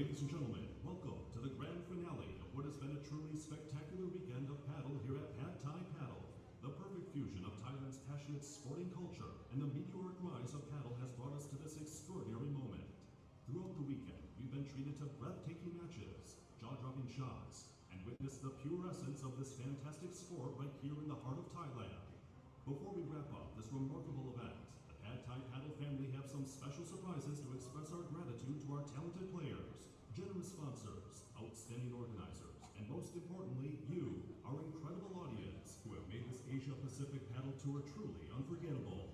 Ladies and gentlemen, welcome to the grand finale of what has been a truly spectacular weekend of paddle here at Pad Thai Paddle. The perfect fusion of Thailand's passionate sporting culture and the meteoric rise of paddle has brought us to this extraordinary moment. Throughout the weekend, we've been treated to breathtaking matches, jaw-dropping shots, and witnessed the pure essence of this fantastic sport right here in the heart of Thailand. Before we wrap up this remarkable event, the Pad Thai Paddle family have some special surprises to express our gratitude to our talented players, generous sponsors, outstanding organizers, and most importantly, you, our incredible audience, who have made this Asia-Pacific paddle tour truly unforgettable.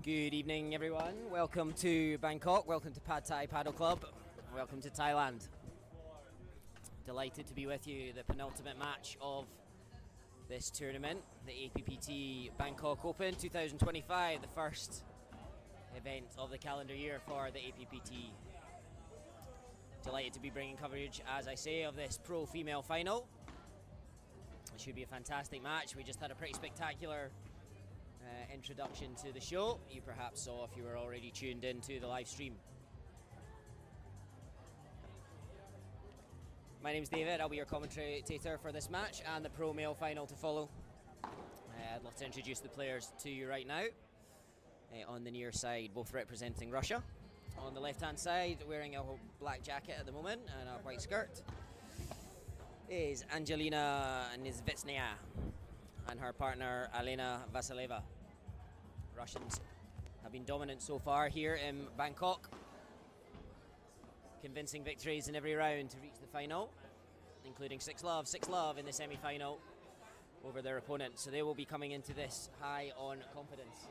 Good evening, everyone. Welcome to Bangkok. Welcome to Pad Thai Paddle Club. Welcome to Thailand. Delighted to be with you. The penultimate match of this tournament, the APPT Bangkok Open 2025, the first event of the calendar year for the APPT. Delighted to be bringing coverage, as I say, of this pro female final. It should be a fantastic match. We just had a pretty spectacular introduction to the show. You perhaps saw if you were already tuned into the live stream. My name's David. I'll be your commentator for this match and the pro male final to follow. I'd love to introduce the players to you right now. On the near side, both representing Russia. On the left hand side, wearing a black jacket at the moment and a white skirt, is Angelina Nizvetsnaya and her partner Alena Vasileva. Russians have been dominant so far here in Bangkok, convincing victories in every round to reach the final, including 6-love in the semi-final over their opponent. So they will be coming into this high on confidence.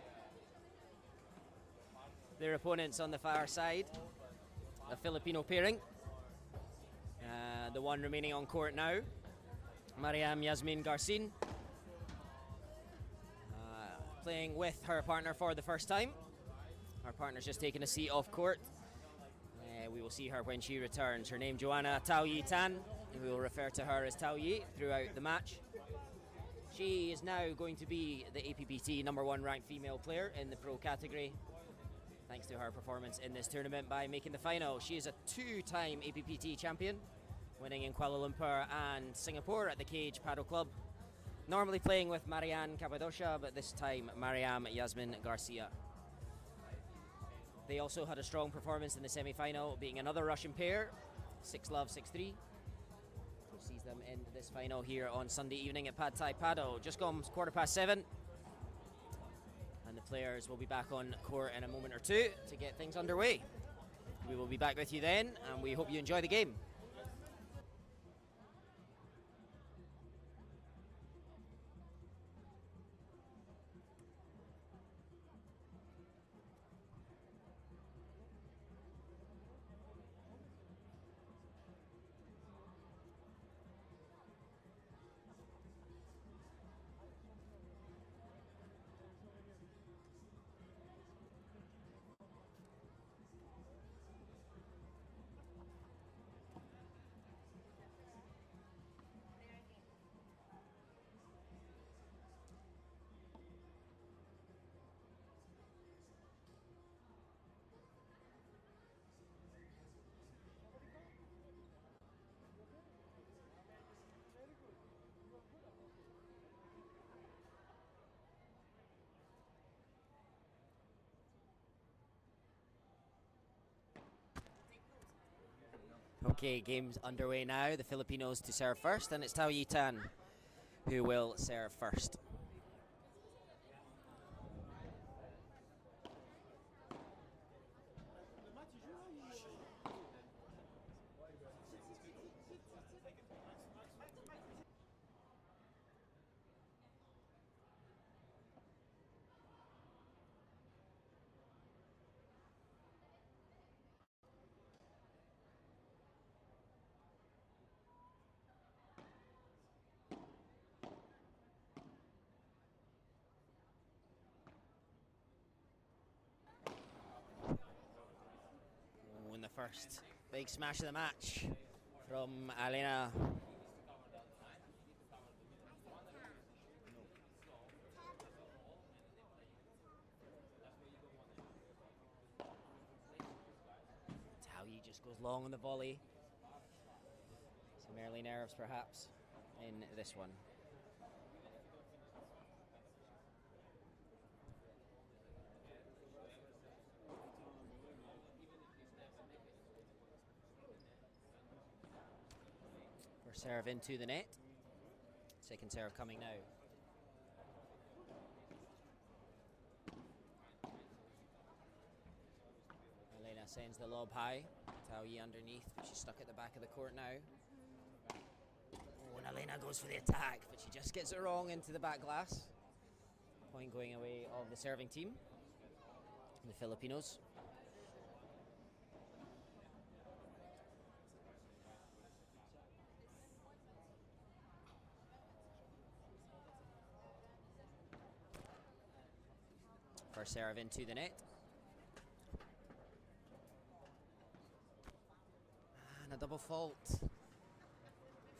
Their opponents on the far side, a Filipino pairing, the one remaining on court now, Mariam Yasmin Garcin, playing with her partner for the first time. Her partner's just taken a seat off court. We will see her when she returns. Her name Joanna Tao Yi Tan. We will refer to her as Tao Yi throughout the match. She is now going to be the APPT #1 ranked female player in the pro category, thanks to her performance in this tournament by making the final. She is a 2-time APPT champion, winning in Kuala Lumpur and Singapore at the Cage Paddle Club. Normally playing with Marianne Cappadocia, but this time Mariam Yasmin Garcia. They also had a strong performance in the semi-final, being another Russian pair, 6-love, 6-3. Which sees them in this final here on Sunday evening at Pad Thai Paddle. Just gone 7:15. And the players will be back on court in a moment or two to get things underway. We will be back with you then, and we hope you enjoy the game. Okay, game's underway now. The Filipinos to serve first, and it's Tao Yi Tan who will serve first. In the first big smash of the match from Alena. Tao Yi just goes long on the volley. Some early nerves perhaps in this one. First serve into the net. Second serve coming now. Elena sends the lob high. Tao Yi underneath, but she's stuck at the back of the court now. Oh, and Elena goes for the attack, but she just gets it wrong into the back glass. Point going away of the serving team, the Filipinos. First serve into the net. And a double fault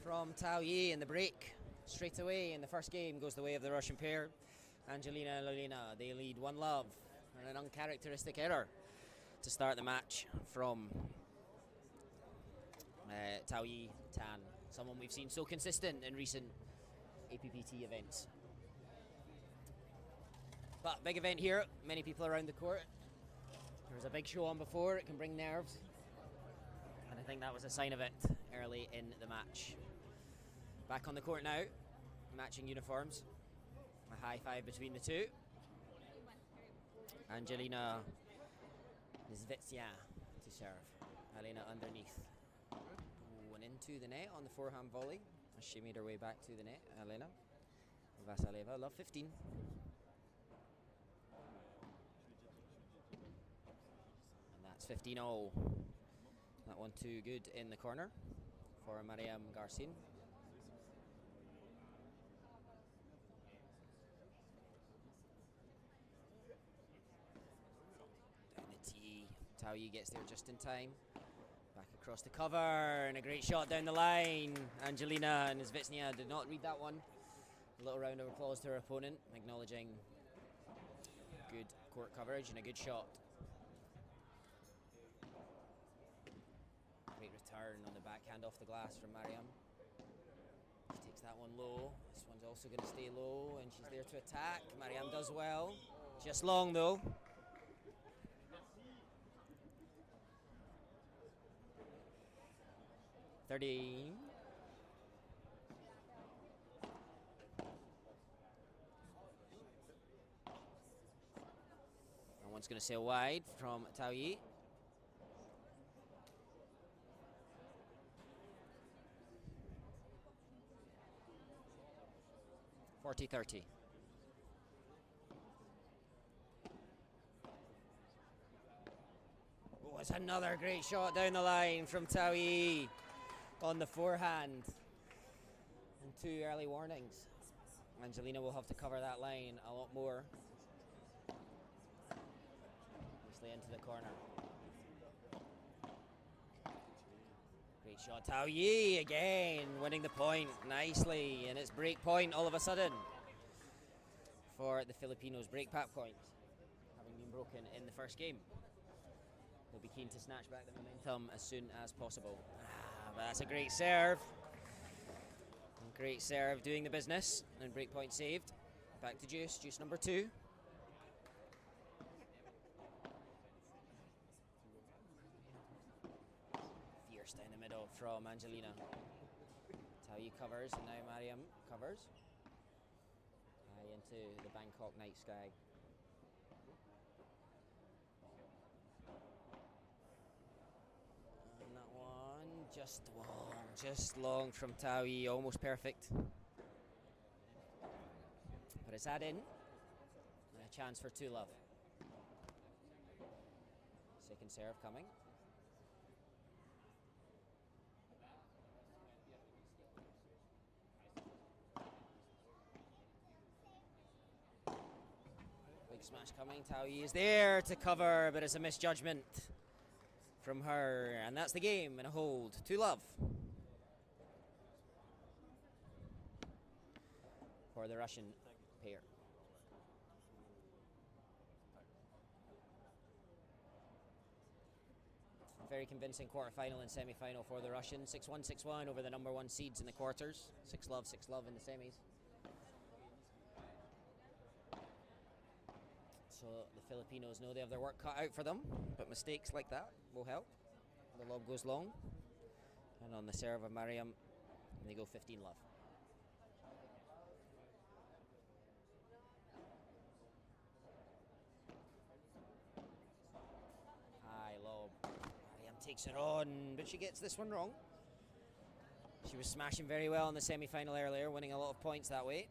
from Tao Yi in the break. Straight away in the first game goes the way of the Russian pair. Angelina and Lolina, they lead 1-0, and an uncharacteristic error to start the match from Tao Yi Tan, someone we've seen so consistent in recent APPT events. But big event here, many people around the court. There was a big show on before, it can bring nerves. And I think that was a sign of it early in the match. Back on the court now, matching uniforms. A high five between the two. Angelina Nizvetsya to serve. Elena underneath. Ooh, and into the net on the forehand volley. As she made her way back to the net, Elena Vasaleva, love 15. And that's 15-0. That one too good in the corner for Mariam Garcin. Tao Yi gets there just in time. Back across the cover, and a great shot down the line. Angelina Nizvetsya did not read that one. A little round of applause to her opponent, acknowledging good court coverage and a good shot. Great return on the backhand off the glass from Mariam. She takes that one low. This one's also going to stay low, and she's there to attack. Mariam does well. Just long though. 13. And one's going to sail wide from Tao Yi. (40-30). Oh, it's another great shot down the line from Tao Yi on the forehand. And 2 early warnings. Angelina will have to cover that line a lot more. Nicely into the corner. Great shot. Tao Yi again winning the point nicely. And it's break point all of a sudden for the Filipinos. Break pat point having been broken in the first game. They'll be keen to snatch back the momentum as soon as possible. But that's a great serve. Great serve doing the business, and break point saved. Back to Juice number 2. Fierce down the middle from Angelina. Tao Yi covers, and now Mariam covers. High into the Bangkok night sky. Just long from Tao Yi, almost perfect. But it's add in, and a chance for 2-0. Second serve coming. Big smash coming, Tao Yi is there to cover, but it's a misjudgment from her, and that's the game in a hold. 2-0 for the Russian pair. Very convincing quarter-final and semi-final for the Russians. 6-1, 6-1 over the number 1 seeds in the quarters. 6-0, 6-0 in the semis. So the Filipinos know they have their work cut out for them, but mistakes like that will help. The lob goes long, and on the serve of Mariam And they go 15 love. High lob. Mariam takes it on, but she gets this one wrong. She was smashing very well in the semi-final earlier, winning a lot of points that way.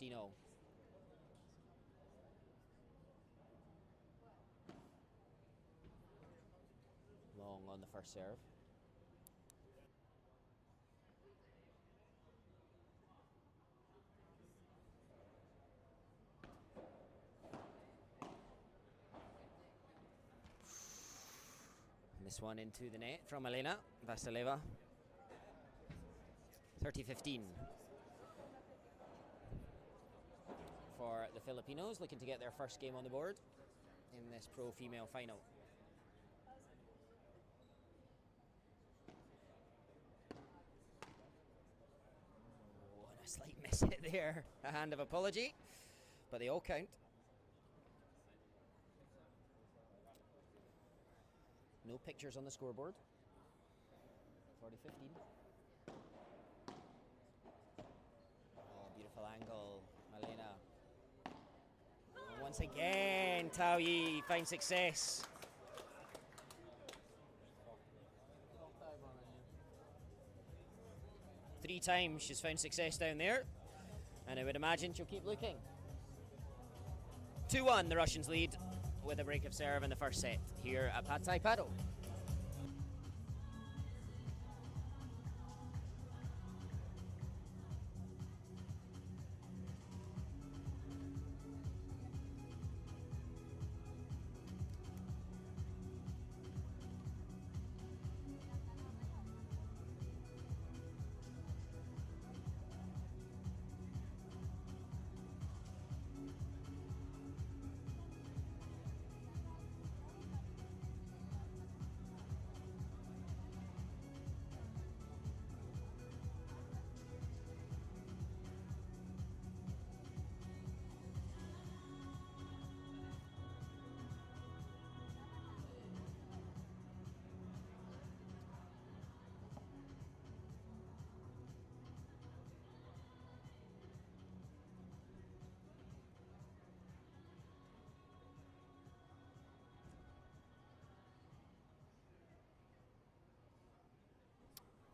15-0. Long on the first serve. This one into the net from Elena Vasileva. 30-15 for the Filipinos, looking to get their first game on the board in this pro female final. Oh, and a slight miss hit there. A hand of apology, but they all count. No pictures on the scoreboard. 40-15. Oh, beautiful angle, Malena. And once again, Tao Yi finds success. Three times she's found success down there, and I would imagine she'll keep looking. 2-1, the Russians lead with a break of serve in the first set here at Pad Thai Paddle.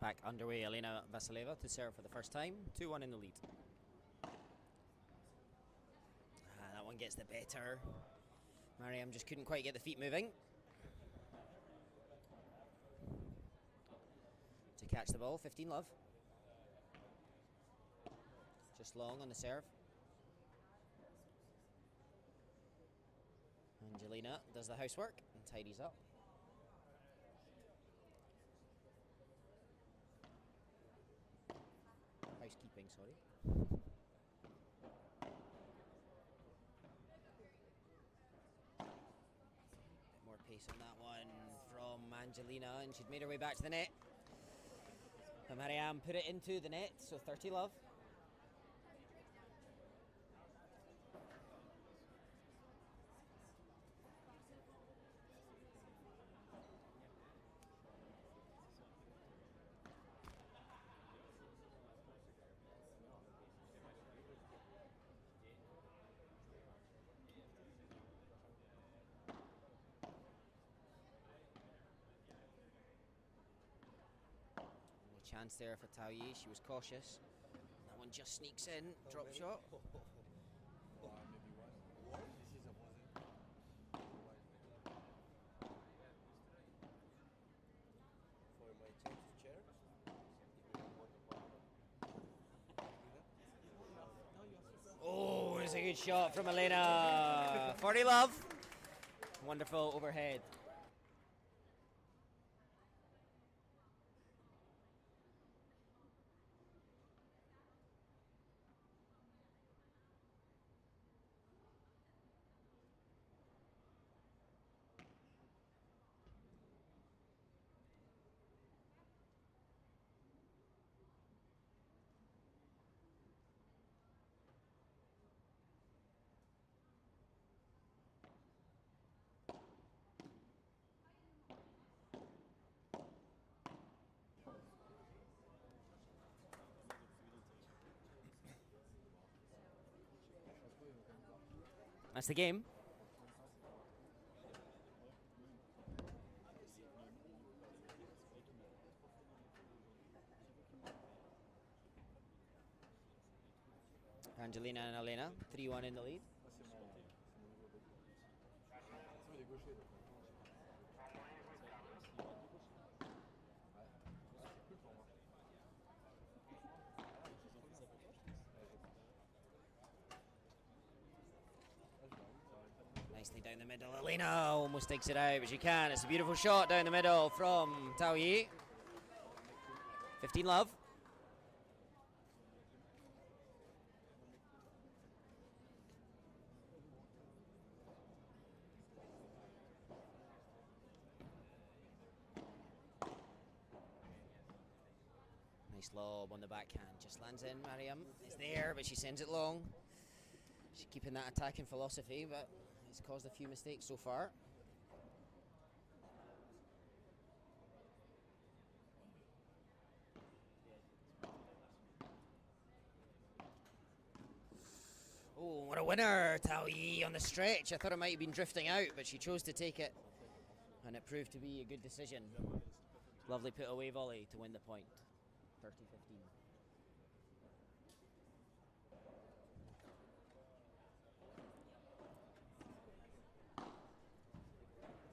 Back underway, Elena Vasileva to serve for the first time. 2-1 in the lead. That one gets the better. Mariam just couldn't quite get the feet moving to catch the ball. 15 love. Just long on the serve. Angelina does the housework and tidies up. Housekeeping, sorry. Bit more pace on that one from Angelina, and she'd made her way back to the net. And Mariam put it into the net, so 30 love. Chance there for Tao Yi. She was cautious. That one just sneaks in. Drop shot. Oh, it's a good shot from Elena. 40 love. Wonderful overhead. That's the game. Angelina and Elena, 3-1 in the lead. Nicely down the middle. Elena almost takes it out, but she can. It's a beautiful shot down the middle from Tao Yi. 15 love. Nice lob on the backhand. Just lands in. Mariam is there, but she sends it long. She's keeping that attacking philosophy, but it's caused a few mistakes so far. Oh, what a winner, Tao Yi on the stretch. I thought it might have been drifting out, but she chose to take it, and it proved to be a good decision. Lovely put away volley to win the point. 30-15.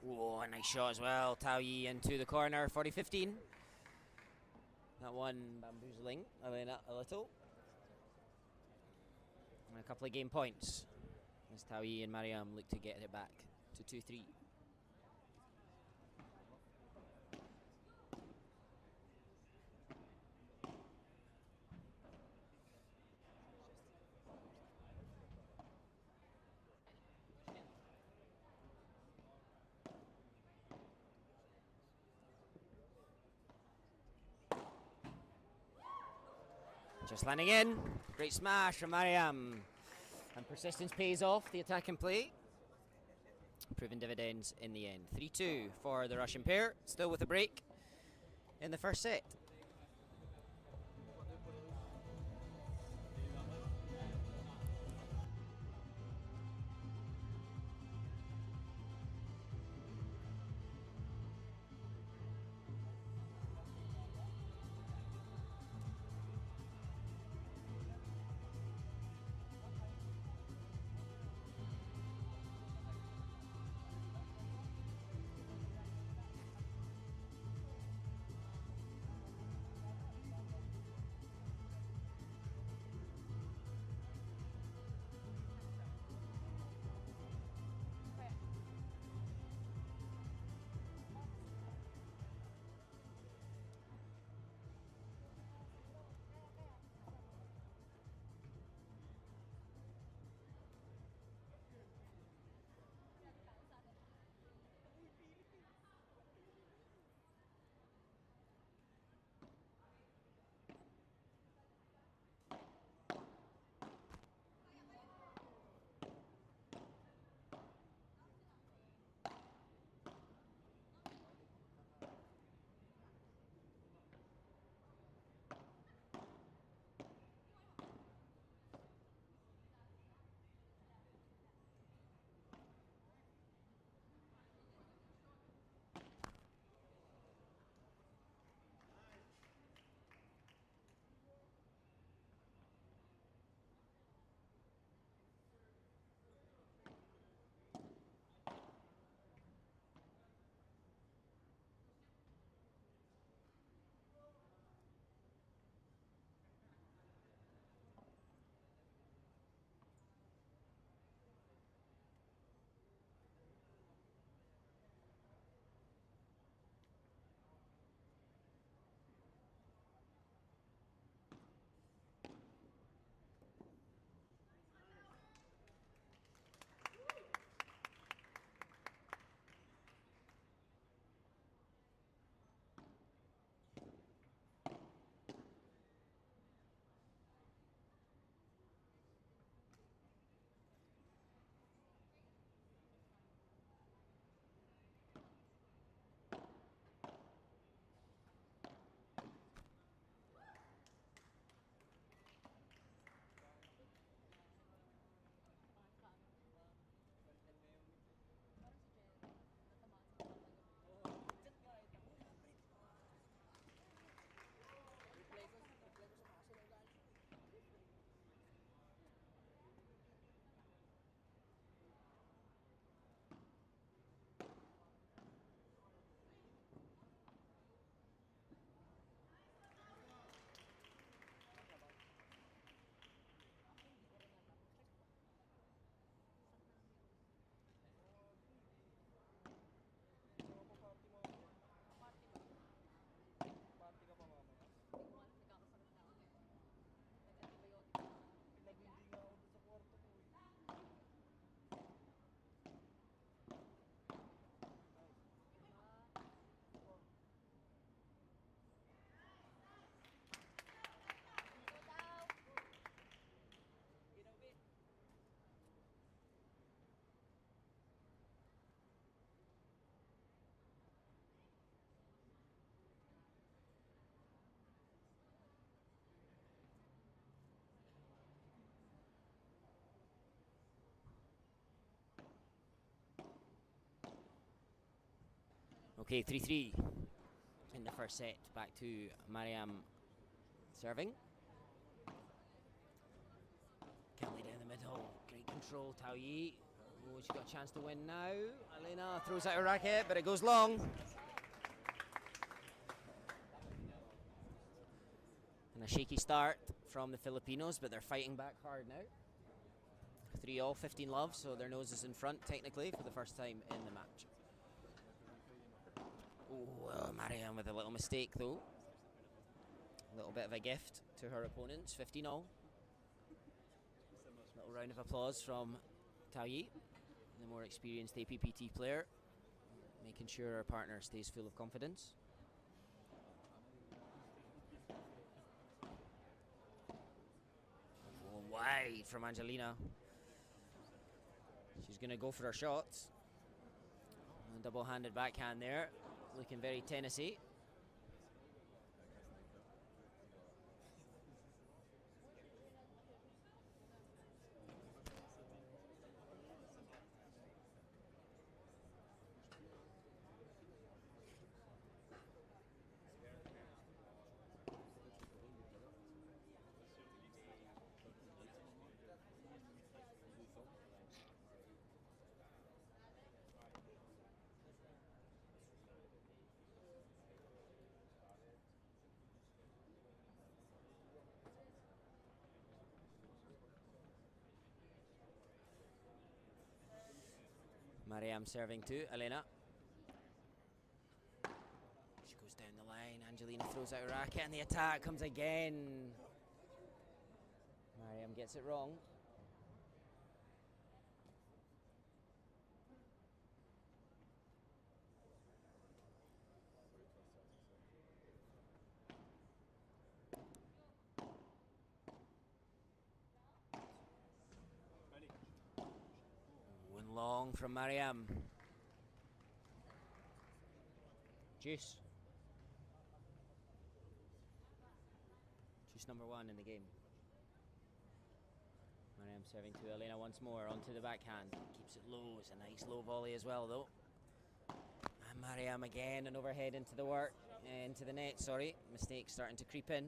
Oh, a nice shot as well. Tao Yi into the corner, 40-15. That one bamboozling Elena a little. And a couple of game points as Tao Yi and Mariam look to get it back to 2-3. Just landing in. Great smash from Mariam. And persistence pays off the attack and play. Proven dividends in the end. 3-2 for the Russian pair. Still with a break in the first set. Okay, 3-3 in the first set. Back to Mariam serving. Kelly down the middle. Great control, Tao Yi. Oh, she's got a chance to win now. Elena throws out her racket, but it goes long. And a shaky start from the Filipinos, but they're fighting back hard now. 3-all, 15-love, so their nose is in front technically for the first time in the match. Oh, Mariam with a little mistake though. A little bit of a gift to her opponents, 15-all. Little round of applause from Tao Yi, the more experienced APPT player, making sure her partner stays full of confidence. Oh, wide from Angelina. She's going to go for her shots. A double-handed backhand there, looking very tennisy. Mariam serving to Elena. She goes down the line. Angelina throws out a racket and the attack comes again. Mariam gets it wrong. Long from Mariam. Juice. Juice number one in the game. Mariam serving to Elena once more, onto the backhand. Keeps it low, it's a nice low volley as well though. And Mariam again, and overhead into the work, into the net, sorry. Mistake starting to creep in.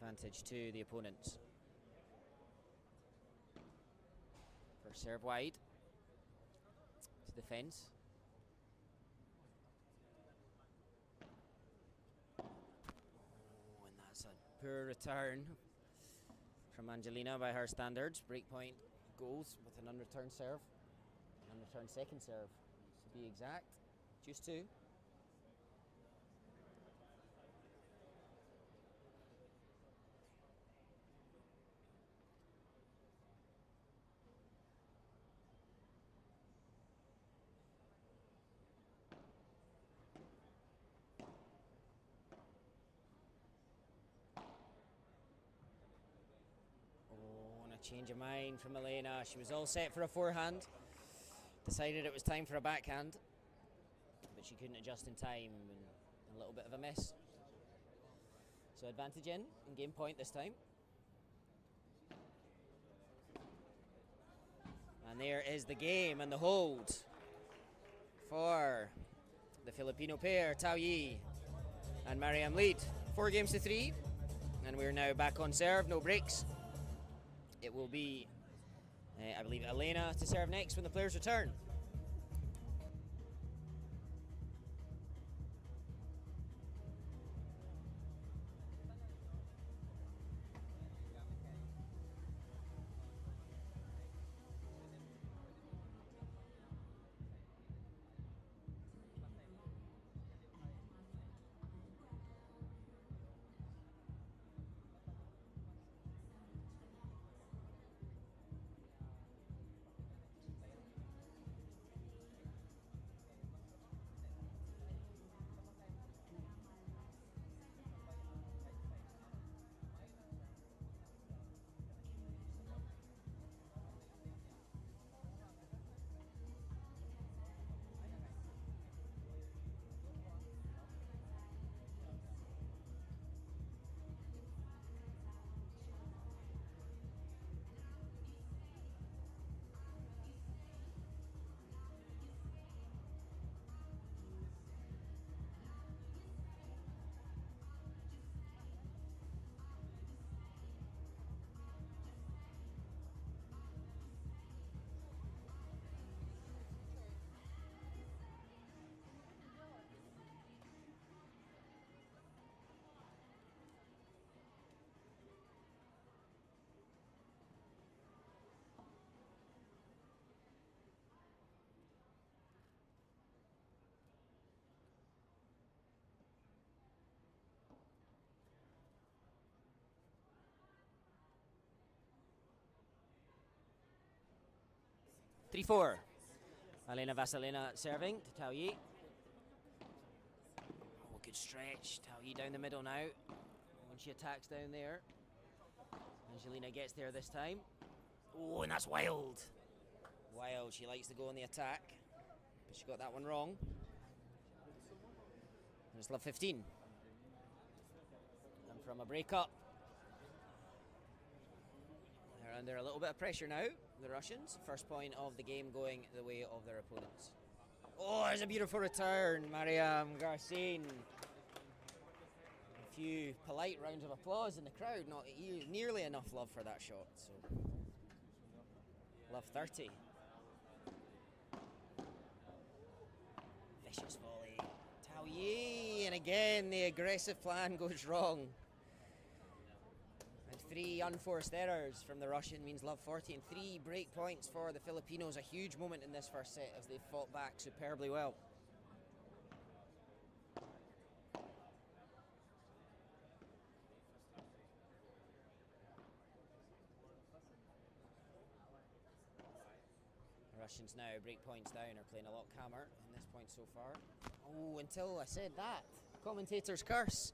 Advantage to the opponents. Serve wide to the fence. Oh, and that's a poor return from Angelina by her standards. Breakpoint goes with an unreturned serve. An unreturned second serve, to be exact. Just two. Change of mind from Elena. She was all set for a forehand. Decided it was time for a backhand, but she couldn't adjust in time, and a little bit of a miss. So advantage in game point this time. And there is the game and the hold for the Filipino pair, Tao Yi and Mariam lead. 4-3, and we're now back on serve, no breaks. It will be, I believe, Elena to serve next when the players return. 3-4. Elena Vasilina serving to Tao Yi. Oh, good stretch. Tao Yi down the middle now. When she attacks down there. Angelina gets there this time. Oh, and that's wild. Wild. She likes to go on the attack. But she got that one wrong. And it's love 15. And from a break-up. They're under a little bit of pressure now, the Russians. First point of the game going the way of their opponents. Oh, there's a beautiful return, Mariam Garcin. A few polite rounds of applause in the crowd. Not nearly enough love for that shot. So, love 30. Vicious volley. Tao Yi, and again the aggressive plan goes wrong. And 3 unforced errors from the Russian means love 40, and 3 break points for the Filipinos. A huge moment in this first set as they fought back superbly well. The Russians now, break points down, are playing a lot calmer in this point so far. Oh, until I said that. Commentator's curse.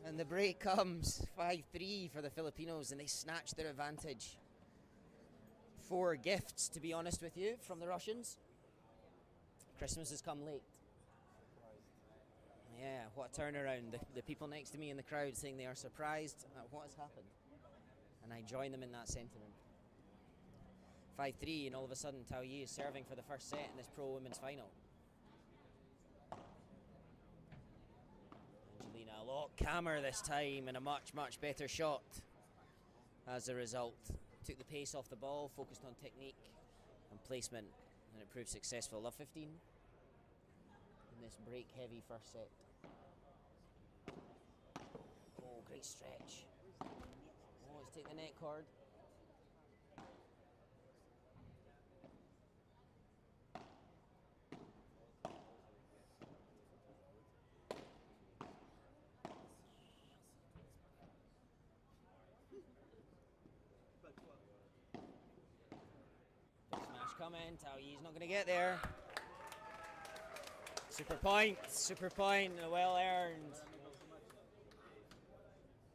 And the break comes 5-3 for the Filipinos, and they snatch their advantage. 4 gifts, to be honest with you, from the Russians. Christmas has come late. Yeah, what a turnaround. The people next to me in the crowd saying they are surprised at what has happened. And I join them in that sentiment. 5-3, and all of a sudden Tao Yi is serving for the first set in this pro women's final. Angelina a lot calmer this time, and a much better shot as a result. Took the pace off the ball, focused on technique and placement, and it proved successful. Love 15 in this break heavy first set. Oh, great stretch. Oh, let's take the net cord. Coming, Tao Yi's not going to get there. Super point, a well earned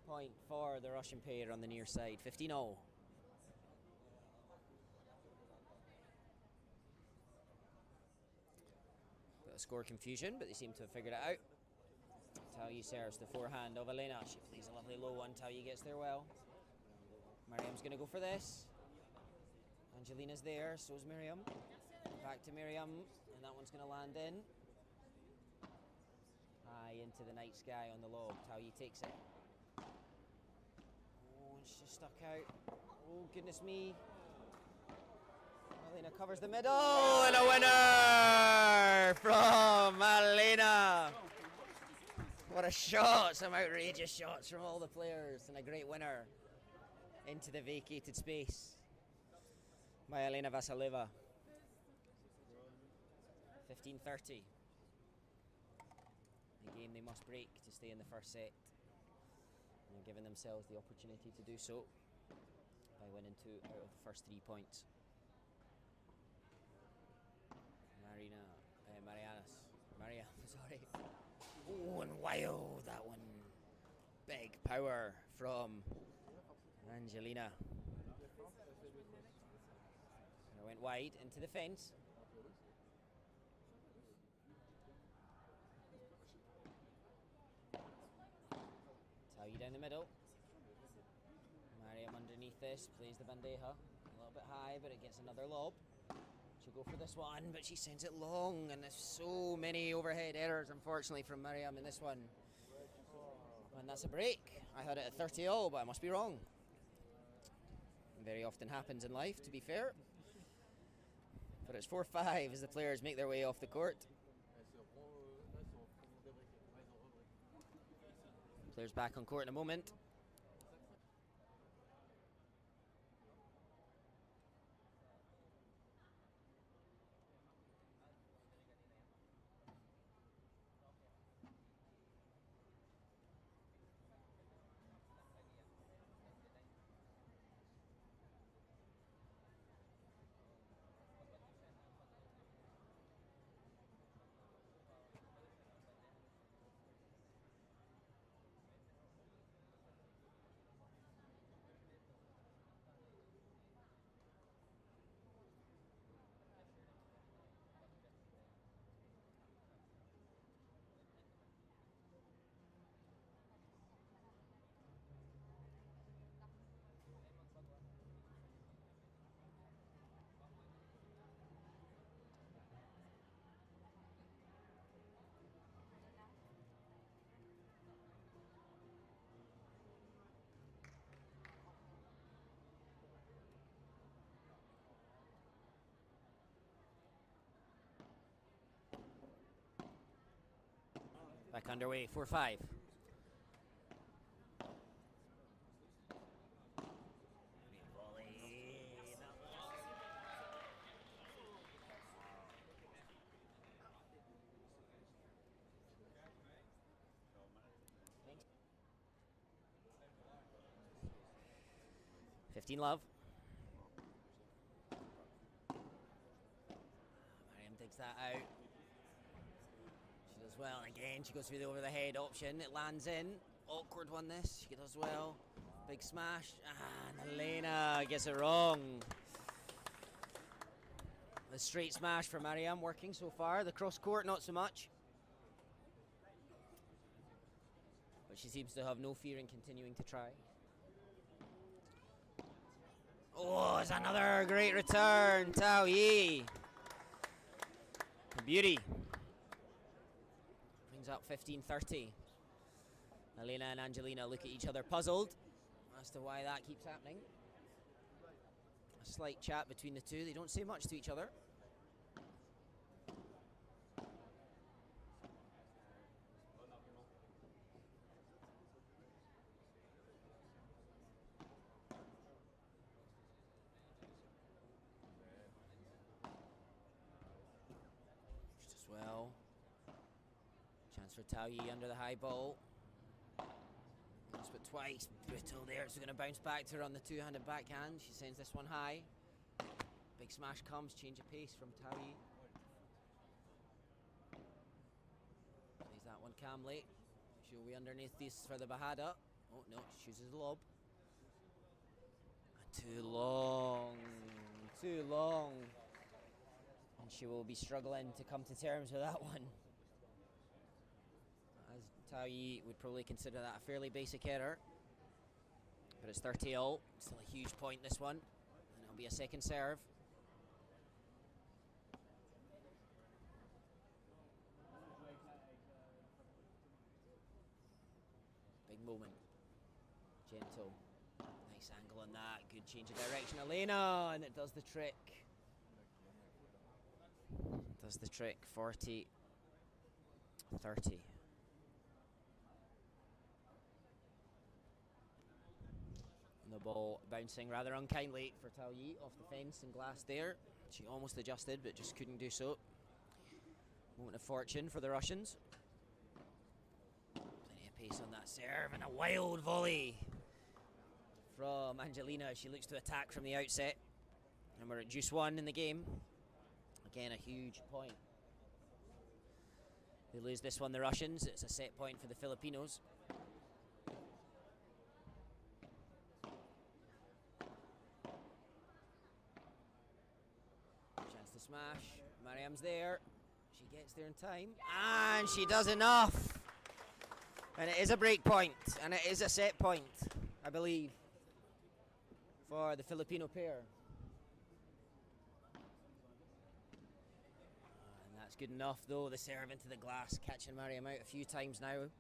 point for the Russian pair on the near side. 15-0. Bit of score confusion, but they seem to have figured it out. Tao Yi serves the forehand of Elena. She plays a lovely low one. Tao Yi gets there well. Mariam's going to go for this. Angelina's there, so is Miriam. Back to Miriam, and that one's going to land in. High into the night sky on the lob. Tao Yi takes it. Oh, and she's stuck out. Oh, goodness me. Elena covers the middle, and a winner from Elena. What a shot, some outrageous shots from all the players, and a great winner into the vacated space by Elena Vasileva. 15-30. A game they must break to stay in the first set. And they're giving themselves the opportunity to do so by winning 2 out of the first 3 points. Mariam, sorry. Oh, and wild, that one. Big power from Angelina. Went wide into the fence. Tao Yi down the middle. Mariam underneath this, plays the bandeja. A little bit high, but it gets another lob. She'll go for this one, but she sends it long, and there's so many overhead errors, unfortunately, from Mariam in this one. And that's a break. I had it at 30-0, but I must be wrong. Very often happens in life, to be fair. But it's 4-5 as the players make their way off the court. Players back on court in a moment. Back underway, 4-5. Volley. 15 love. Mariam takes that out. She does well again. She goes through the over the head option. It lands in. Awkward one this. She does well. Big smash. And Elena gets it wrong. The straight smash for Mariam working so far. The cross court not so much. But she seems to have no fear in continuing to try. Oh, it's another great return. Tao Yi. Beauty. Brings up 15-30. Elena and Angelina look at each other puzzled as to why that keeps happening. A slight chat between the two. They don't say much to each other. Well, chance for Tao Yi under the high ball. Once but twice, brittle there. So going to bounce back to her on the two-handed backhand. She sends this one high. Big smash comes, change of pace from Tao Yi. Plays that one calmly. She'll be underneath this for the Bahada. Oh no, she chooses the lob. Too long, too long. She will be struggling to come to terms with that one. As Tao Yi would probably consider that a fairly basic error. But it's 30-all. Still a huge point, this one. And it'll be a second serve. Big moment. Gentle. Nice angle on that. Good change of direction. Elena, and it does the trick. Does the trick. 40-30. And the ball bouncing rather unkindly for Tao Yi off the fence and glass there. She almost adjusted but just couldn't do so. Moment of fortune for the Russians. Plenty of pace on that serve and a wild volley from Angelina. She looks to attack from the outset. And we're at juice 1 in the game. Again, a huge point. They lose this one, the Russians. It's a set point for the Filipinos. Chance to smash. Mariam's there. She gets there in time. And she does enough. And it is a break point. And it is a set point, I believe, for the Filipino pair. Good enough though, the serve into the glass, catching Mariam out a few times now.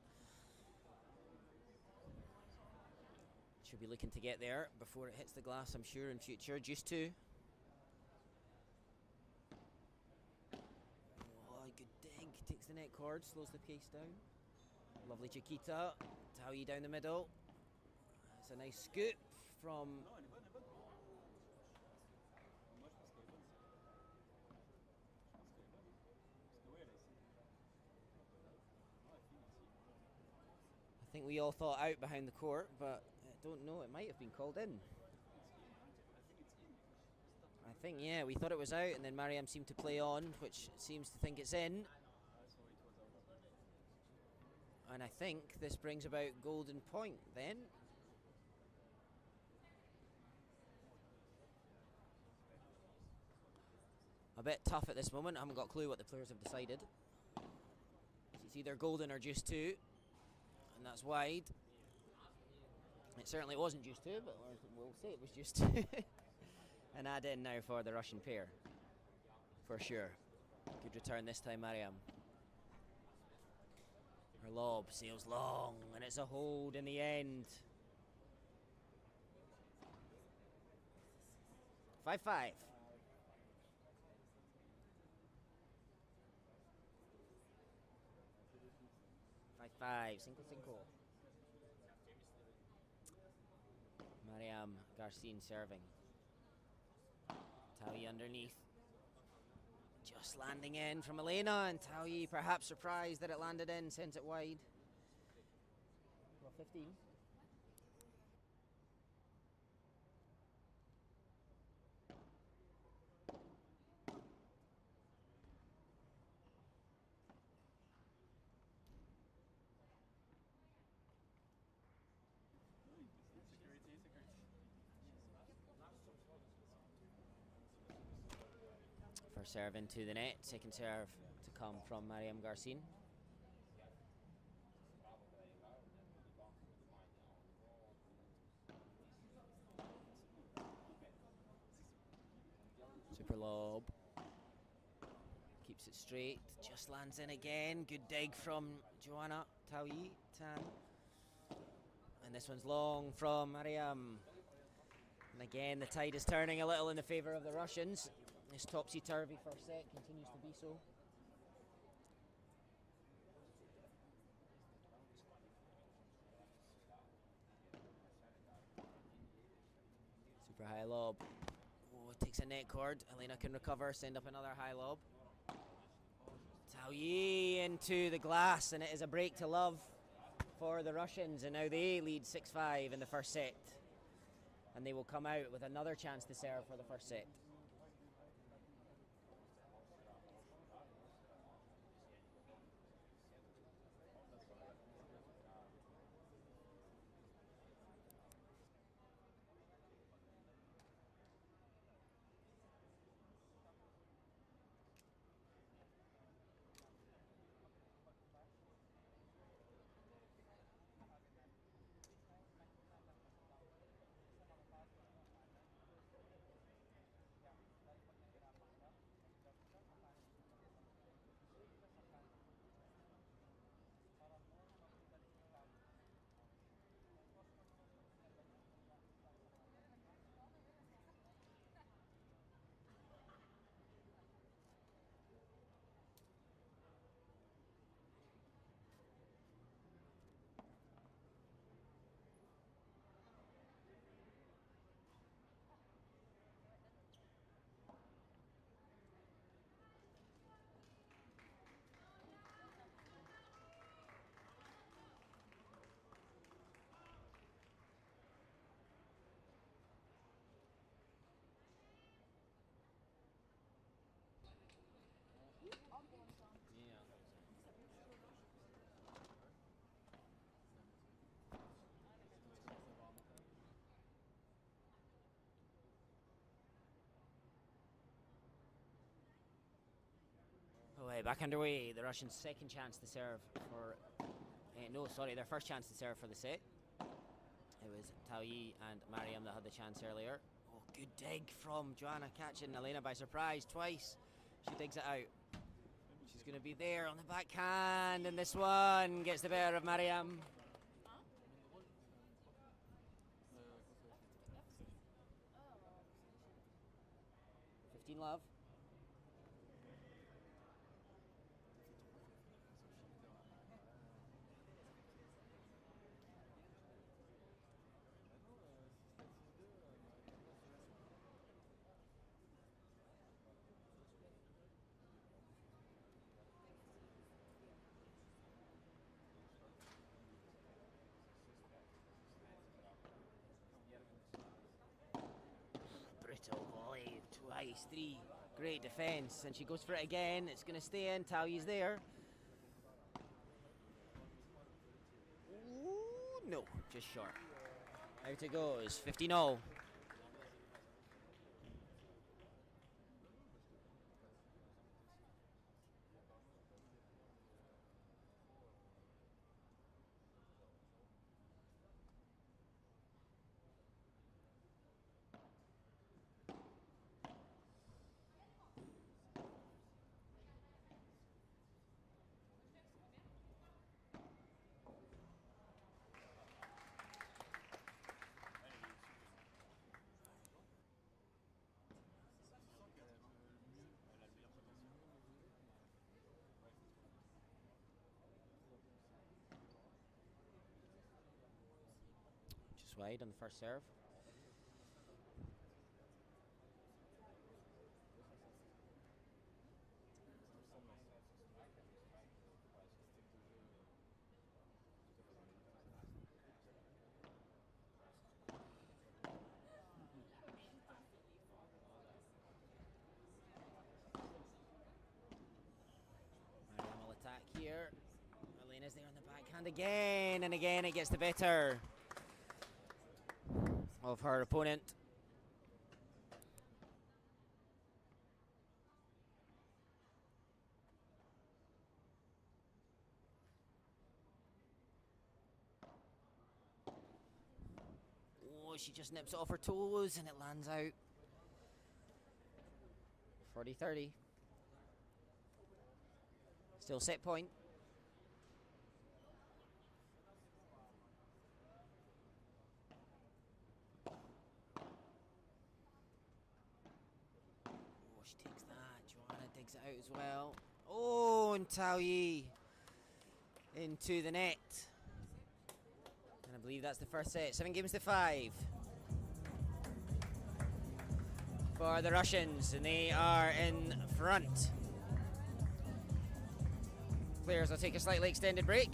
She'll be looking to get there before it hits the glass, I'm sure, in future. Juice 2. Oh, good dig. Takes the net cord, slows the pace down. Lovely Chiquita. Tao Yi down the middle. It's a nice scoop from... I think we all thought out behind the court, but I don't know, it might have been called in. I think, yeah, we thought it was out, and then Mariam seemed to play on, which seems to think it's in. And I think this brings about golden point then. A bit tough at this moment. I haven't got a clue what the players have decided. It's either golden or juice 2. And that's wide. It certainly wasn't juice 2, but we'll say it was juice 2. And add in now for the Russian pair. For sure. Good return this time, Mariam. Her lob sails long, and it's a hold in the end. 5-5. 6-5, 5-5. Mariam Garcin serving. Taoyi underneath. Just landing in from Elena, and Taoyi perhaps surprised that it landed in, sent it wide. Well, 15. First serve into the net, second serve to come from Mariam Garcin. Super lob. Keeps it straight, just lands in again. Good dig from Joanna Taoyi Tan. And this one's long from Mariam. And again, the tide is turning a little in the favour of the Russians. This topsy-turvy first set continues to be so. Super high lob. Oh, it takes a net cord. Elena can recover, send up another high lob. Taoyi into the glass, and it is a break to love for the Russians, and now they lead 6-5 in the first set. And they will come out with another chance to serve for the first set. Back underway, the Russians' second chance to serve for... their first chance to serve for the set. It was Taoyi and Mariam that had the chance earlier. Oh, good dig from Joanna, catching Elena by surprise twice. She digs it out. She's going to be there on the backhand, and this one gets the better of Mariam. 15 love. Volley, twice, three. Great defence, and she goes for it again. It's going to stay in. Taoyi's there. Ooh, no, just short. Out it goes, 15-0. wide on the first serve. Will attack here. Elena's there on the backhand again, and again it gets the better of her opponent. Oh, she just nips it off her toes and it lands out. 40-30. Still set point. Oh, she takes that. Joanna digs it out as well. Oh, and Tao Yi into the net. And I believe that's the first set. 7-5 for the Russians, and they are in front. Players will take a slightly extended break.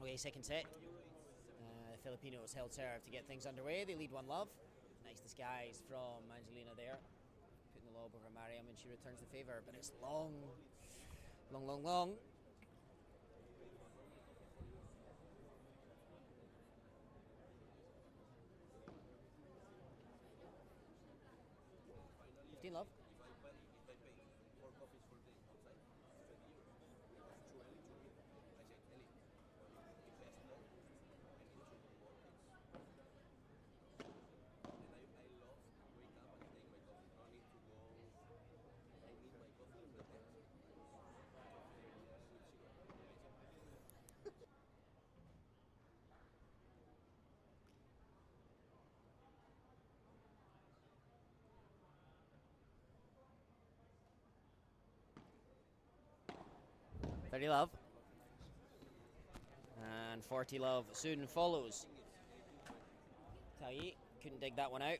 underway, second set. The Filipinos held serve to get things underway. They lead 1-love. Nice disguise from Angelina there. Putting the lob over Mariam and she returns the favour, but it's long. Long, long, long. Love. Thirty love. And 40 love soon follows. Tai couldn't dig that one out.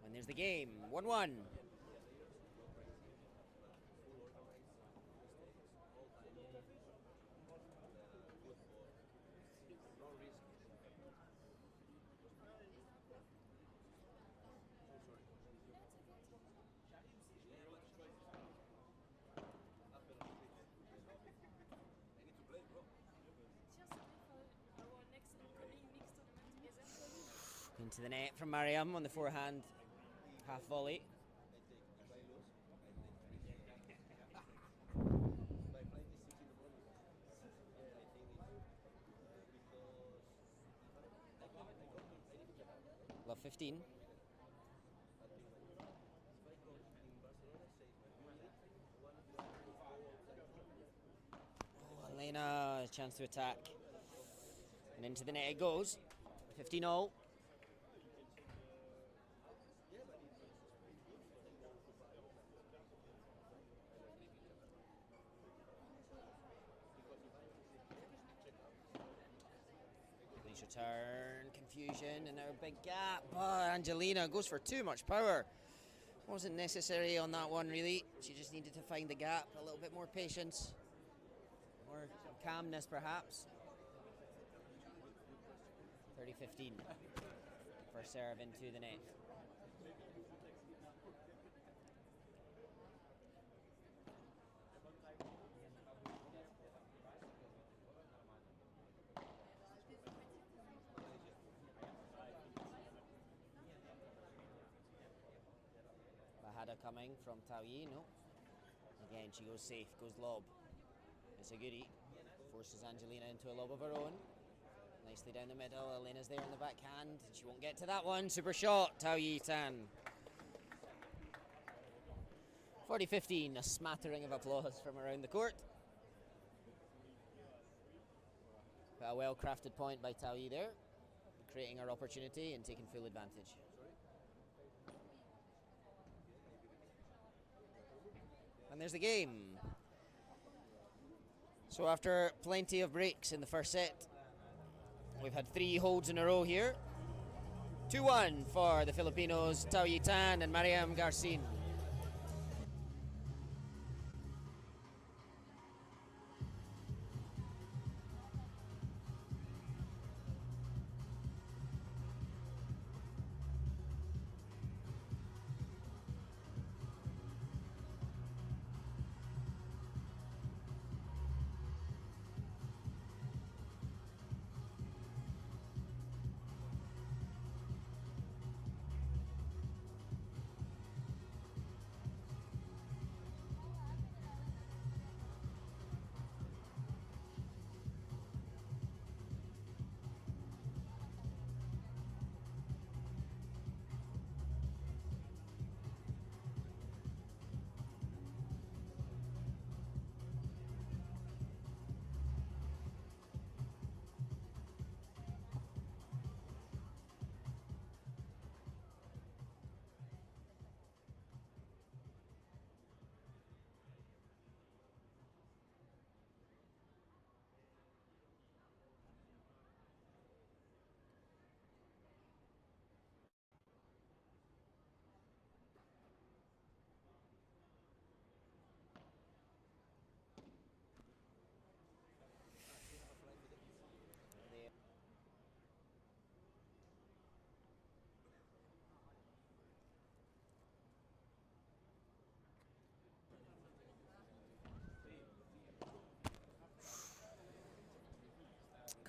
And there's the game, 1-1. Into the net from Mariam on the forehand half volley. Love 15. Oh, Elena, a chance to attack. And into the net it goes. 15-0. Turn, confusion, and now a big gap. Oh, Angelina goes for too much power. Wasn't necessary on that one, really. She just needed to find the gap, a little bit more patience, more calmness, perhaps. 30-15. First serve into the net. Coming from Taoyi, no. Again, she goes safe, goes lob. It's a goodie. Forces Angelina into a lob of her own. Nicely down the middle. Elena's there in the backhand. She won't get to that one. Super shot, Taoyi Tan. 40-15, a smattering of applause from around the court. But a well-crafted point by Taoyi there, creating her opportunity and taking full advantage. And there's the game. So after plenty of breaks in the first set, we've had 3 holds in a row here. 2-1 for the Filipinos, Taoyi Tan and Mariam Garcin.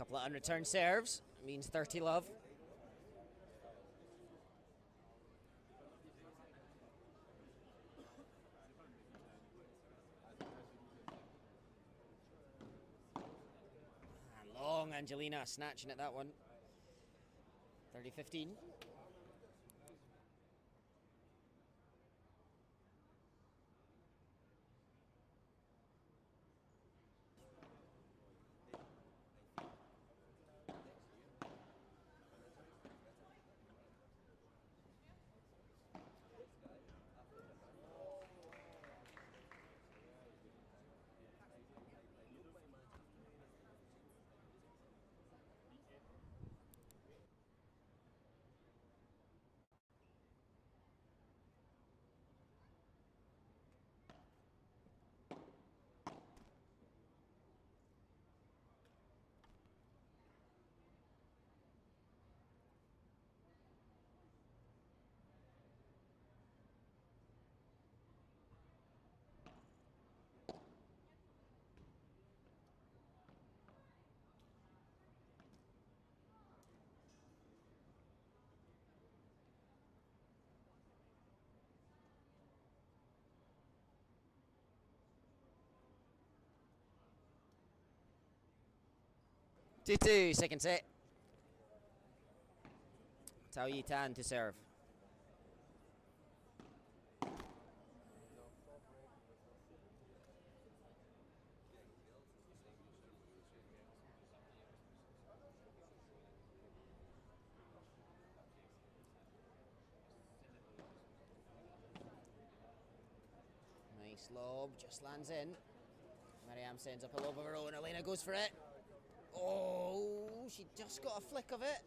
Couple of unreturned serves means 30 love. And long Angelina snatching at that one. 30-15. Two, second set. Tao Yi Tan to serve. Nice lob, just lands in. Mariam sends up a lob of her own. Elena goes for it. Oh, she just got a flick of it.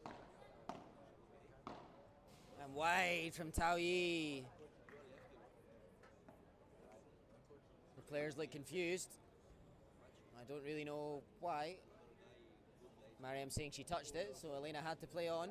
And wide from Tao Yi. The players look confused. I don't really know why. Mariam saying she touched it, so Elena had to play on.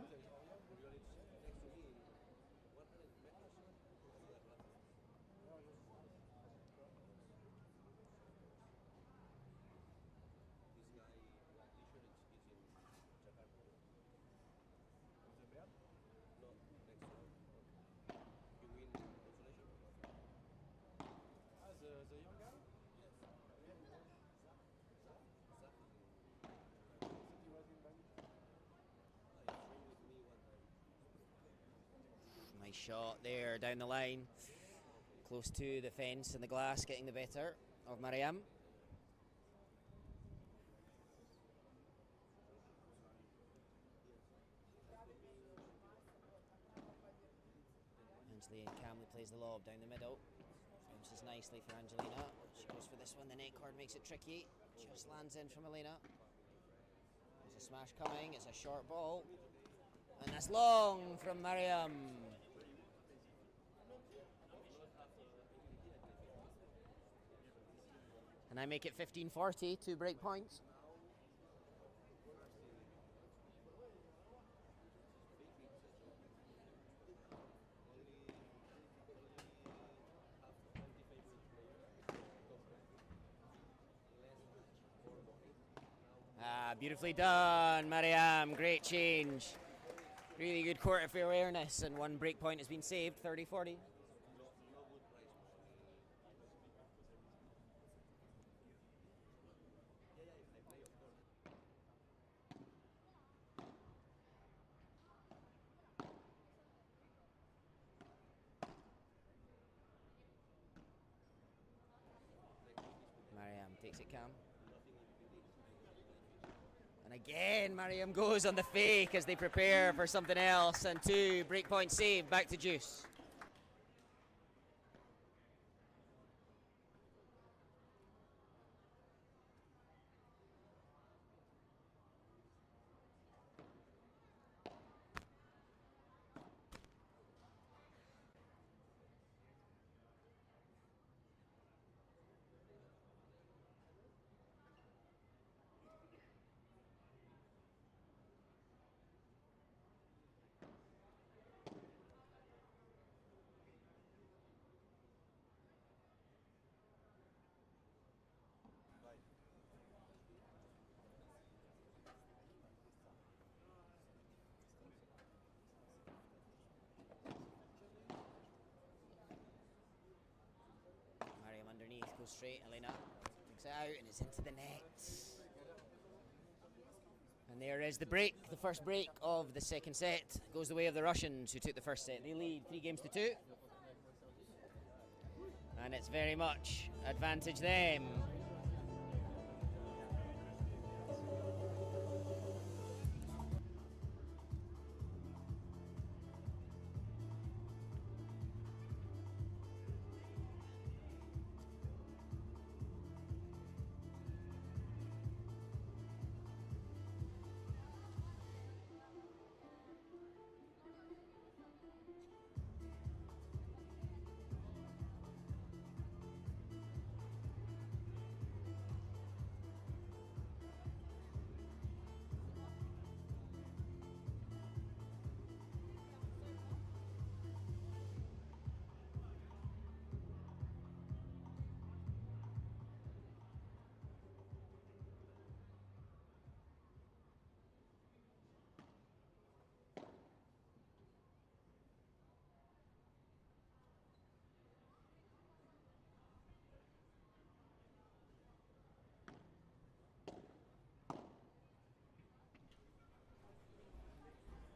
Nice shot there down the line, close to the fence and the glass, getting the better of Mariam. Angelina calmly plays the lob down the middle. Bounces nicely for Angelina. She goes for this one. The net cord makes it tricky. Just lands in from Elena. There's a smash coming. It's a short ball. And that's long from Mariam. And I make it 15-40, 2 break points. Beautifully done, Mariam. Great change. Really good court of awareness, and 1 break point has been saved, 30-40. Mariam takes it calm. And again, Mariam goes on the fake as they prepare for something else. And 2 break point saved, back to juice. entry. Elena takes it out and it's into the net. And there is the break, the first break of the second set. Goes the way of the Russians who took the first set. They lead 3-2. And it's very much advantage them.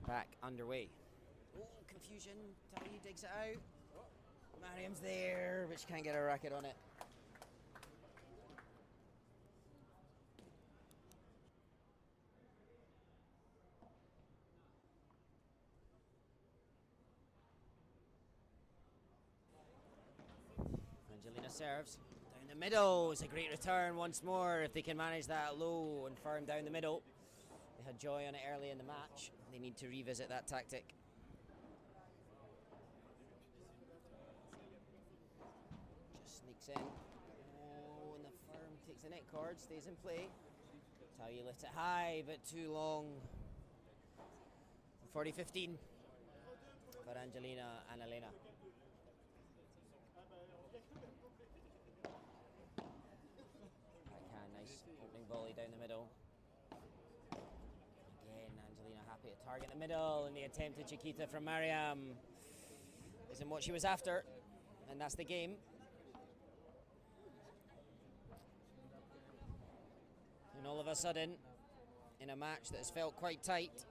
Back underway. Oh, confusion. Tali digs it out. Mariam's there, but she can't get her racket on it. Angelina serves. Down the middle. It's a great return once more if they can manage that low and firm down the middle. They had joy on it early in the match. They need to revisit that tactic. Just sneaks in. Oh, and the firm takes the net cord, stays in play. That's how you lift it high, but too long. 40-15 for Angelina and Elena. Backhand, nice opening volley down the middle. Happy to target the middle, and the attempted Chiquita from Mariam isn't what she was after, and that's the game. And all of a sudden, in a match that has felt quite tight,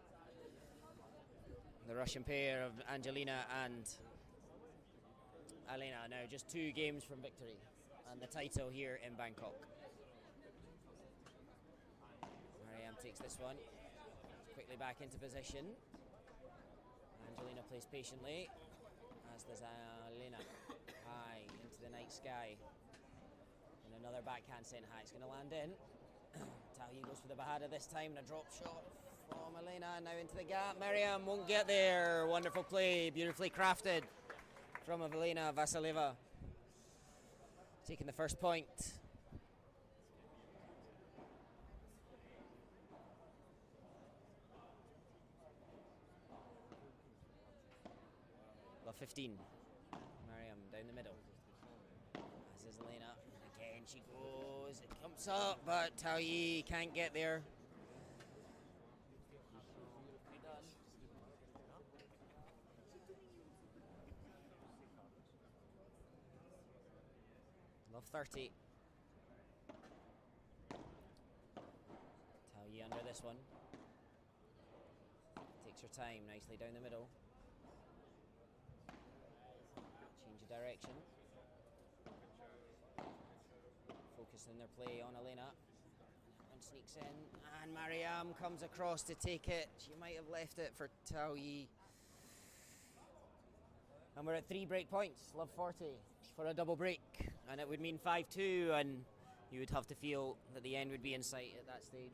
the Russian pair of Angelina and Elena now just 2 games from victory and the title here in Bangkok. Mariam takes this one. Quickly back into position. Angelina plays patiently, as does Elena. High into the night sky. And another backhand sent high. It's going to land in. Tahi goes for the Bahada this time, and a drop shot from Elena. Now into the gap. Mariam won't get there. Wonderful play, beautifully crafted from Elena Vasileva. Taking the first point. Love 15. Mariam down the middle. As is Elena. Again she goes. It comes up, but Taoyi can't get there. Love 30. Taoyi under this one. Takes her time nicely down the middle. Change of direction. Focus in their play on Elena. One sneaks in, and Mariam comes across to take it. She might have left it for Taoyi. And we're at 3 break points. Love 40 for a double break. And it would mean 5-2, and you would have to feel that the end would be in sight at that stage.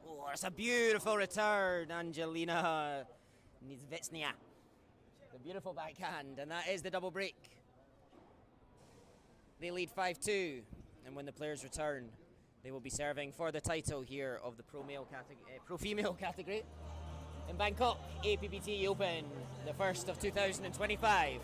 Oh, it's a beautiful return, Angelina Nizvetsnia. The beautiful backhand, and that is the double break. They lead 5-2, and when the players return, they will be serving for the title here of the pro-female category in Bangkok APPT Open, the first of 2025.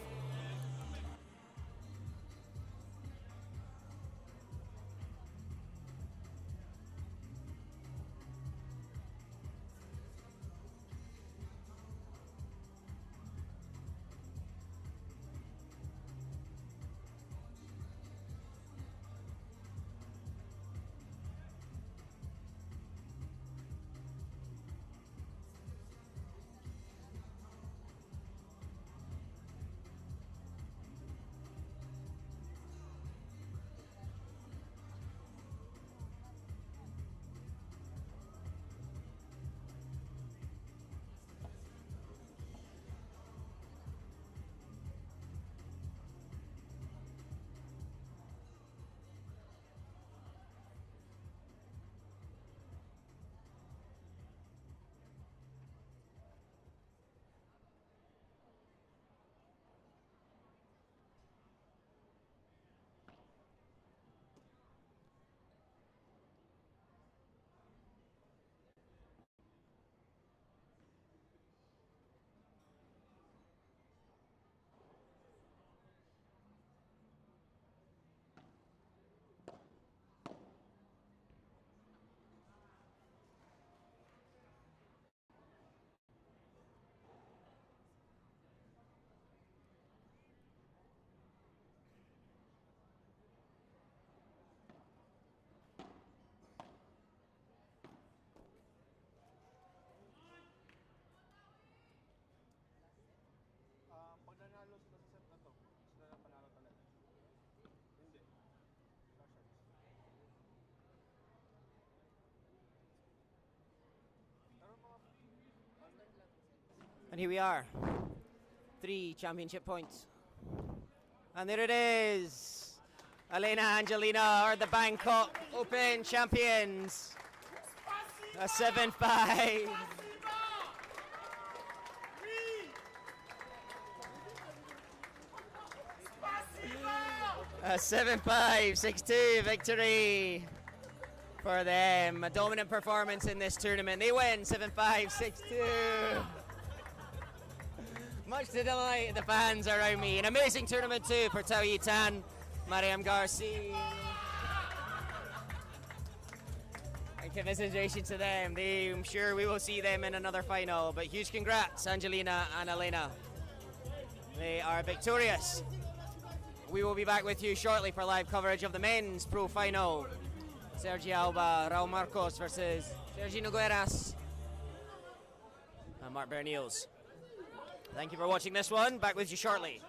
And here we are. 3 championship points. And there it is. Elena Angelina are the Bangkok Open champions. A 7-5. A 7-5, 6-2 victory for them. A dominant performance in this tournament. They win 7-5, 6-2. Much to delight the fans around me. An amazing tournament too for Tao Yi Tan, Mariam Garcia. And commiseration to them. I'm sure we will see them in another final. But huge congrats, Angelina and Elena. They are victorious. We will be back with you shortly for live coverage of the men's pro final. Sergio Alba, Raul Marcos versus Sergio Nogueras and Mark Berniels. Thank you for watching this one. Back with you shortly.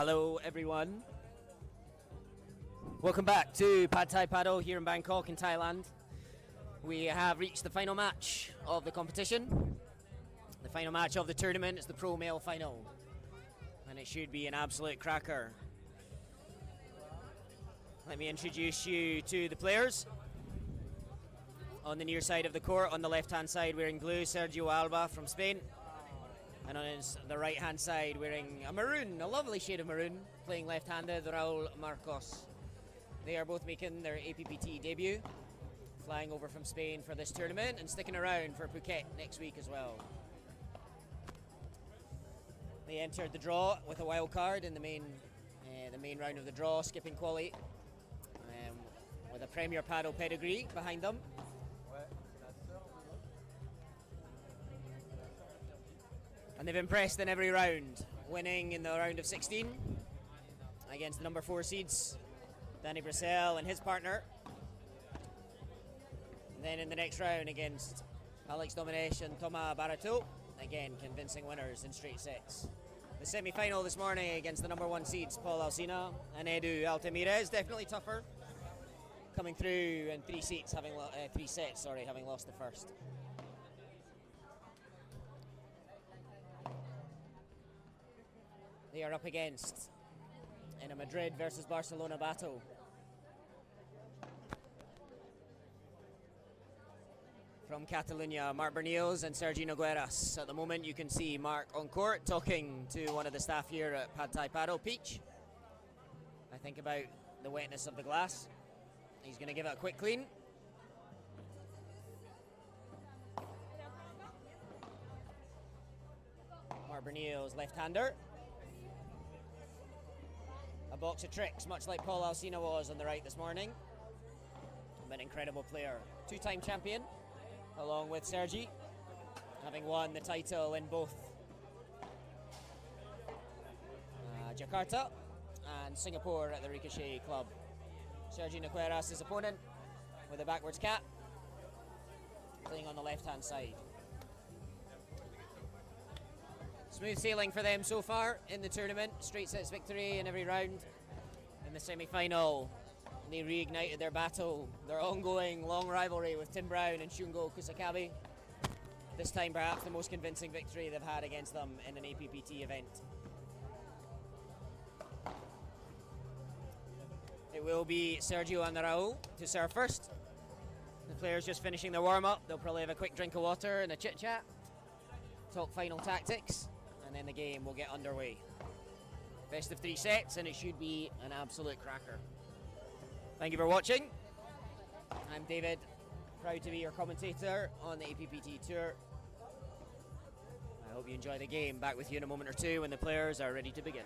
Hello everyone. Welcome back to Pad Thai Paddle here in Bangkok in Thailand. We have reached the final match of the competition. The final match of the tournament is the Pro Male Final. And it should be an absolute cracker. Let me introduce you to the players. On the near side of the court, on the left-hand side, wearing blue, Sergio Alba from Spain. And on the right-hand side, wearing a maroon, a lovely shade of maroon, playing left-handed, Raul Marcos. They are both making their APPT debut, flying over from Spain for this tournament and sticking around for Phuket next week as well. They entered the draw with a wild card in the main round of the draw, skipping quali, with a Premier Padel pedigree behind them. And they've impressed in every round, winning in the round of 16 against the number 4 seeds, Danny Brissell and his partner. And then in the next round against Alex Domination and Thomas Barato, again convincing winners in straight sets. The semi-final this morning against the number 1 seeds, Paul Alsina and Edu Altamira, is definitely tougher, coming through in 3 sets, having lost the first. They are up against in a Madrid versus Barcelona battle. From Catalonia, Marc Berniels and Sergi Nogueras. At the moment you can see Marc on court talking to one of the staff here at Pad Thai Paddle, Peach. I think about the wetness of the glass. He's going to give it a quick clean. Marc Berniels, left-hander. A box of tricks, much like Paul Alsina was on the right this morning. An incredible player. 2-time champion, along with Sergi, having won the title in both Jakarta and Singapore at the Ricochet Club. Sergi Nogueras, his opponent, with a backwards cap, playing on the left-hand side. Smooth sailing for them so far in the tournament. Straight sets victory in every round. In the semi-final, they reignited their battle, their ongoing long rivalry with Tim Brown and Shungo Kusakabe. This time perhaps the most convincing victory they've had against them in an APPT event. It will be Sergio and Raul to serve first. The players just finishing their warm-up. They'll probably have a quick drink of water and a chit-chat, talk final tactics, and then the game will get underway. Best of 3 sets, and it should be an absolute cracker. Thank you for watching. I'm David, proud to be your commentator on the APPT Tour. I hope you enjoy the game. Back with you in a moment or two when the players are ready to begin.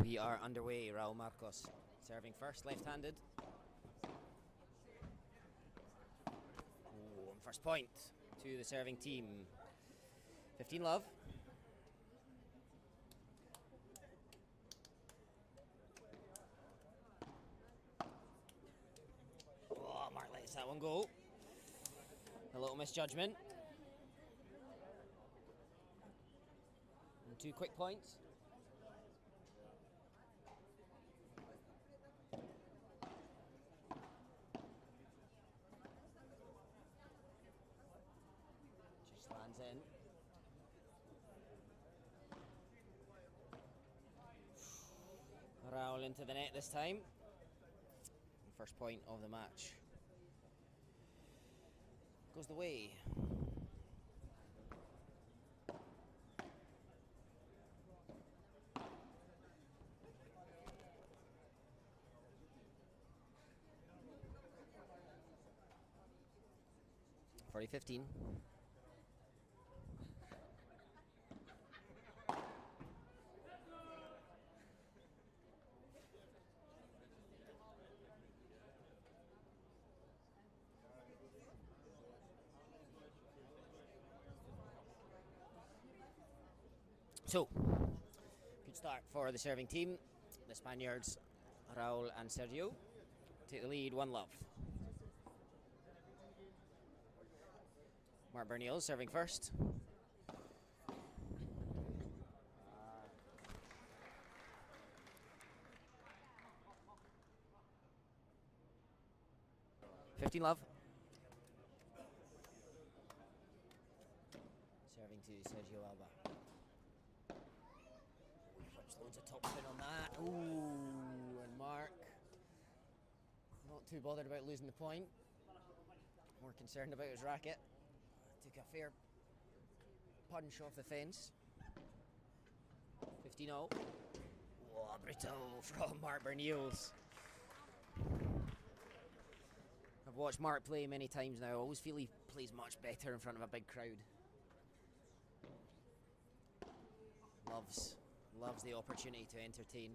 We are underway. Raul Marcos serving first, left-handed. First point to the serving team. 15 love. Oh, Mark lets that one go. A little misjudgment. And 2 quick points. Just lands in. Raul into the net this time. First point of the match goes the way. Forty 15. So, good start for the serving team. The Spaniards, Raul and Sergio, take the lead, 1 love. Mark Bernil serving first. $15 love. Serving to Sergio Alba. Loads of top spin on that. Ooh, and Mark not too bothered about losing the point. More concerned about his racket. Took a fair punch off the fence. 15-0. Oh, brutal from Mark Bernils. I've watched Mark play many times now. I always feel he plays much better in front of a big crowd. Loves the opportunity to entertain.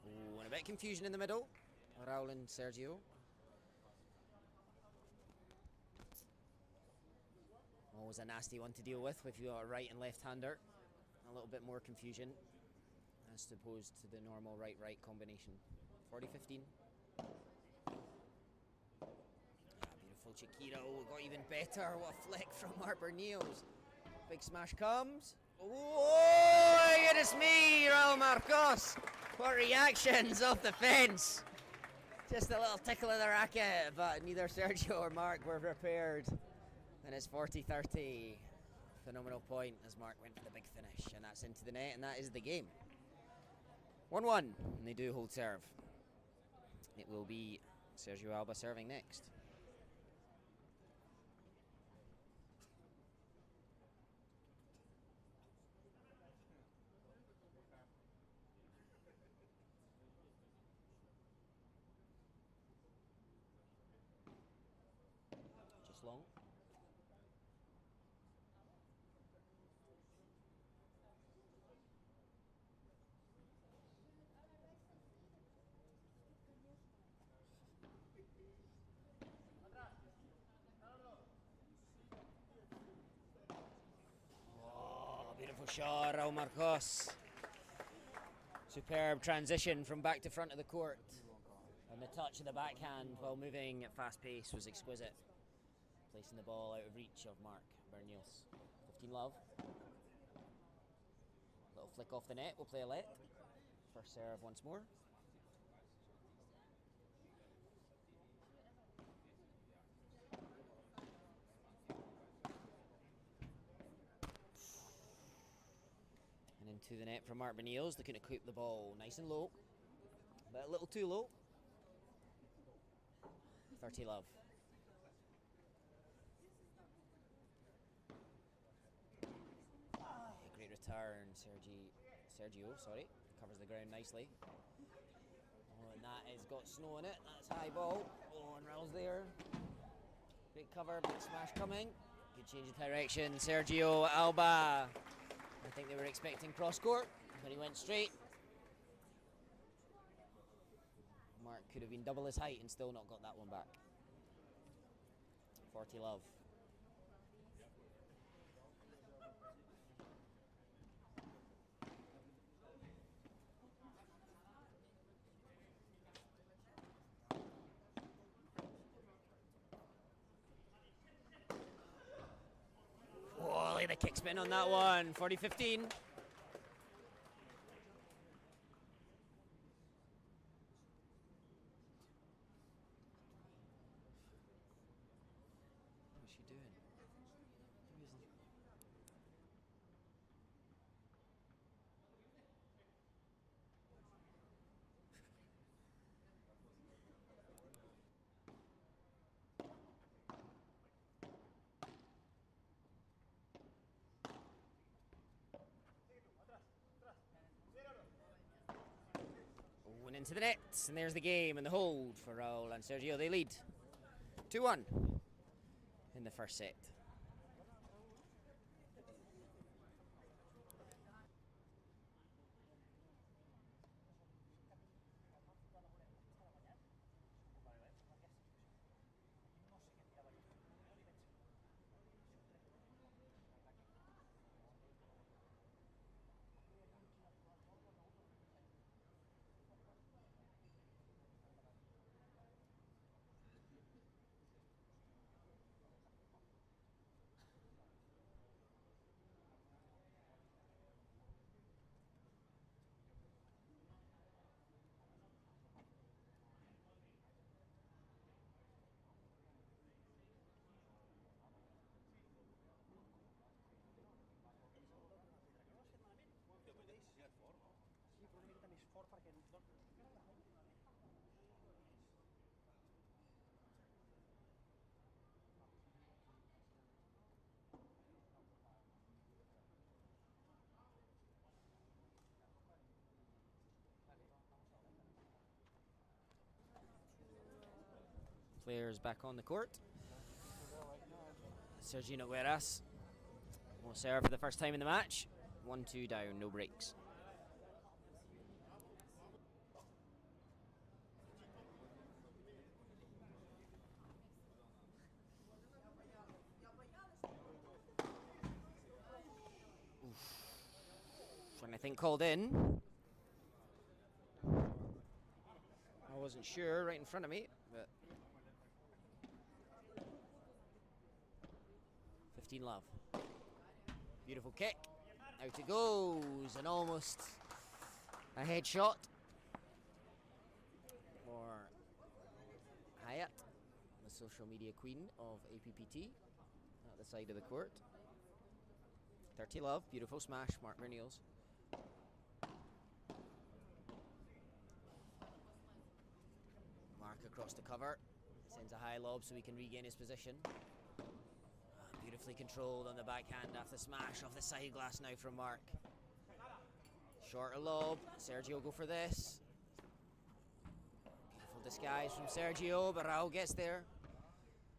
Ooh, and a bit of confusion in the middle. Raul and Sergio. Always a nasty one to deal with if you've got a right and left-hander. A little bit more confusion as opposed to the normal right-right combination. 40-15. Beautiful Chiquito. Got even better. What a flick from Mark Bernils. Big smash comes. Oh, goodness me, Raul Marcos. What reactions off the fence. Just a little tickle of the racket, but neither Sergio or Mark were prepared. And it's 40-30. Phenomenal point as Mark went for the big finish. And that's into the net, and that is the game. 1-1, and they do hold serve. It will be Sergio Alba serving next. Long. Oh, beautiful shot, Raul Marcos. Superb transition from back to front of the court. And the touch of the backhand while moving at fast pace was exquisite. Placing the ball out of reach of Mark Bernils. 15 love. Little flick off the net, we'll play a let. First serve once more. And into the net from Mark Bernils, looking to keep the ball nice and low. But a little too low. 30 love. Return, Sergio, covers the ground nicely. Oh, and that has got snow in it. That's high ball. Oh, and Raul's there. Great cover, big smash coming. Good change of direction. Sergio Alba. I think they were expecting cross court, but he went straight. Could have been double his height and still not got that one back. 40 love. Oh, look at the kick spin on that one. 40-15. What's she doing? Went into the nets, and there's the game and the hold for Raul and Sergio. They lead 2-1 in the first set. Players back on the court. Sergio Nogueras will serve for the first time in the match. 1-2 down, no breaks. Anything called in? I wasn't sure right in front of me, but 15 love. Beautiful kick. Out it goes, and almost a headshot for Hayat, the social media queen of APPT, at the side of the court. 30 love, beautiful smash, Mark Verniels. Mark across the cover, sends a high lob so he can regain his position. Beautifully controlled on the backhand after the smash off the side glass now from Mark. Shorter lob, Sergio go for this. Beautiful disguise from Sergio, but Raul gets there.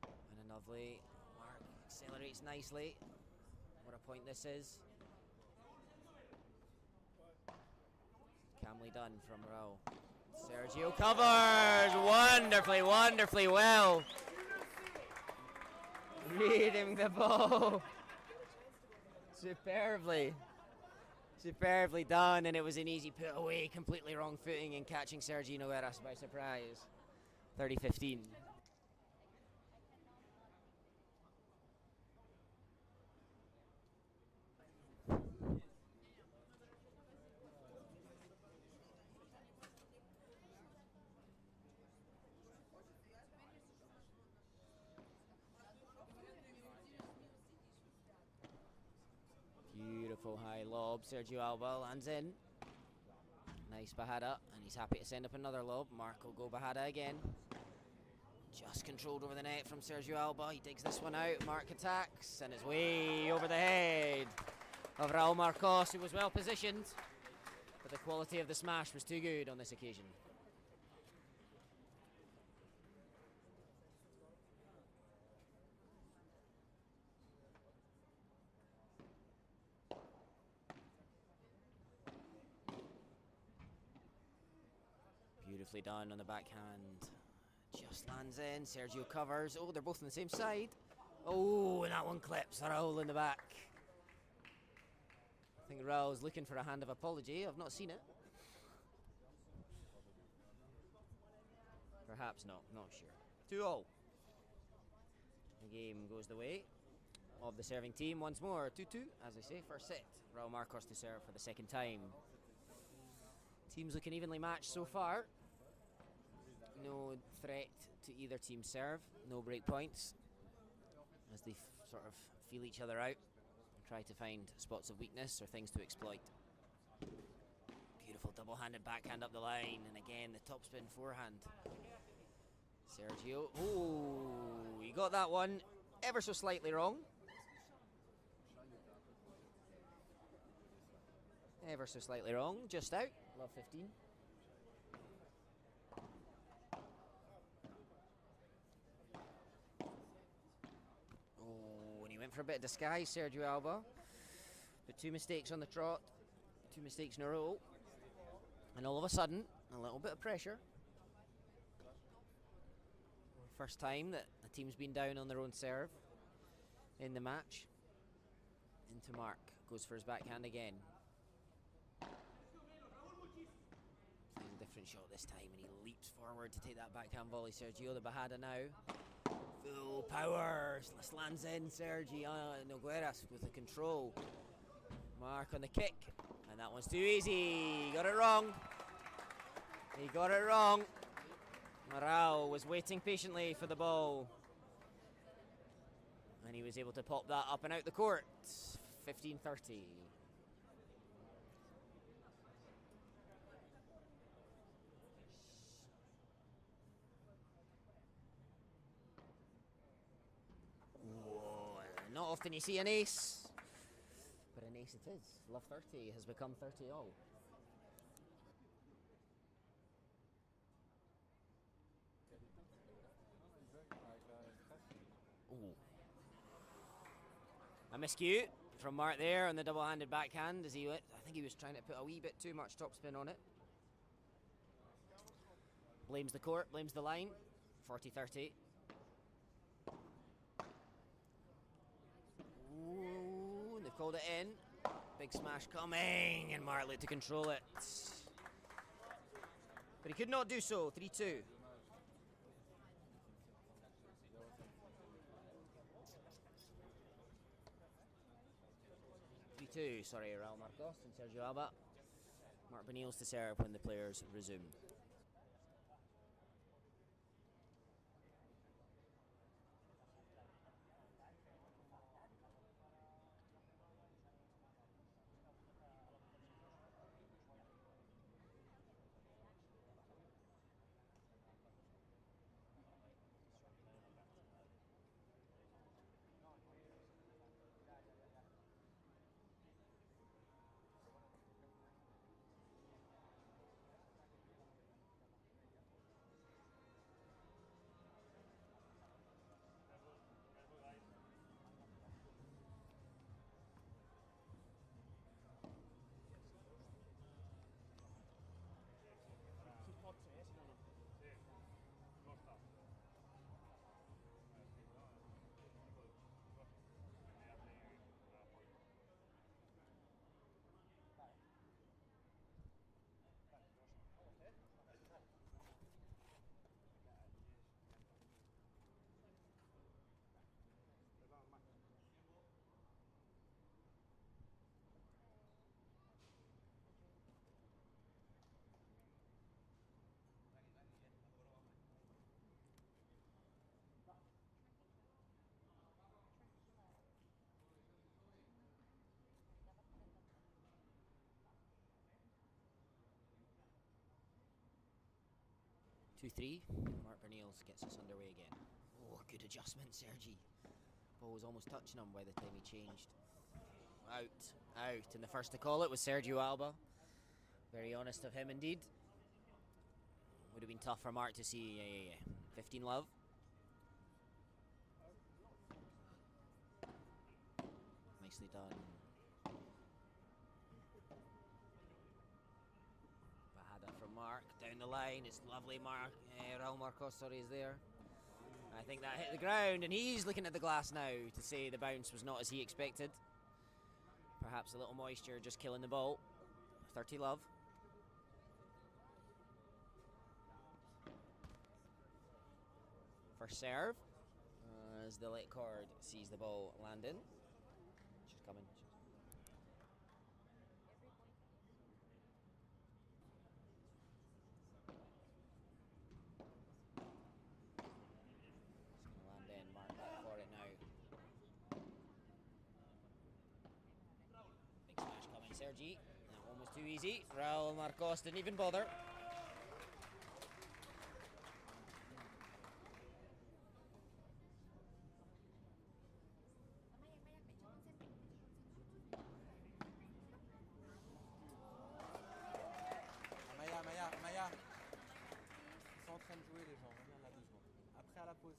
And a lovely Mark accelerates nicely. What a point this is. Calmly done from Raul. Sergio covers wonderfully, wonderfully well. Reading the ball. Superbly done, and it was an easy put away, completely wrong footing and catching Sergio Nogueras by surprise. 30-15. Beautiful high lob, Sergio Alba lands in. Nice Bajada, and he's happy to send up another lob. Mark will go Bajada again. Just controlled over the net from Sergio Alba. He digs this one out. Mark attacks, and it's way over the head of Raul Marcos, who was well positioned, but the quality of the smash was too good on this occasion. Beautifully done on the backhand. Just lands in. Sergio covers. Oh, they're both on the same side. Oh, and that one clips. Raul in the back. I think Raul's looking for a hand of apology. I've not seen it. Perhaps not. Not sure. 2-all. The game goes the way of the serving team once more. 2-2, as I say, first set. Raul Marcos to serve for the second time. Teams looking evenly matched so far. No threat to either team serve. No break points as they sort of feel each other out and try to find spots of weakness or things to exploit. Beautiful double-handed backhand up the line, and again the topspin forehand. Sergio, oh, he got that one ever so slightly wrong. Ever so slightly wrong, just out. Love 15. Oh, and he went for a bit of disguise, Sergio Alba. But 2 mistakes on the trot, 2 mistakes in a row. And all of a sudden, a little bit of pressure. First time that the team's been down on their own serve in the match. Into Mark, goes for his backhand again. Finds a different shot this time, and he leaps forward to take that backhand volley. Sergio the Bajada now. Full power, lands in. Sergio Nogueras with the control. Mark on the kick, and that one's too easy. He got it wrong. He got it wrong. Raul was waiting patiently for the ball, and he was able to pop that up and out the court. 15-30. Whoa, not often you see an ace, but an ace it is. Love 30 has become 30-all. A miscue from Mark there on the double-handed backhand as he went. I think he was trying to put a wee bit too much topspin on it. Blames the court, blames the line. 40-30. Ooh, they've called it in. Big smash coming, and Mark looked to control it. But he could not do so. 3-2. Sorry, Raul Marcos and Sergio Alba. Mark Benil's to serve when the players resume. Two-three. Mark Bernils gets us underway again. Oh, good adjustment, Sergi. Ball was almost touching him by the time he changed. Out. And the first to call it was Sergio Alba. Very honest of him indeed. Would have been tough for Mark to see. Yeah. 15 love. Nicely done. Bajada from Mark. mark. Down the line, it's lovely mark. Raul Marcos, sorry, is there. I think that hit the ground, and he's looking at the glass now to say the bounce was not as he expected. Perhaps a little moisture just killing the ball. 30 love. First serve, as the late cord sees the ball land in. She's coming. Sergi, that one was too easy. Raul Marcos didn't even bother. Maya, ils sont en train de jouer les gens, reviens là 2 secondes. Après à la pause.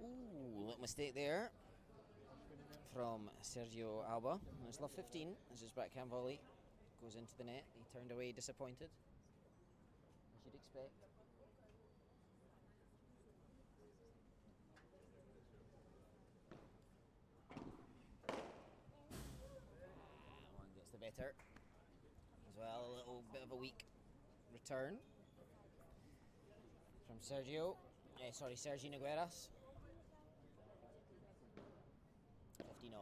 Ooh, little mistake there from Sergio Alba. It's love 15 as his backhand volley goes into the net. He turned away disappointed, as you'd expect. One gets the better as well. A little bit of a weak return from Sergio. Sergi Nogueras. 50-0.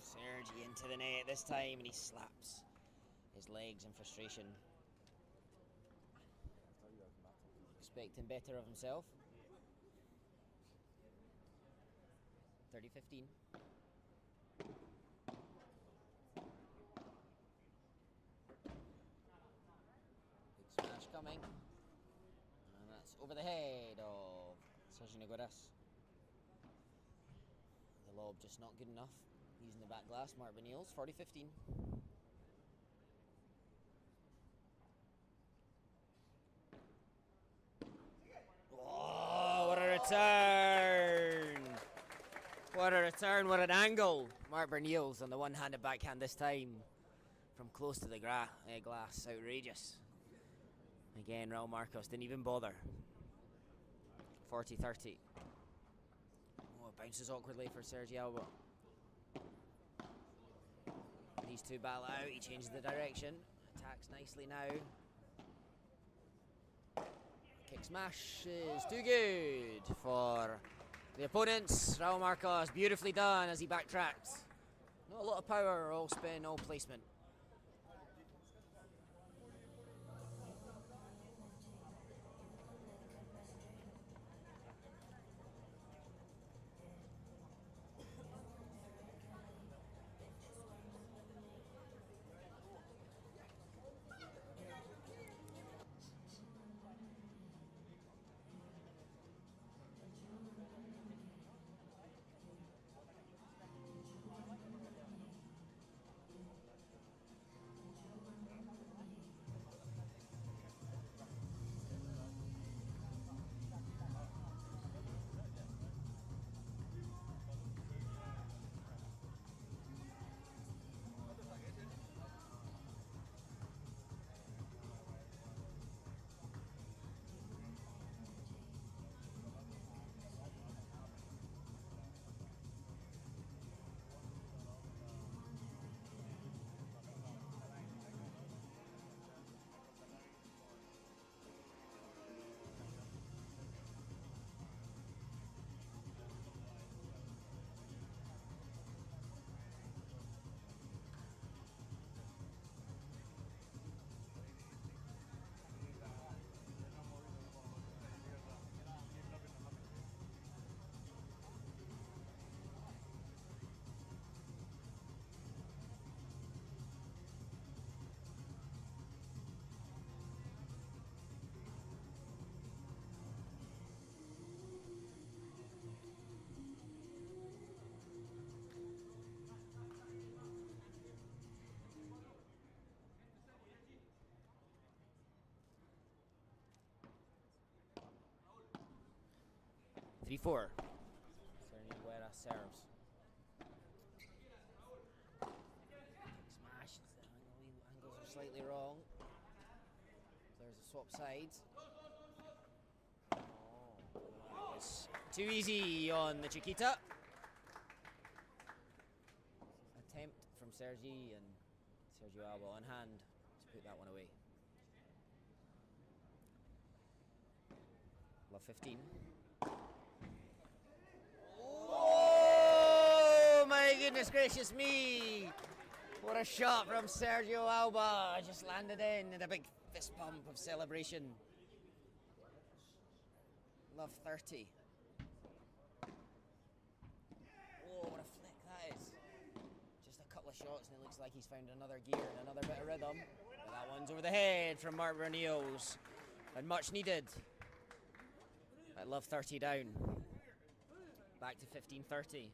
Sergi into the net this time, and he slaps his legs in frustration. Expecting better of himself. 30-15. Big smash coming. And that's over the head of Sergi Nogueras. The lob just not good enough. Using the back glass, Mark Benils, 40-15. Oh, what a return! What a return, what an angle! Mark Bernils on the one-handed backhand this time from close to the glass. Outrageous. Again, Raul Marcos didn't even bother. 40-30. Oh, it bounces awkwardly for Sergi Alba. These two battle out, he changes the direction. Attacks nicely now. Kick smash is too good for the opponents. Raul Marcos, beautifully done as he backtracks. Not a lot of power, all spin, all placement. 3-4. Sergio serves. Smash. Angles are slightly wrong. There's a swap sides. Oh, it's too easy on the Chiquita. Attempt from Sergi, and Sergio Alba on hand to put that one away. Love 15. Oh my goodness gracious me! What a shot from Sergio Alba! Just landed in and a big fist pump of celebration. Love 30. Oh, what a flick that is. Just a couple of shots and it looks like he's found another gear and another bit of rhythm. But that one's over the head from Mark Bernils. And much needed. I love 30 down. Back to 15-30.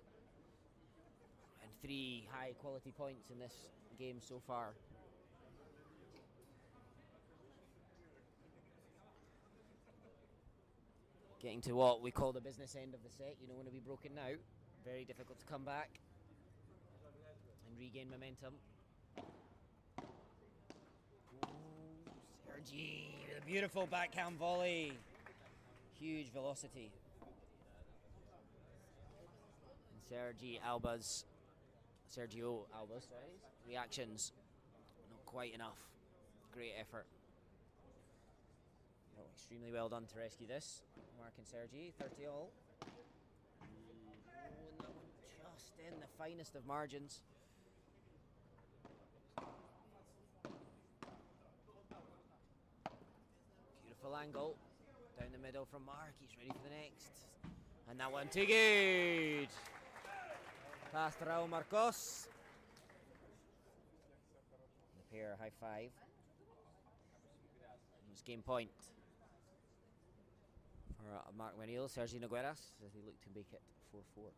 And 3 high quality points in this game so far. Getting to what we call the business end of the set. You don't want to be broken now. Very difficult to come back and regain momentum. Ooh, Sergi, a beautiful backhand volley. Huge velocity. And Sergio Alba's reactions, not quite enough. Great effort. Oh, extremely well done to rescue this. Mark and Sergi, 30 all. Oh, and that one just in the finest of margins. Beautiful angle. Down the middle from Mark, he's ready for the next. And that one too good. Past Raul Marcos. The pair high five. It was game point for Mark Bernils, Sergi Nogueras, as they look to make it 4-4.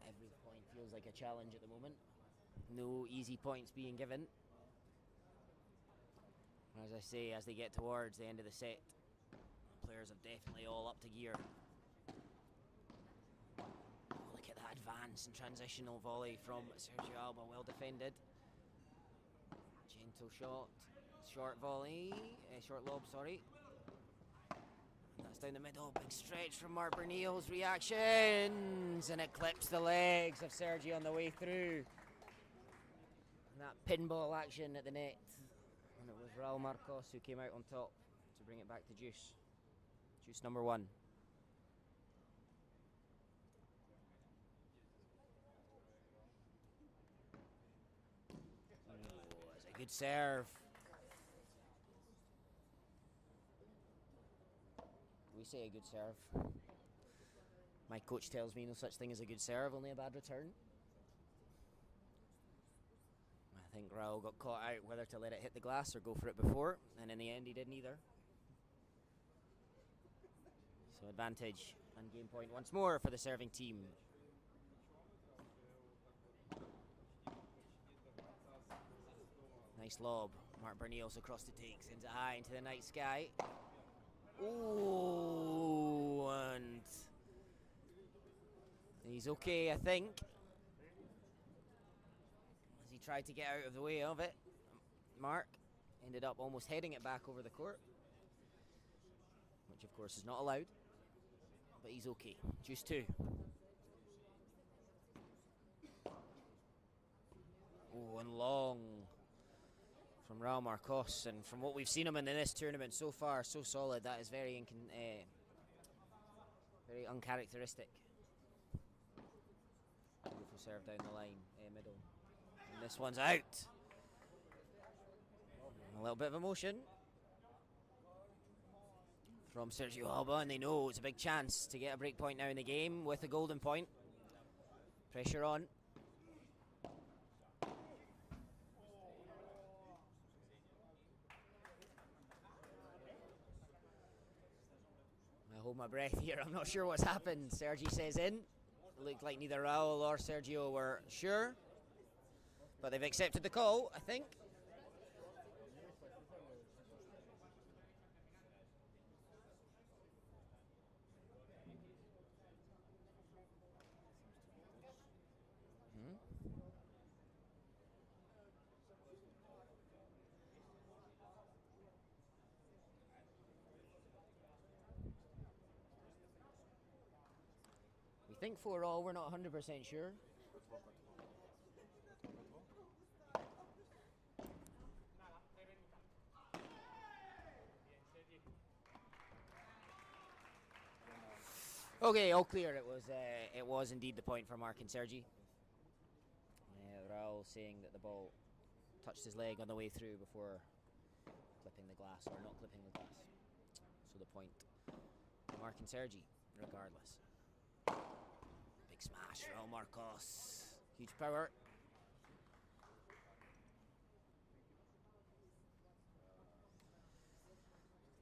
Every point feels like a challenge at the moment. No easy points being given. As I say, as they get towards the end of the set, players are definitely all up to gear. Oh, look at that advance and transitional volley from Sergio Alba, well defended. Gentle shot, short volley, short lob, sorry. And that's down the middle, big stretch from Mark Bernils, reactions, and it clips the legs of Sergio on the way through. And that pinball action at the net. And it was Raul Marcos who came out on top to bring it back to Juice. Juice number 1. Oh, that's a good serve. We say a good serve. My coach tells me no such thing as a good serve, only a bad return. I think Raul got caught out whether to let it hit the glass or go for it before, and in the end he didn't either. So advantage and game point once more for the serving team. Nice lob. Mark Bernils across the take, sends it high into the night sky. Ooh, and he's okay, I think. As he tried to get out of the way of it, Mark ended up almost heading it back over the court, which of course is not allowed, but he's okay. Juice 2. Oh, and long from Raul Marcos, and from what we've seen him in this tournament so far, so solid. That is very very uncharacteristic. Beautiful serve down the line, middle. And this one's out. A little bit of emotion from Sergio Alba, and they know it's a big chance to get a break point now in the game with a golden point. Pressure on. I hold my breath here. I'm not sure what's happened. Sergi says in. It looked like neither Raul or Sergio were sure, but they've accepted the call, I think. We think 4-all, we're not 100% sure. Okay, all clear. It was indeed the point for Mark and Sergi. Raul saying that the ball touched his leg on the way through before clipping the glass, or not clipping the glass. So the point for Mark and Sergi, regardless. Big smash, Raul Marcos. Huge power.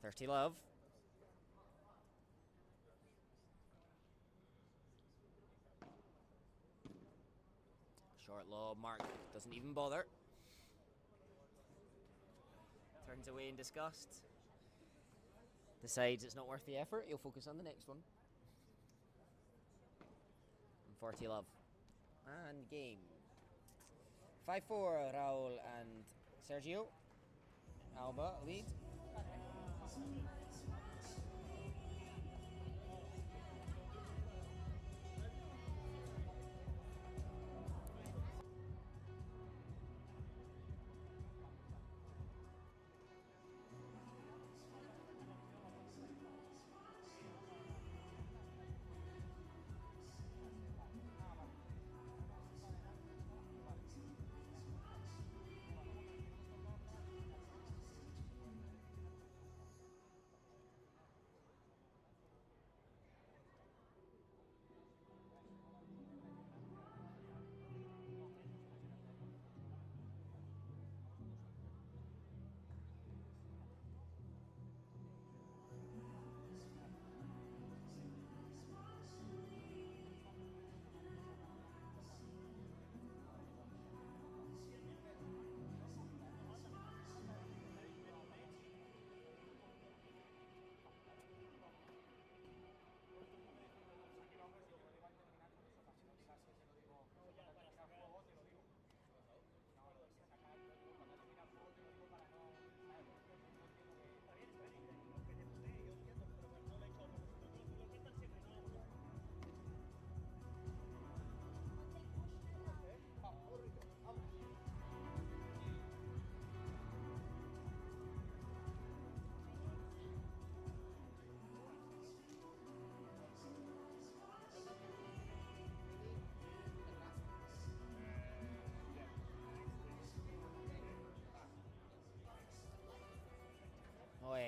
$30 love. Short lob, Mark doesn't even bother. Turns away in disgust. Decides it's not worth the effort, he'll focus on the next one. And 40 love. And game. 5-4, Raul and Sergio. Alba lead.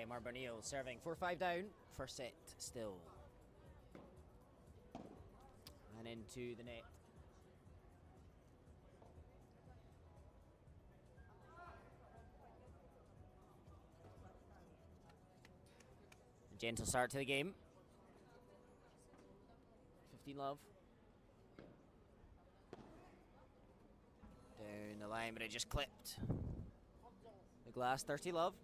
Marbonil serving 4-5 down. First set still. And into the net. A gentle start to the game. 15 love. Down the line, but it just clipped. The glass, 30 love.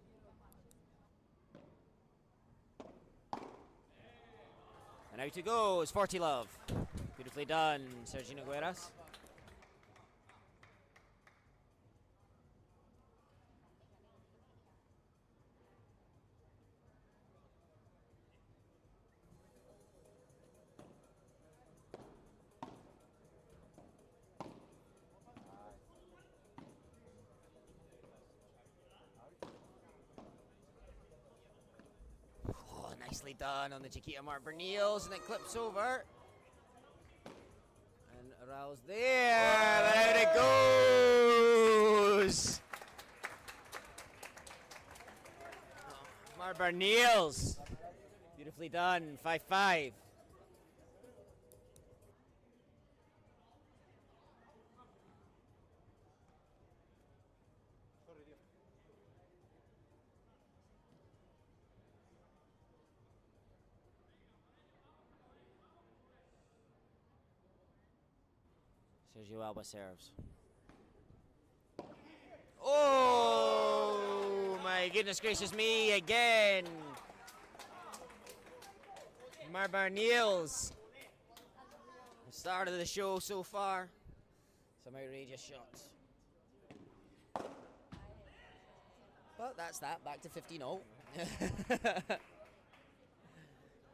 And out it goes, 40 love. Beautifully done, Sergio Nogueras. Nicely done on the Chiquita Mark Bernils, and it clips over. And Raul's there, but out it goes! Mark Bernils, beautifully done, 5-5. Sergio Alba serves. Oh, my goodness gracious me, again. Marbar Niels. The start of the show so far. Some outrageous shots. But that's that, back to 15-0.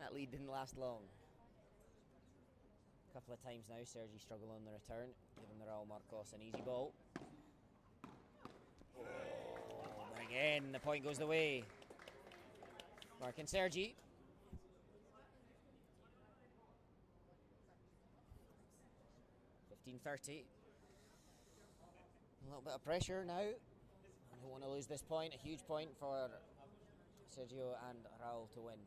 That lead didn't last long. A couple of times now, Sergi struggled on the return, giving Raul Marcos an easy ball. Oh, but again, the point goes the way. Mark and Sergi. $15-30. A little bit of pressure now. I don't want to lose this point, a huge point for Sergio and Raul to win.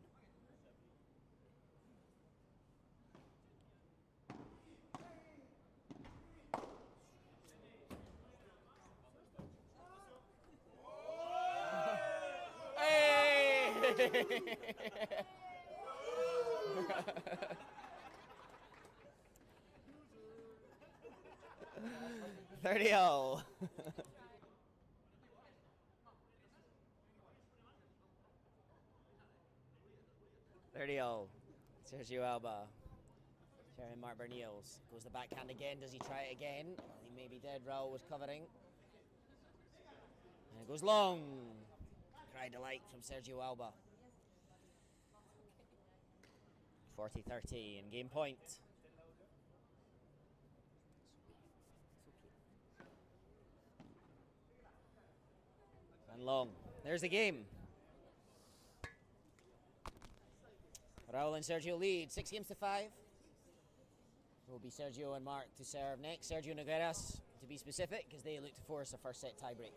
Hey! 30-0. 30-0. Sergio Alba. Sharing Mark Bernils. Goes the backhand again. Does he try it again? He maybe did. Raul was covering. And it goes long. Cry delight from Sergio Alba. 40-30 in game point. And long. There's the game. Raul and Sergio lead 6-5. It will be Sergio and Mark to serve next. Sergio Nogueras, to be specific, because they look to force a first set tiebreak.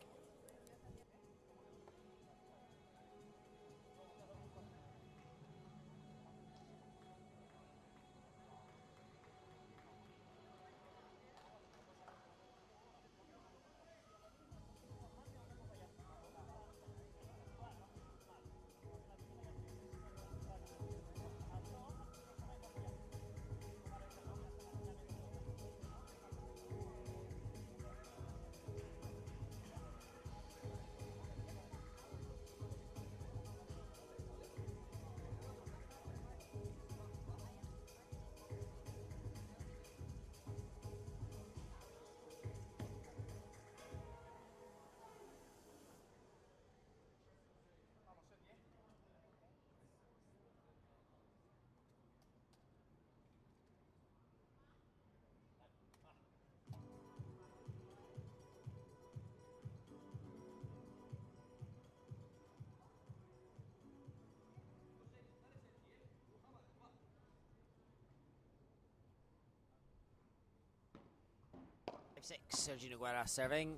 Six, Sergio Nogueras serving.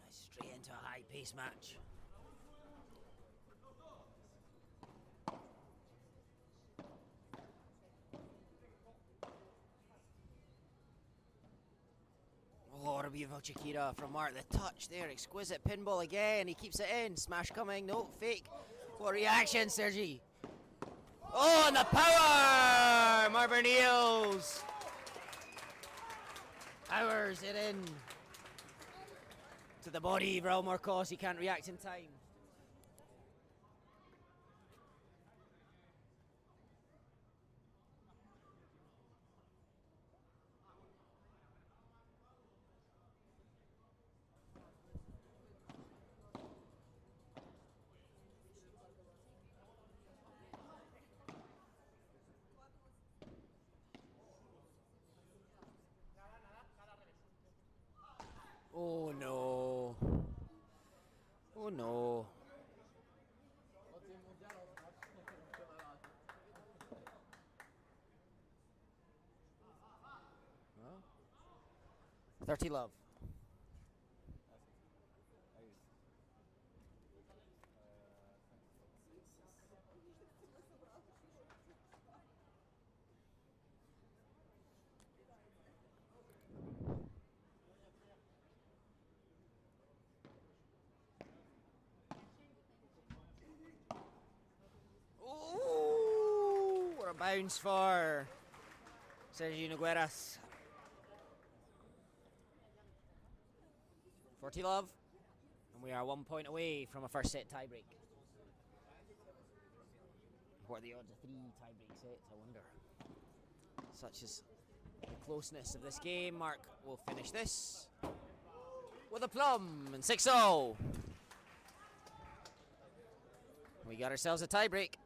Straight into a high-paced match. Oh, what a beautiful Chiquita from Mark. The touch there, exquisite pinball again. He keeps it in. Smash coming. No, fake. What reaction, Sergi. Oh, and the power! Mark Bernils. Powers it in to the body of Raul Marcos. He can't react in time. Oh no. Oh no. Well, 30 love. Bounce for Sergio Nogueras. 40 love. And we are 1 point away from a first set tiebreak. What are the odds of 3 tiebreak sets, I wonder? Such is the closeness of this game. Mark will finish this with a plum and 6-0. We got ourselves a tie break.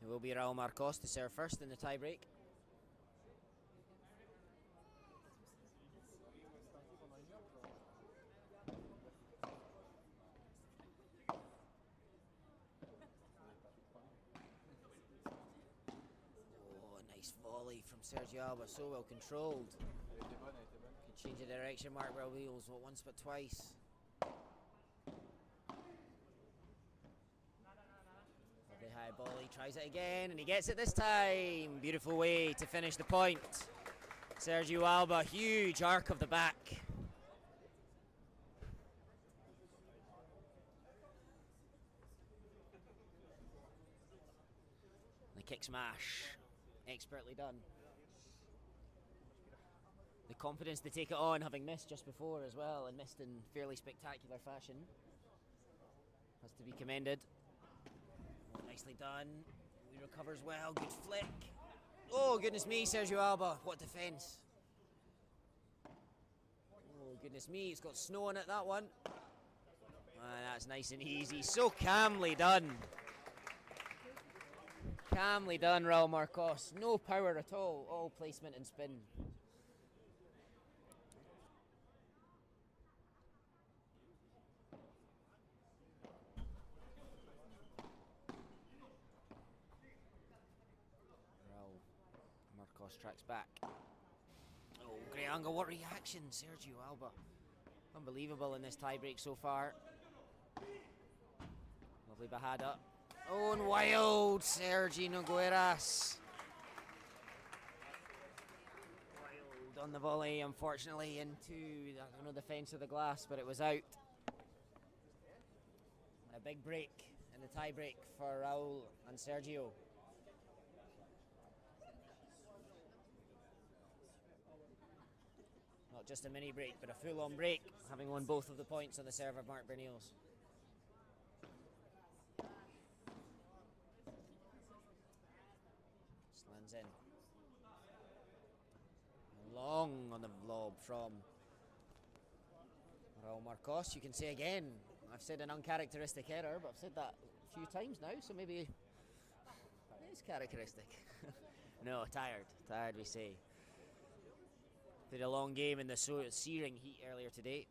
It will be Raul Marcos to serve first in the tie break. Volley from Sergio Alba, so well controlled. Can change the direction, Mark well wheels, not once but twice. Lovely high ball, he tries it again and he gets it this time. Beautiful way to finish the point. Sergio Alba, huge arc of the back. The kick smash. Expertly done. The confidence to take it on, having missed just before as well, and missed in fairly spectacular fashion, has to be commended. Oh, nicely done. He recovers well. Good flick. Oh, goodness me, Sergio Alba. What defence. Oh, goodness me. It's got snow on it, that one. That's nice and easy. So calmly done. Calmly done, Raul Marcos. No power at all placement and spin. Raul Marcos tracks back. Oh, great angle. What reaction, Sergio Alba. Unbelievable in this tiebreak so far. Lovely Bajada. Oh, and wild Sergi Nogueras. Wild on the volley, unfortunately, into the fence of the glass, but it was out. A big break in the tie break for Raul and Sergio. Not just a mini break, but a full-on break, having won both of the points on the serve of Mark Bernios. In. Long on the lob from Raul Marcos. You can say again, I've said an uncharacteristic error, but I've said that a few times now, so maybe it is characteristic. No, tired we say. Did a long game in the searing heat earlier today.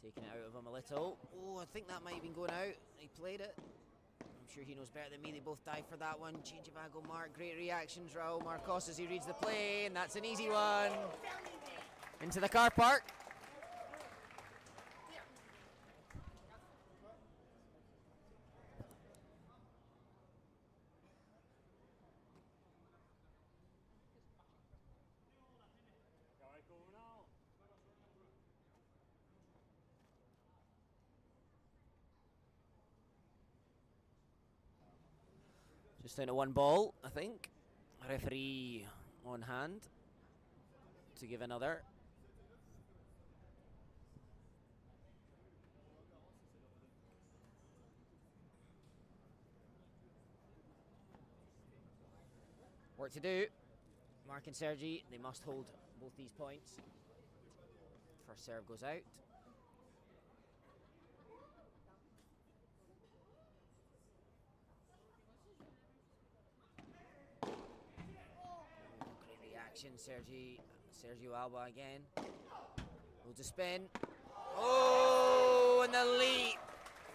Taking it out of him a little. Oh, I think that might have been going out. He played it. I'm sure he knows better than me. They both dive for that one. Change of angle, Mark. Great reactions, Raul Marcos, as he reads the play, and that's an easy one. Into the car park. Just down to one ball, I think. Referee on hand to give another. Work to do. Mark and Sergi, they must hold both these points. First serve goes out. Sergio Alba again. Holds a spin. Oh, and the leap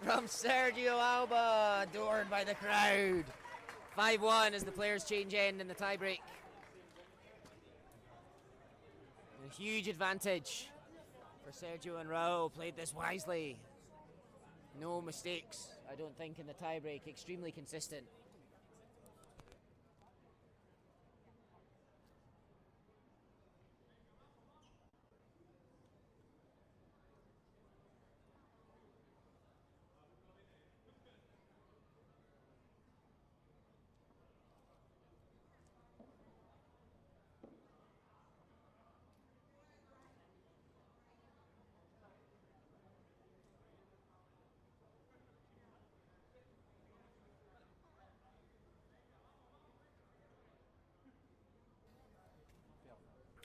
from Sergio Alba, adored by the crowd. 5-1 as the players change end in the tiebreak. A huge advantage for Sergio and Raul. Played this wisely. No mistakes, I don't think, in the tiebreak. Extremely consistent.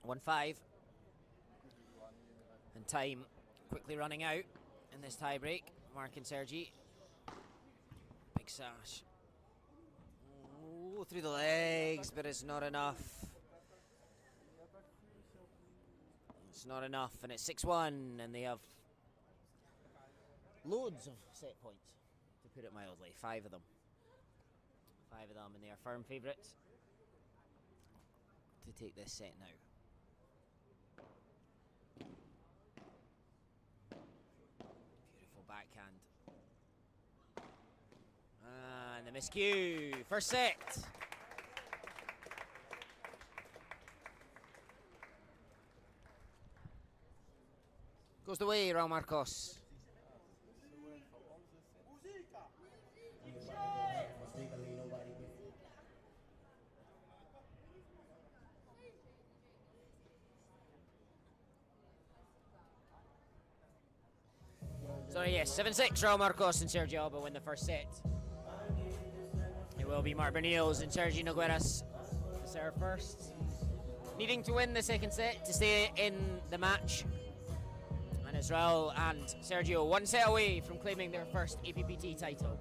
1-5. And time quickly running out in this tie break. Mark and Sergi. Big sash. Ooh, through the legs, but it's not enough. It's not enough, and it's 6-1, and they have loads of set points, to put it mildly. 5 of them. 5 of them, and they are firm favourites to take this set now. Beautiful backhand. And the miscue. First set. Goes the way, Raul Marcos. Sorry, yes, 7-6, Raul Marcos and Sergio Alba win the first set. It will be Mark Berniels and Sergi Nogueras to serve first. Needing to win the second set to stay in the match. And it's Raul and Sergio 1 set away from claiming their first APPT title.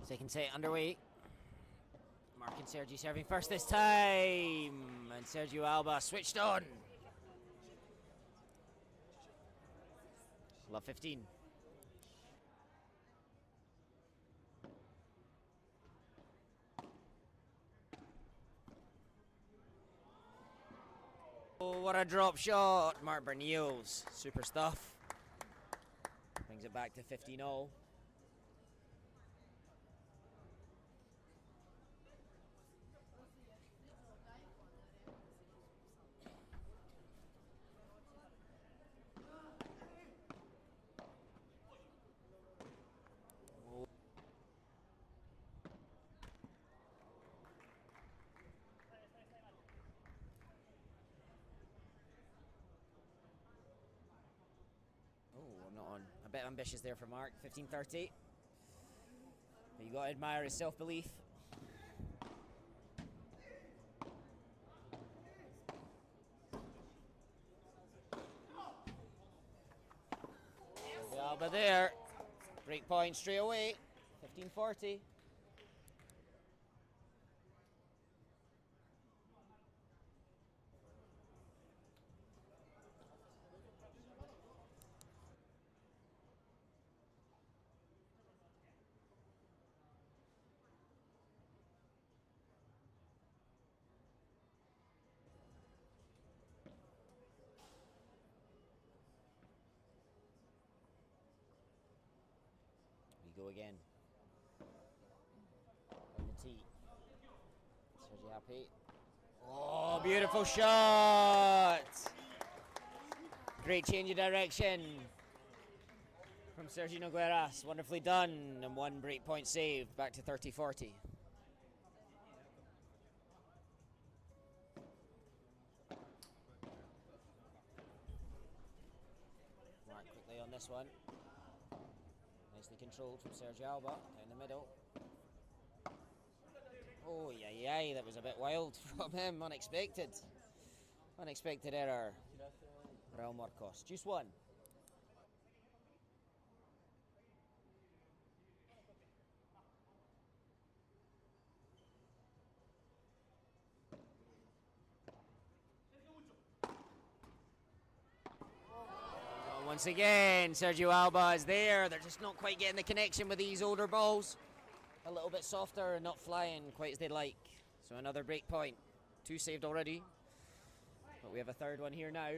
Second set underway. Mark and Sergi serving first this time. And Sergio Alba switched on. Love 15. Oh, what a drop shot. Mark Bernils. Super stuff. Brings it back to 15-all. I'm not on. A bit ambitious there for Mark. 15-30. But you got to admire his self-belief. Alba there. Break point straight away. 15-40. Go again. On the tee. Sergi happy. Oh, beautiful shot! Great change of direction from Sergi Nogueras. Wonderfully done, and one break point saved. Back to 30-40. Mark quickly on this one. Nicely controlled from Sergio Alba, down the middle. Oh, yeah, that was a bit wild from him, unexpected. Unexpected error. Raul Marcos, juice one. Once again, Sergio Alba is there. They're just not quite getting the connection with these older balls. A little bit softer and not flying quite as they'd like. So another break point. Two saved already. But we have a third one here now.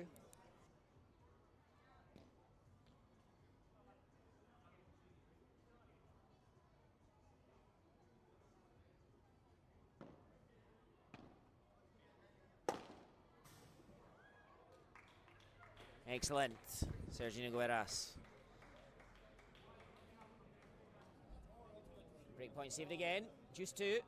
Excellent, Sergi Nogueras. Break point saved again, juice two.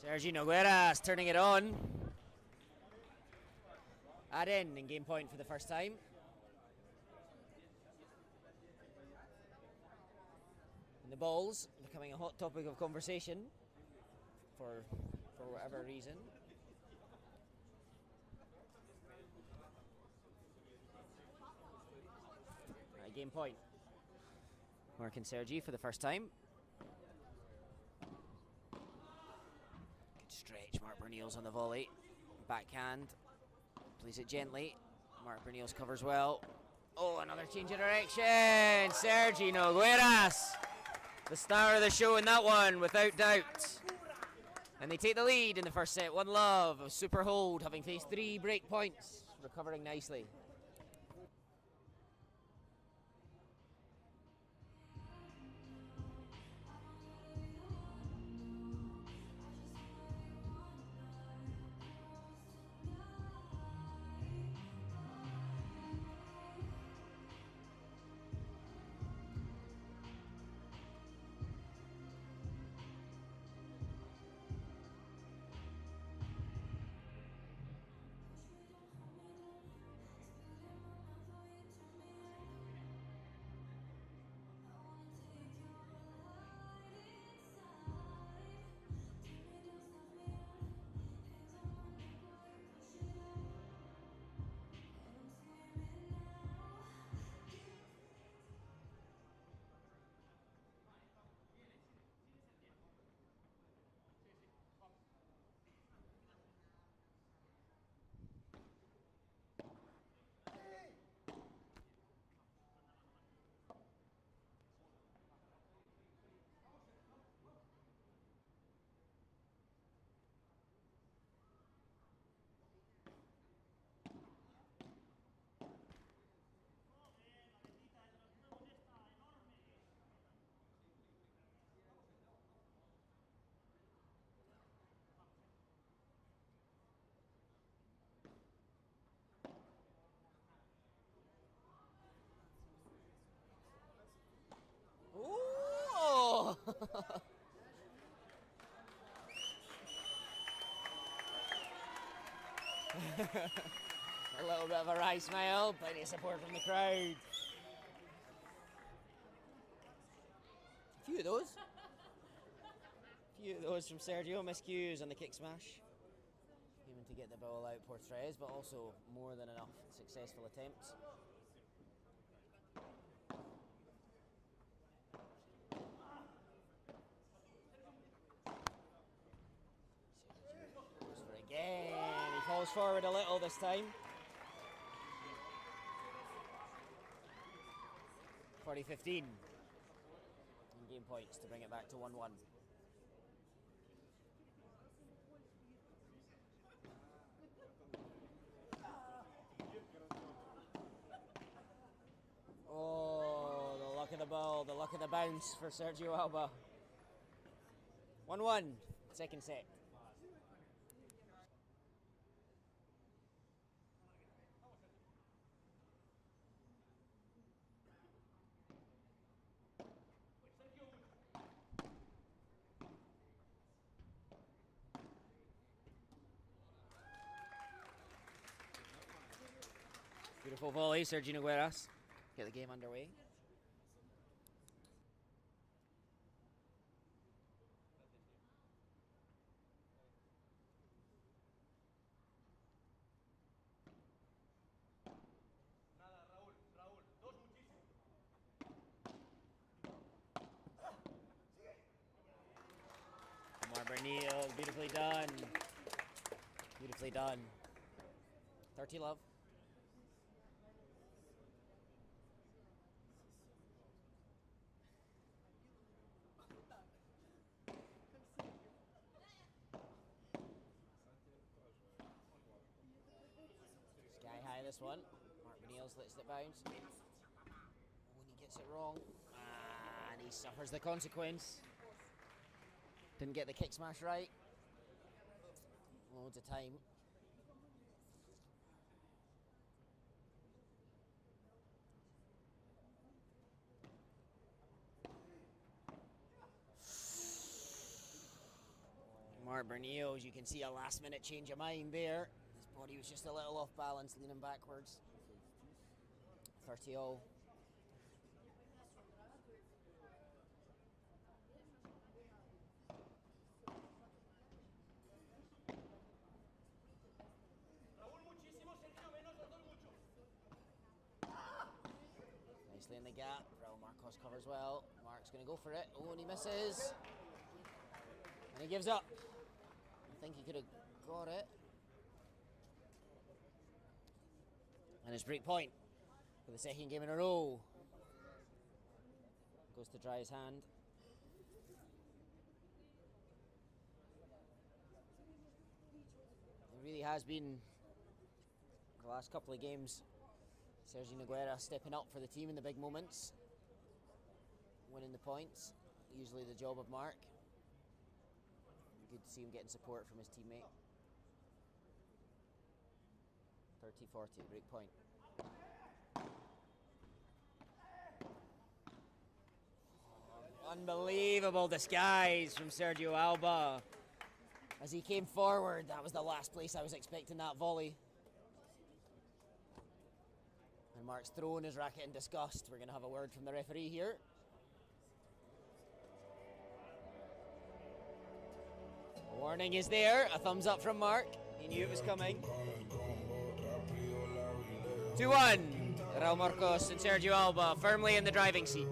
Sergi Nogueras turning it on. Add in game point for the first time. And the balls becoming a hot topic of conversation for whatever reason. Game point. Mark and Sergi for the first time. Good stretch, Mark Bernils on the volley. Backhand. Plays it gently. Mark Bernils covers well. Oh, another change of direction. Sergi Nogueras, the star of the show in that one, without doubt. And they take the lead in the first set. 1-love. A super hold, having faced 3 break points. Recovering nicely. A little bit of a wry smile, plenty of support from the crowd. A few of those. From Sergio. Miscues on the kick smash. Aiming to get the ball out por tres, but also more than enough successful attempts. Goes for it again. He falls forward a little this time. 40-15. And game points to bring it back to 1-1. Oh, the luck of the ball, the luck of the bounce for Sergio Alba. 1-1, second set. Beautiful volley, Sergio Nogueras. Get the game underway. Bernil, beautifully done. Beautifully done. 30 love. Sky high this one. Mark Bernils lets it bounce. When he gets it wrong. And he suffers the consequence. Didn't get the kick smash right. Loads of time. Mark Bernils, you can see a last minute change of mind there. His body was just a little off balance, leaning backwards. 30-all. Nicely in the gap. Raul Marcos covers well. Mark's going to go for it. Oh, and he misses. And he gives up. I think he could have got it. And it's break point for the second game in a row. Goes to dry his hand. It really has been the last couple of games. Sergio Nogueira stepping up for the team in the big moments. Winning the points. Usually the job of Mark. Good to see him getting support from his teammate. 30-40, break point. Unbelievable disguise from Sergio Alba. As he came forward, that was the last place I was expecting that volley. And Mark's throwing his racket in disgust. We're going to have a word from the referee here. A warning is there. A thumbs up from Mark. He knew it was coming. 2-1. Raul Marcos and Sergio Alba firmly in the driving seat.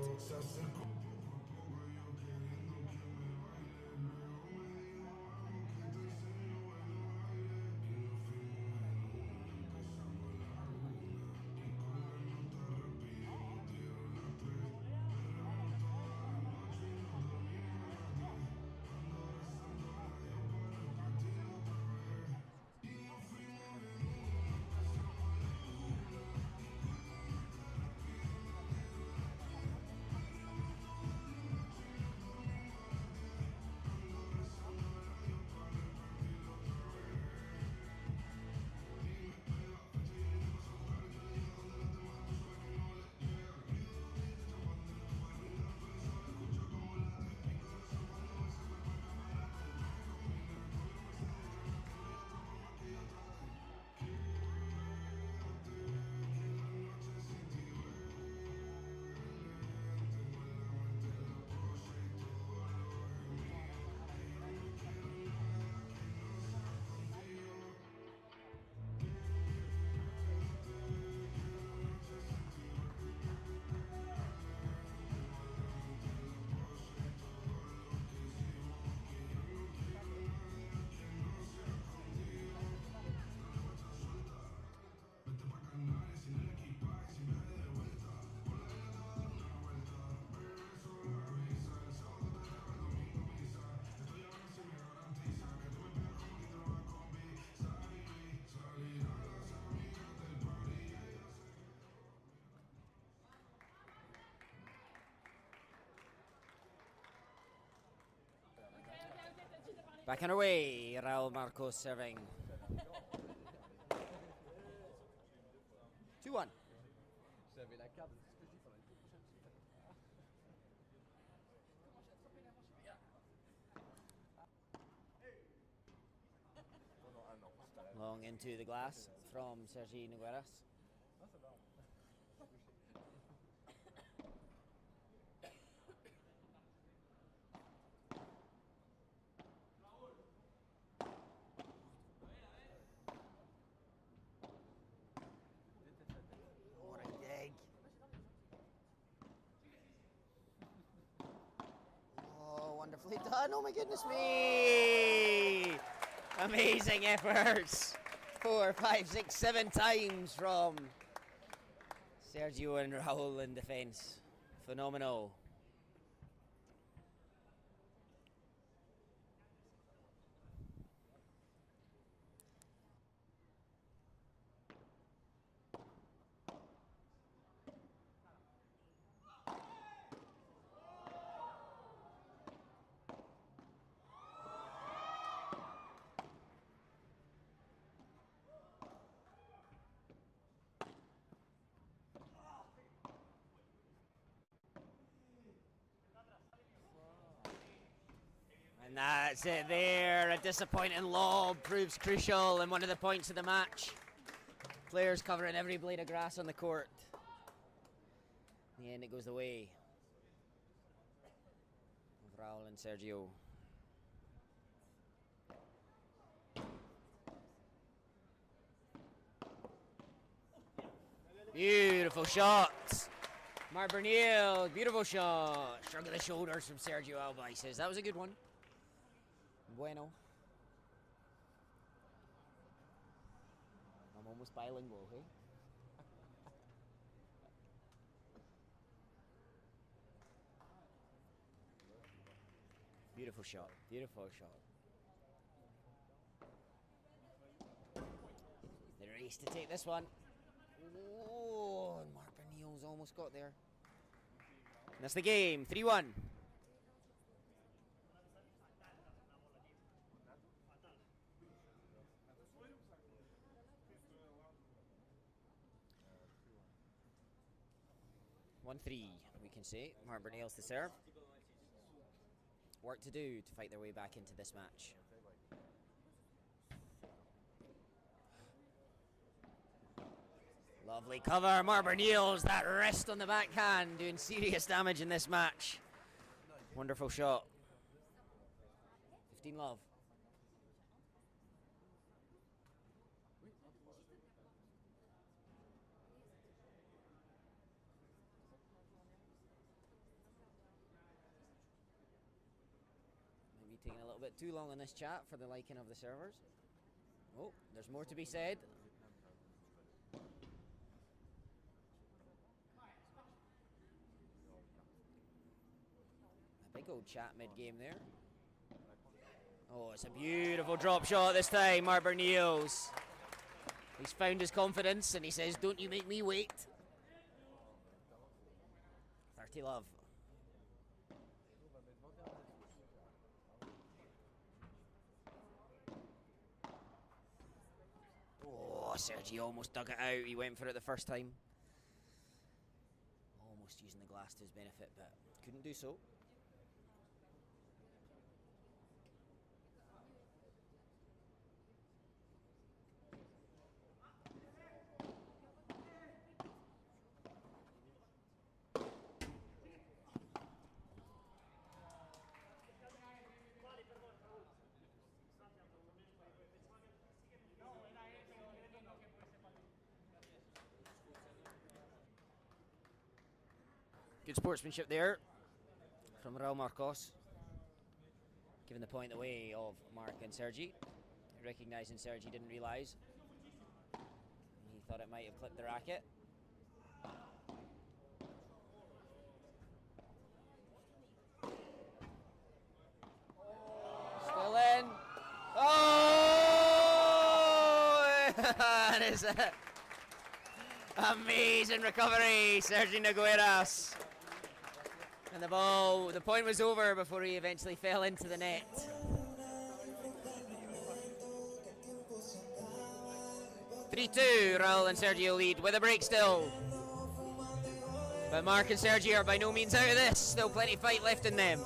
Back underway, Raul Marcos serving. 2-1. J'avais la carte. Long into the glass from Sergi Nogueras. What a dig. Oh, wonderfully done. Oh my goodness me. Amazing efforts. 4, 5, 6, 7 times from Sergio and Raul in defence. Phenomenal. And that's it there. A disappointing lob proves crucial and one of the points of the match. Players covering every blade of grass on the court. In the end, it goes the way of Raul and Sergio. Beautiful shots. Mark Bernil, beautiful shot. Shrug of the shoulders from Sergio Alba. He says that was a good one. Bueno. I'm almost bilingual, hey? Beautiful shot, beautiful shot. The race to take this one. Oh, and Mark Bernil's almost got there. And that's the game, 3-1. We can say. Mark Bernil's to serve. Work to do to fight their way back into this match. Lovely cover, Mark Bernil's. That wrist on the backhand doing serious damage in this match. Wonderful shot. 15 love. Taking a little bit too long on this chat for the liking of the servers. Oh, there's more to be said. A big old chat mid-game there. Oh, it's a beautiful drop shot this time, Mark Bernil's. He's found his confidence and he says, don't you make me wait. 30 love. Oh, Sergio almost dug it out. He went for it the first time. Almost using the glass to his benefit, but couldn't do so. Good sportsmanship there from Raul Marcos, giving the point away of Mark and Sergi. Recognising Sergi didn't realise. He thought it might have clipped the racket. Still in. Oh! That is it. Amazing recovery, Sergi Nogueras. And the point was over before he eventually fell into the net. 3-2, Raul and Sergio lead with a break still. But Mark and Sergio are by no means out of this. Still plenty of fight left in them.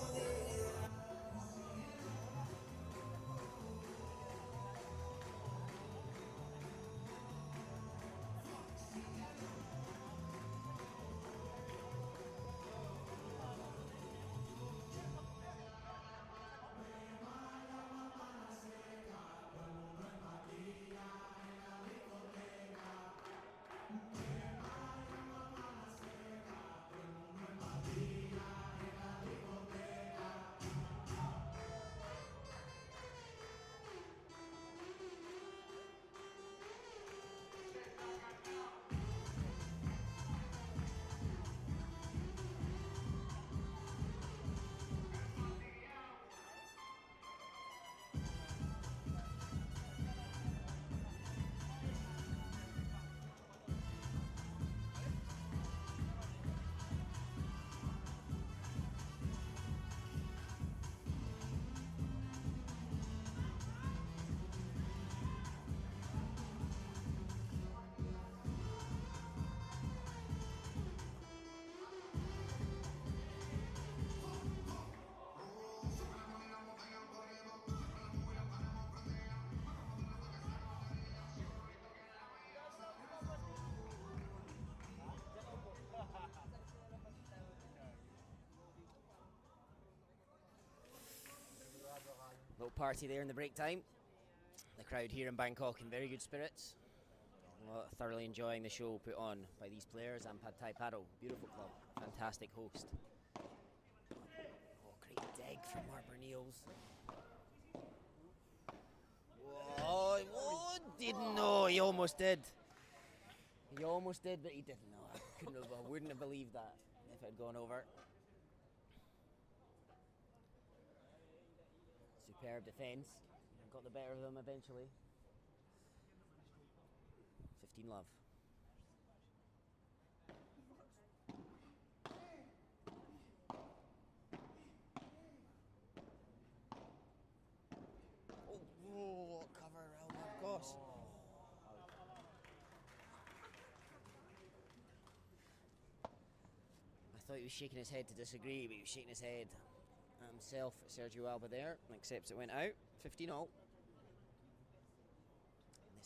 Little party there in the break time. The crowd here in Bangkok in very good spirits. Thoroughly enjoying the show put on by these players and Pad Thai Padel. Beautiful club, fantastic host. Oh, great dig from Mark Bernils. Whoa, didn't know. He almost did. He almost did, but he didn't know. I wouldn't have believed that if it had gone over. Superb defence. Got the better of them eventually. 15 love. Oh, what cover, oh my gosh. I thought he was shaking his head to disagree, but he was shaking his head at himself, Sergio Alba there, and accepts it went out. 15-0.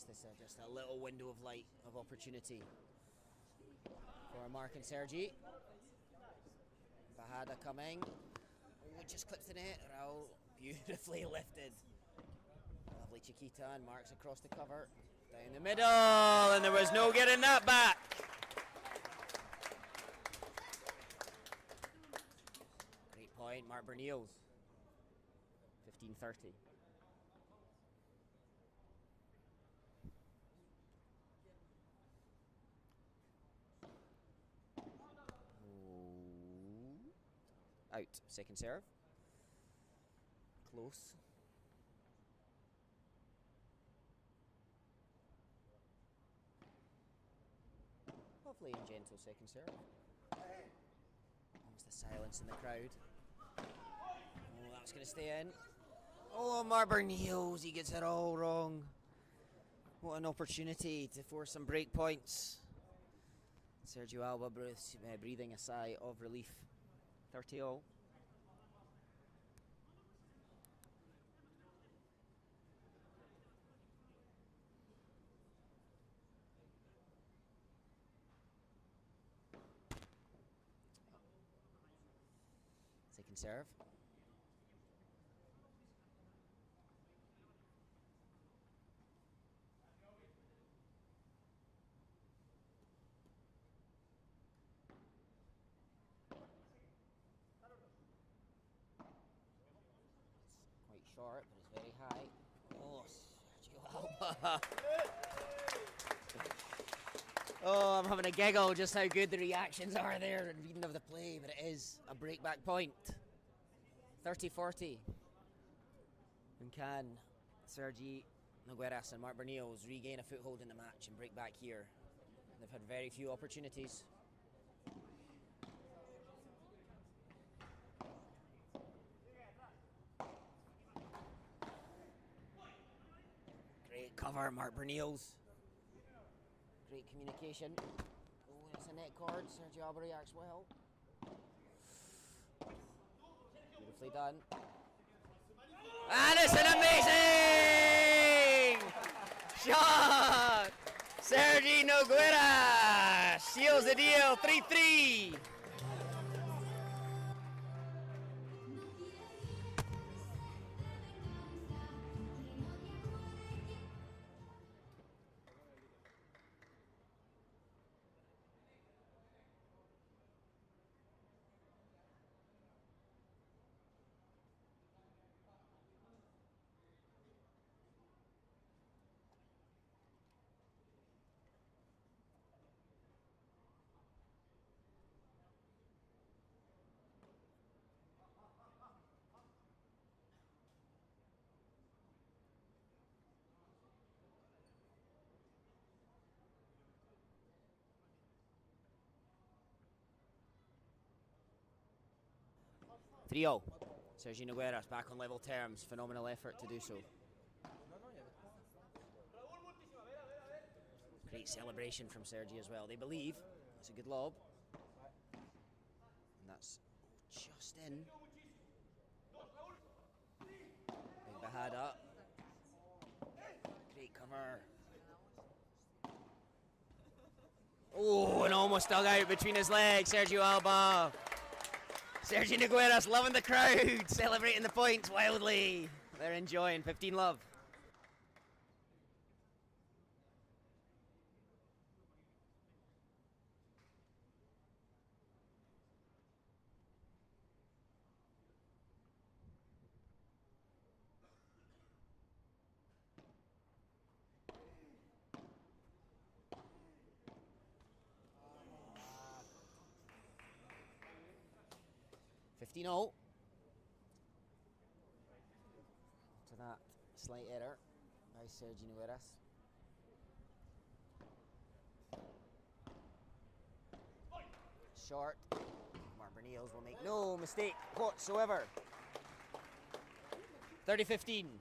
This is just a little window of light, of opportunity for Mark and Sergi. Bahada coming. Oh, just clips the net. Raul beautifully lifted. Lovely Chiquita, and Mark's across the cover. Down the middle, and there was no getting that back. Great point, Mark Bernils. 15-30. Out, second serve. Close. Lovely and gentle second serve. Almost the silence in the crowd. Oh, that's going to stay in. Oh, Mark Bernils, he gets it all wrong. What an opportunity to force some break points. Sergio Alba breathing a sigh of relief. 30-0. Second serve. Short, but it's very high. Oh, Sergio Alba. Oh, I'm having a giggle just how good the reactions are there and reading of the play, but it is a breakback point. 30-40. And can Sergi Nogueras and Mark Bernils regain a foothold in the match and break back here? They've had very few opportunities. Great cover, Mark Bernils. Great communication. Oh, it's a net cord. Sergio Alba reacts well. Beautifully done. And it's an amazing shot! Sergi Noguera seals the deal, 3-3. Three-0. Sergi Nogueras back on level terms. Phenomenal effort to do so. Great celebration from Sergi as well. They believe it's a good lob. And that's just in. Big Bahada. Great cover. Oh, and almost dug out between his legs. Sergio Alba. Sergi Nogueras loving the crowd, celebrating the points wildly. They're enjoying 15-love. To that slight error by Sergi Nogueras. Short. Mark Berniels will make no mistake whatsoever. 30-15.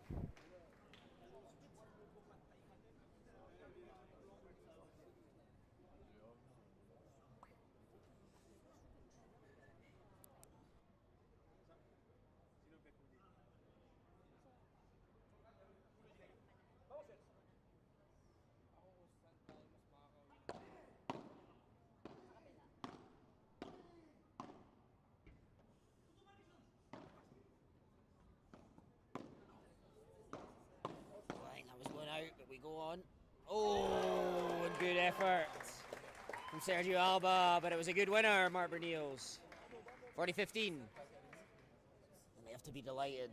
But we go on. Oh, and good effort from Sergio Alba, but it was a good winner, Mark Berniels. 40-15. And they have to be delighted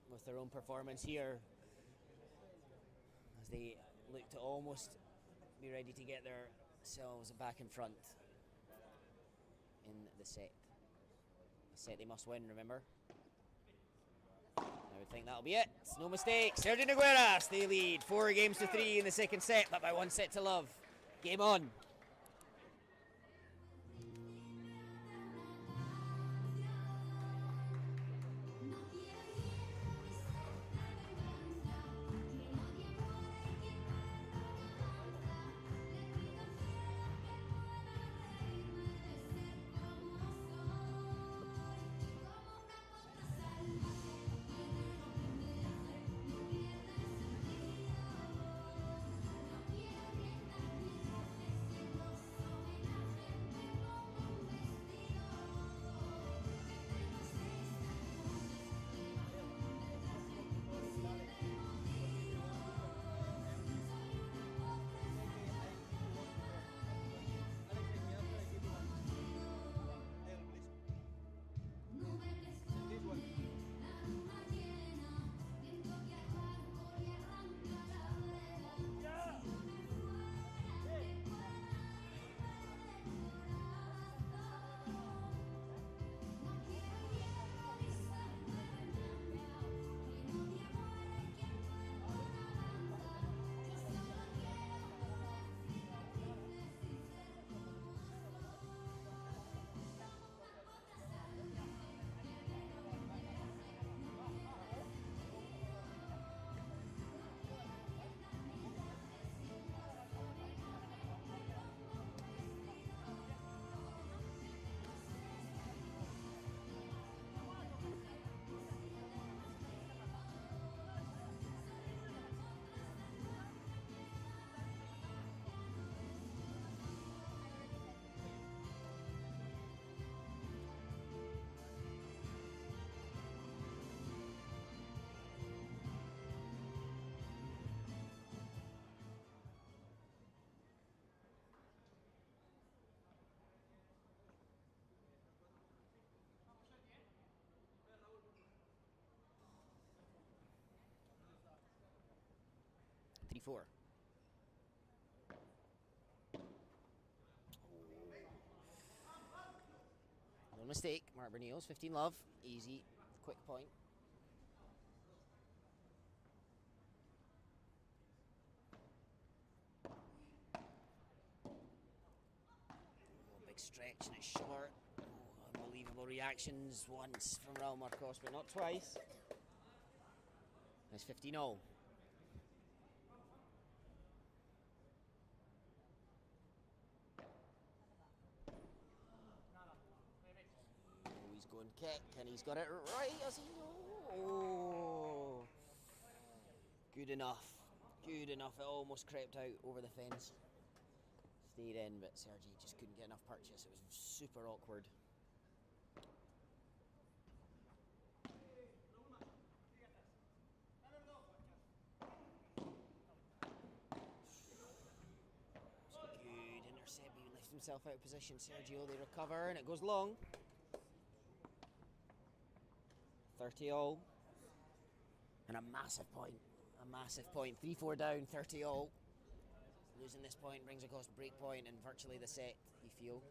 with their own performance here as they look to almost be ready to get themselves back in front in the set. A set they must win, remember? I would think that'll be it. No mistake. Sergio Nogueras, they lead 4-3 in the second set, but by 1-0. Game on. 3-4. No mistake, Mark Bernils, 15 love, easy, quick point. Big stretch and it's short. Unbelievable reactions once from Raul Marcos, but not twice. It's 15-0. He's going kick and he's got it right as he oh, good enough. Good enough. It almost crept out over the fence. Stayed in, but Sergi just couldn't get enough purchase. It was super awkward. Good intercept. He lifts himself out of position. Sergio, they recover and it goes long. 30-all. And a massive point. A massive point. 3-4 down, 30-all. Losing this point brings across break point and virtually the set, you feel.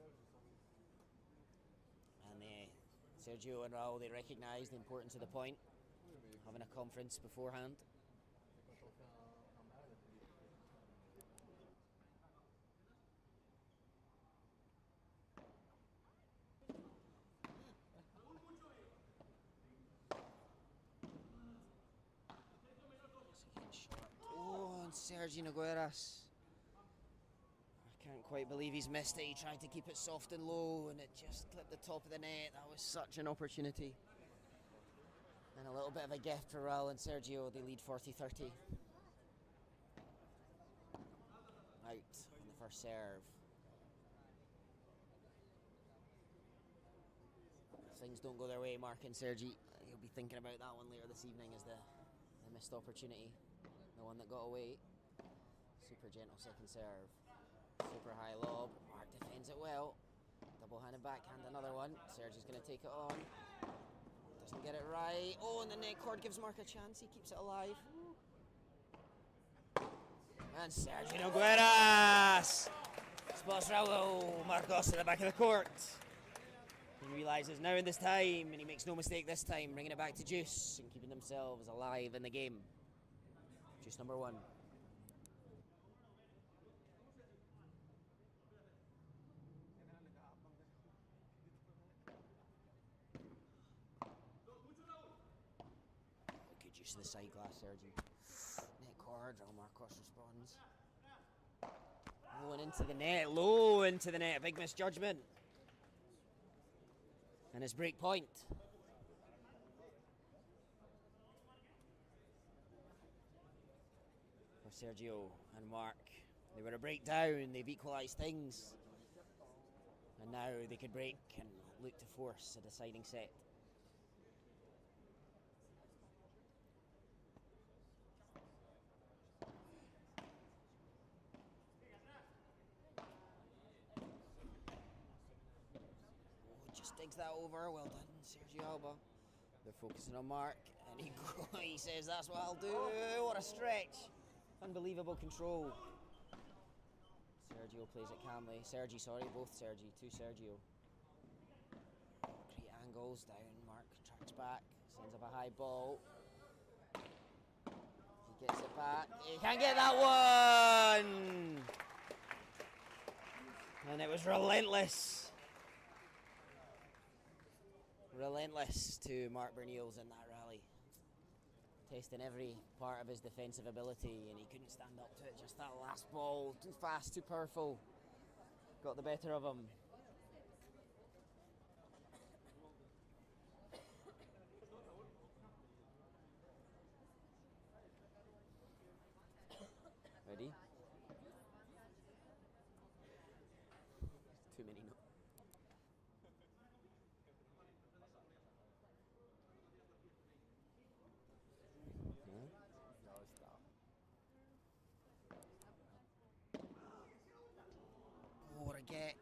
And Sergio and Raul, they recognise the importance of the point. Having a conference beforehand. Oh, and Sergi Nogueras. I can't quite believe he's missed it. He tried to keep it soft and low and it just clipped the top of the net. That was such an opportunity. And a little bit of a gift for Raul and Sergio. They lead 40-30. Out on the first serve. If things don't go their way, Mark and Sergi, you'll be thinking about that one later this evening as the missed opportunity. The one that got away. Super gentle second serve. Super high lob. Mark defends it well. Double-handed backhand, another one. Sergi's going to take it on. Doesn't get it right. Oh, and the net cord gives Mark a chance. He keeps it alive. And Sergi Nogueras spots Raul Marcos at the back of the court. He realises now in this time, and he makes no mistake this time, bringing it back to Juice and keeping themselves alive in the game. Juice number 1. Good use of the side glass, Sergi. Net cord, Raul Marcos responds. Low and into the net, low into the net, big misjudgment. And his break point. For Sergio and Mark. They were a breakdown, they've equalised things. And now they could break and look to force a deciding set. Digs that over, well done, Sergio Alba. They're focusing on Mark, and he says, that's what I'll do. What a stretch. Unbelievable control. Sergio plays it calmly. Both Sergi, to Sergio. Great angles down, Mark tracks back, sends up a high ball. He gets it back, he can't get that one! And it was relentless. Relentless to Mark Bernils in that rally. Testing every part of his defensive ability and he couldn't stand up to it. Just that last ball, too fast, too powerful. Got the better of him. Ready? Too many notes. Get.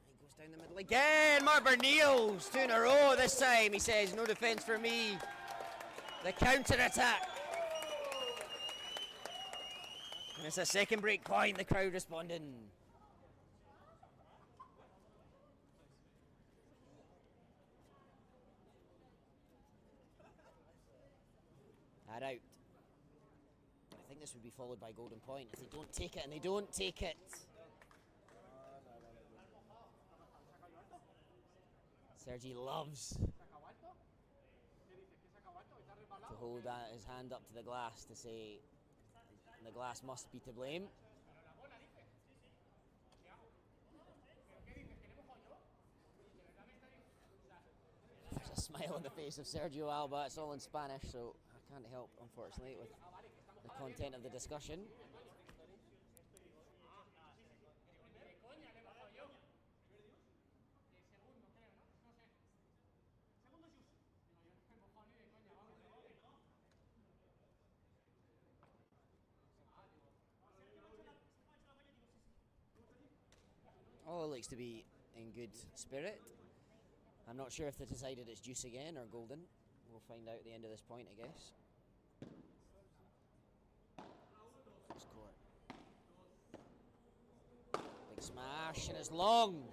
He goes down the middle again. Mark Bernils, 2 in a row this time. He says, no defence for me. The counter attack. It's a second break point, the crowd responding. That out. I think this would be followed by golden point if they don't take it, and they don't take it. Sergi loves to hold his hand up to the glass to say the glass must be to blame. There's a smile on the face of Sergio Alba. It's all in Spanish, so I can't help, unfortunately, with the content of the discussion. Oh, looks to be in good spirit. I'm not sure if they decided it's juice again or golden. We'll find out at the end of this point, I guess. Score. Big smash, and it's long.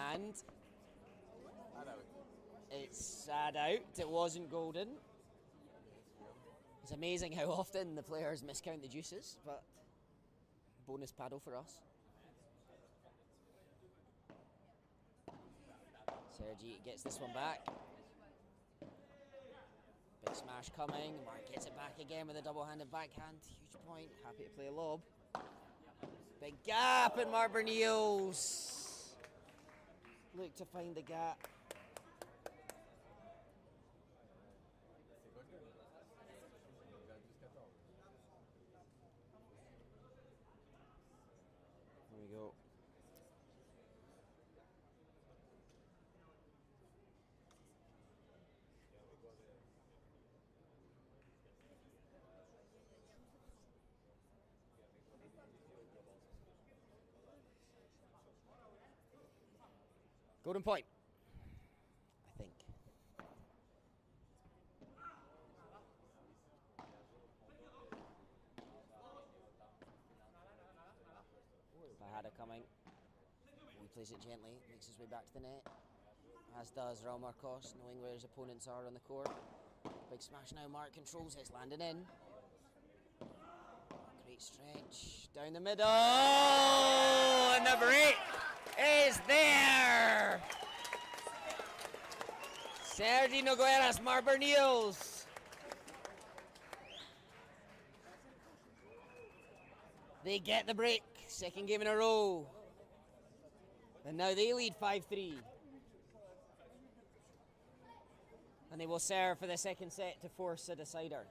And it's sad out. It wasn't golden. It's amazing how often the players miscount the juices, but bonus paddle for us. Sergi gets this one back. Big smash coming. Mark gets it back again with a double-handed backhand. Huge point. Happy to play a lob. Big gap, and Mark Berniels look to find the gap. There we go. Golden point, I think. Bahada coming. He plays it gently, makes his way back to the net. As does Raul Marcos, knowing where his opponents are on the court. Big smash now, Mark controls it, landing in. Great stretch, down the middle, and the break is there! Sergi Nogueras, Mark Berniels. They get the break, second game in a row. And now they lead 5-3. And they will serve for the second set to force a decider.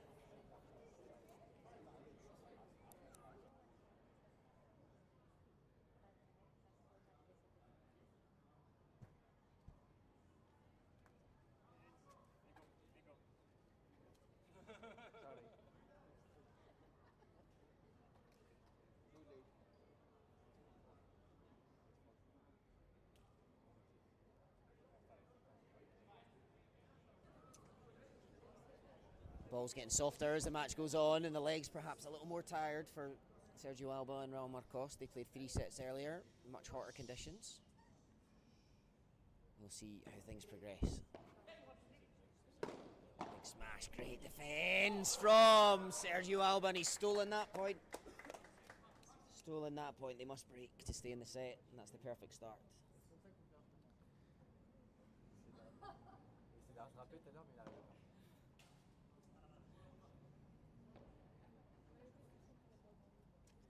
Ball's getting softer as the match goes on, and the legs perhaps a little more tired for Sergio Alba and Raul Marcos. They played 3 sets earlier, much hotter conditions. We'll see how things progress. Big smash, great defense from Sergio Alba, and he's stolen that point. Stolen that point. They must break to stay in the set, and that's the perfect start.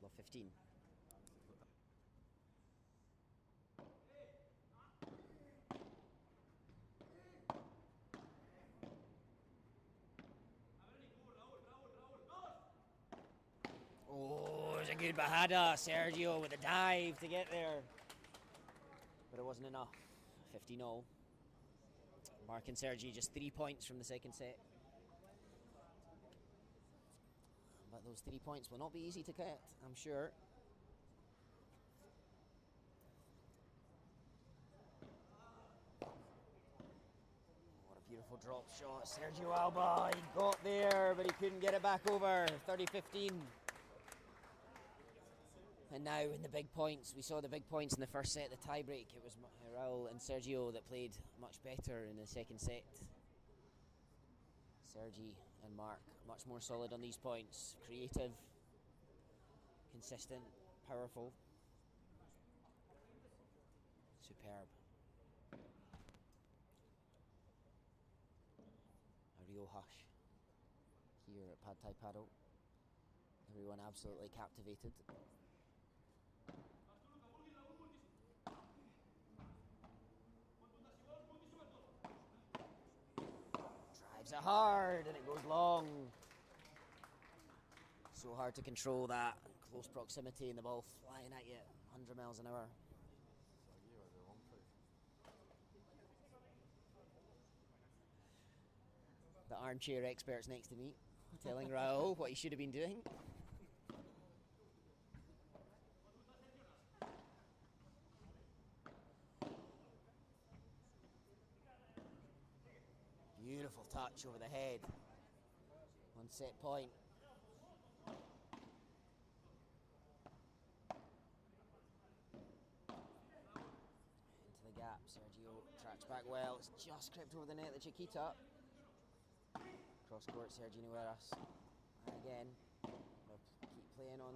Love 15. Oh, there's a good Bahada. Sergio with a dive to get there. But it wasn't enough. 15-0. Mark and Sergi just 3 points from the second set. But those 3 points will not be easy to get, I'm sure. What a beautiful drop shot. Sergio Alba, he got there, but he couldn't get it back over. 30-15. And now in the big points, we saw the big points in the first set, the tie-break. It was Raul and Sergio that played much better in the second set. Sergi and Mark much more solid on these points. Creative, consistent, powerful. Superb. A real hush here at Pad Thai Paddle. Everyone absolutely captivated. Drives it hard and it goes long. So hard to control that close proximity and the ball flying at you 100 miles an hour. The armchair experts next to me telling Raul what he should have been doing. Beautiful touch over the head on set point. Into the gap, Sergio tracks back well. It's just crept over the net, the Chiquita. Cross court, Sergio Nueras. And again, they'll keep playing on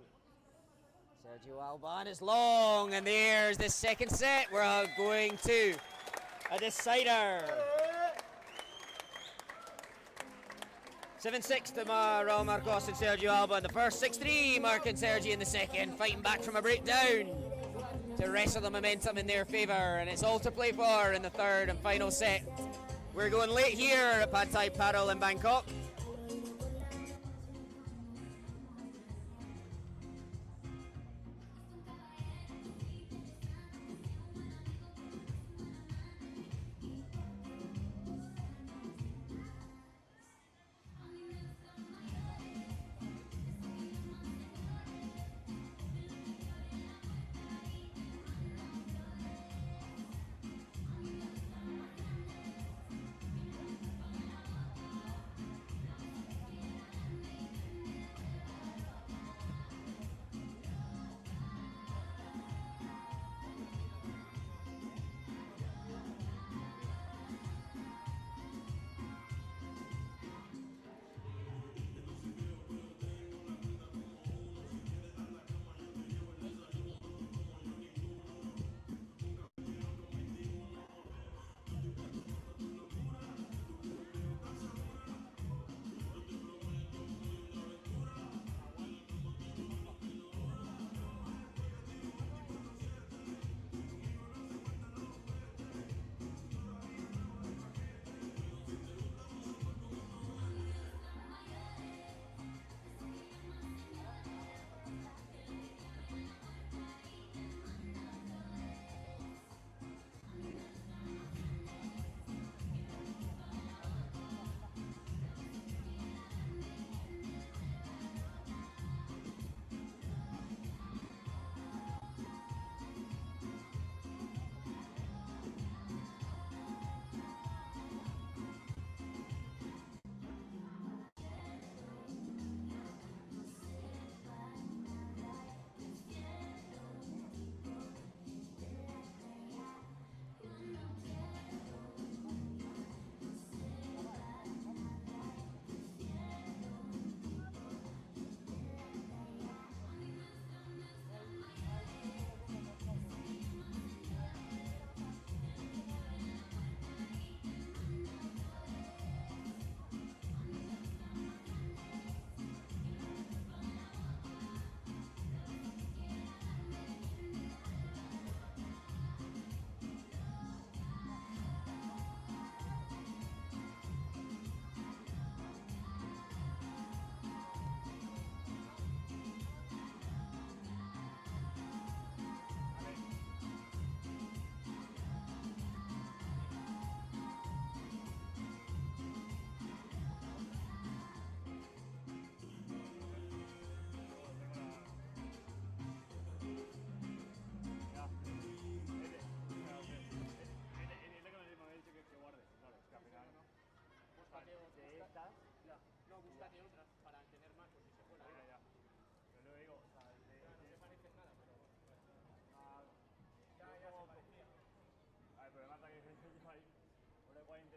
Sergio Alba, and it's long, and there's the second set. We're going to a decider. 7-6 to Raul Marcos and Sergio Alba in the first, 6-3 Mark and Sergi in the second, fighting back from a breakdown to wrestle the momentum in their favour, and it's all to play for in the third and final set. We're going late here at Pad Thai Paddle in Bangkok.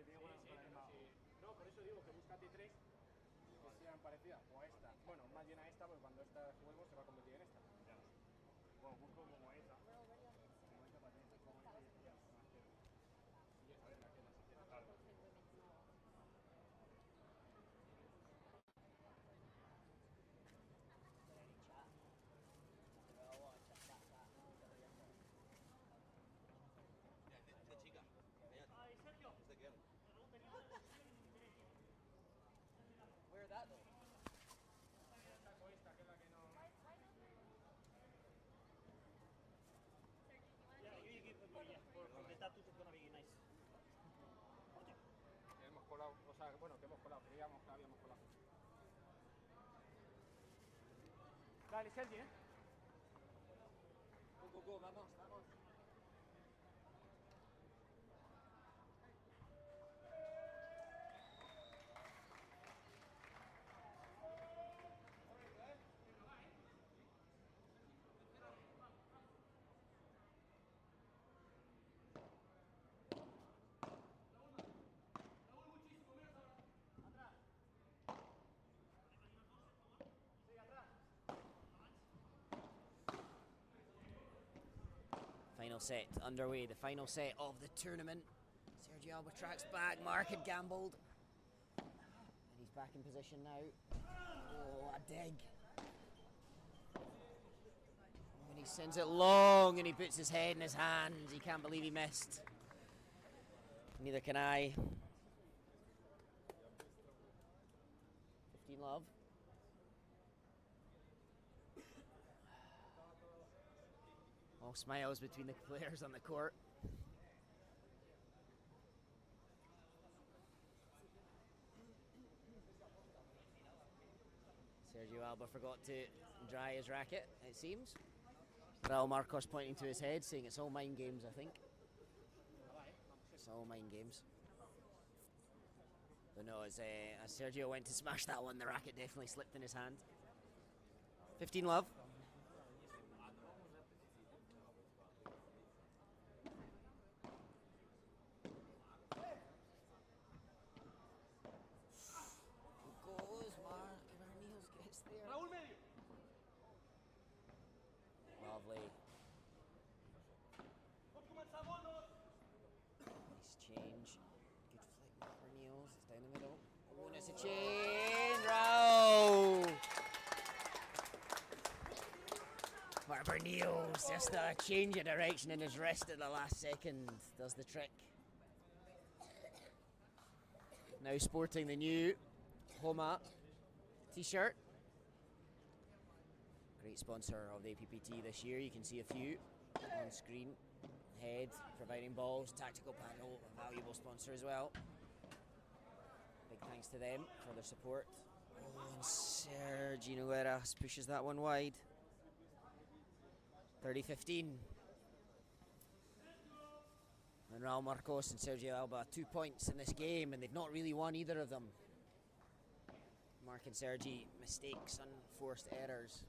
tiene una misma. No, por eso digo que búscate tres que sean parecidas. O a esta. Bueno, más bien a esta, porque cuando esta juguemos se va a convertir en esta. Ya. Bueno, busco como esa. Como esta patente. Como esta y esta. Y esta es la que si quieres. Claro. Where that though? Que hemos colado, o sea, bueno, que hemos colado, creíamos que habíamos colado. Dale, Shenzen, Go, vamos, vamos. Final set underway, the final set of the tournament. Sergio Alba tracks back, Mark had gambled. And he's back in position now. Oh, a dig. And he sends it long and he puts his head in his hands. He can't believe he missed. Neither can I. 15 love. All smiles between the players on the court. Sergio Alba forgot to dry his racket, it seems. Raul Marcos pointing to his head, saying it's all mind games, I think. It's all mind games. But no, as Sergio went to smash that one, the racket definitely slipped in his hand. 15 love. Lovely. Nice change. Good flick for Niels. It's down the middle. Oh, and it's a change. Row. Barbara Niels, just a change of direction in his wrist at the last second. Does the trick. Now sporting the new Homa t-shirt. Great sponsor of the APPT this year. You can see a few on screen. Head providing balls, Tactical Padel, a valuable sponsor as well. Big thanks to them for their support. Oh, and Sergi Nogueras pushes that one wide. 30-15. And Raul Marcos and Sergio Alba 2 points in this game, and they've not really won either of them. Mark and Sergi, mistakes, unforced errors.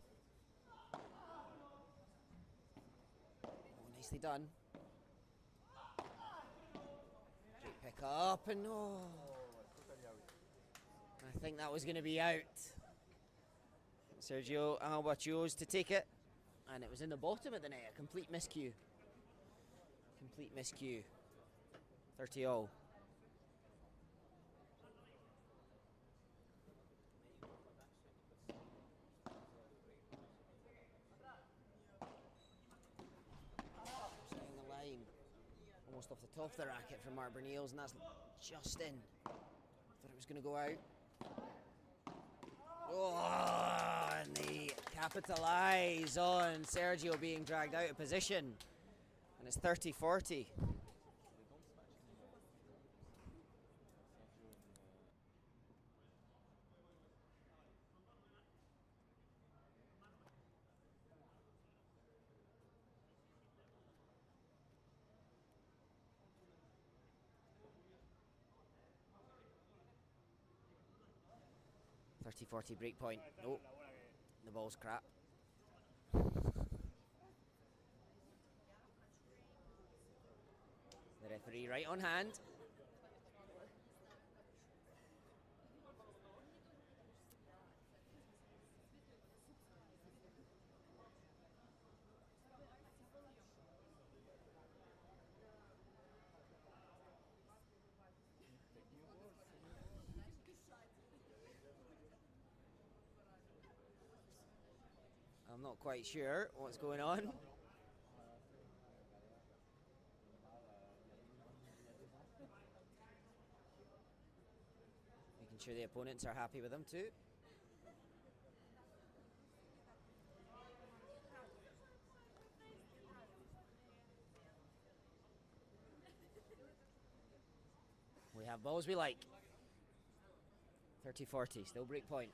Nicely done. Great pick up, and oh, I think that was going to be out. Sergio Alba chose to take it, and it was in the bottom of the net. A complete miscue. Complete miscue. 30 all. Almost off the top of the racket from Mark Niels, and that's just in. Thought it was going to go out. Oh, and they capitalise on Sergio being dragged out of position. And it's 30-40. 30-40 break point. Oh, the ball's crap. The referee right on hand. I'm not quite sure what's going on. Making sure the opponents are happy with them too. We have balls we like. 30-40, still break point.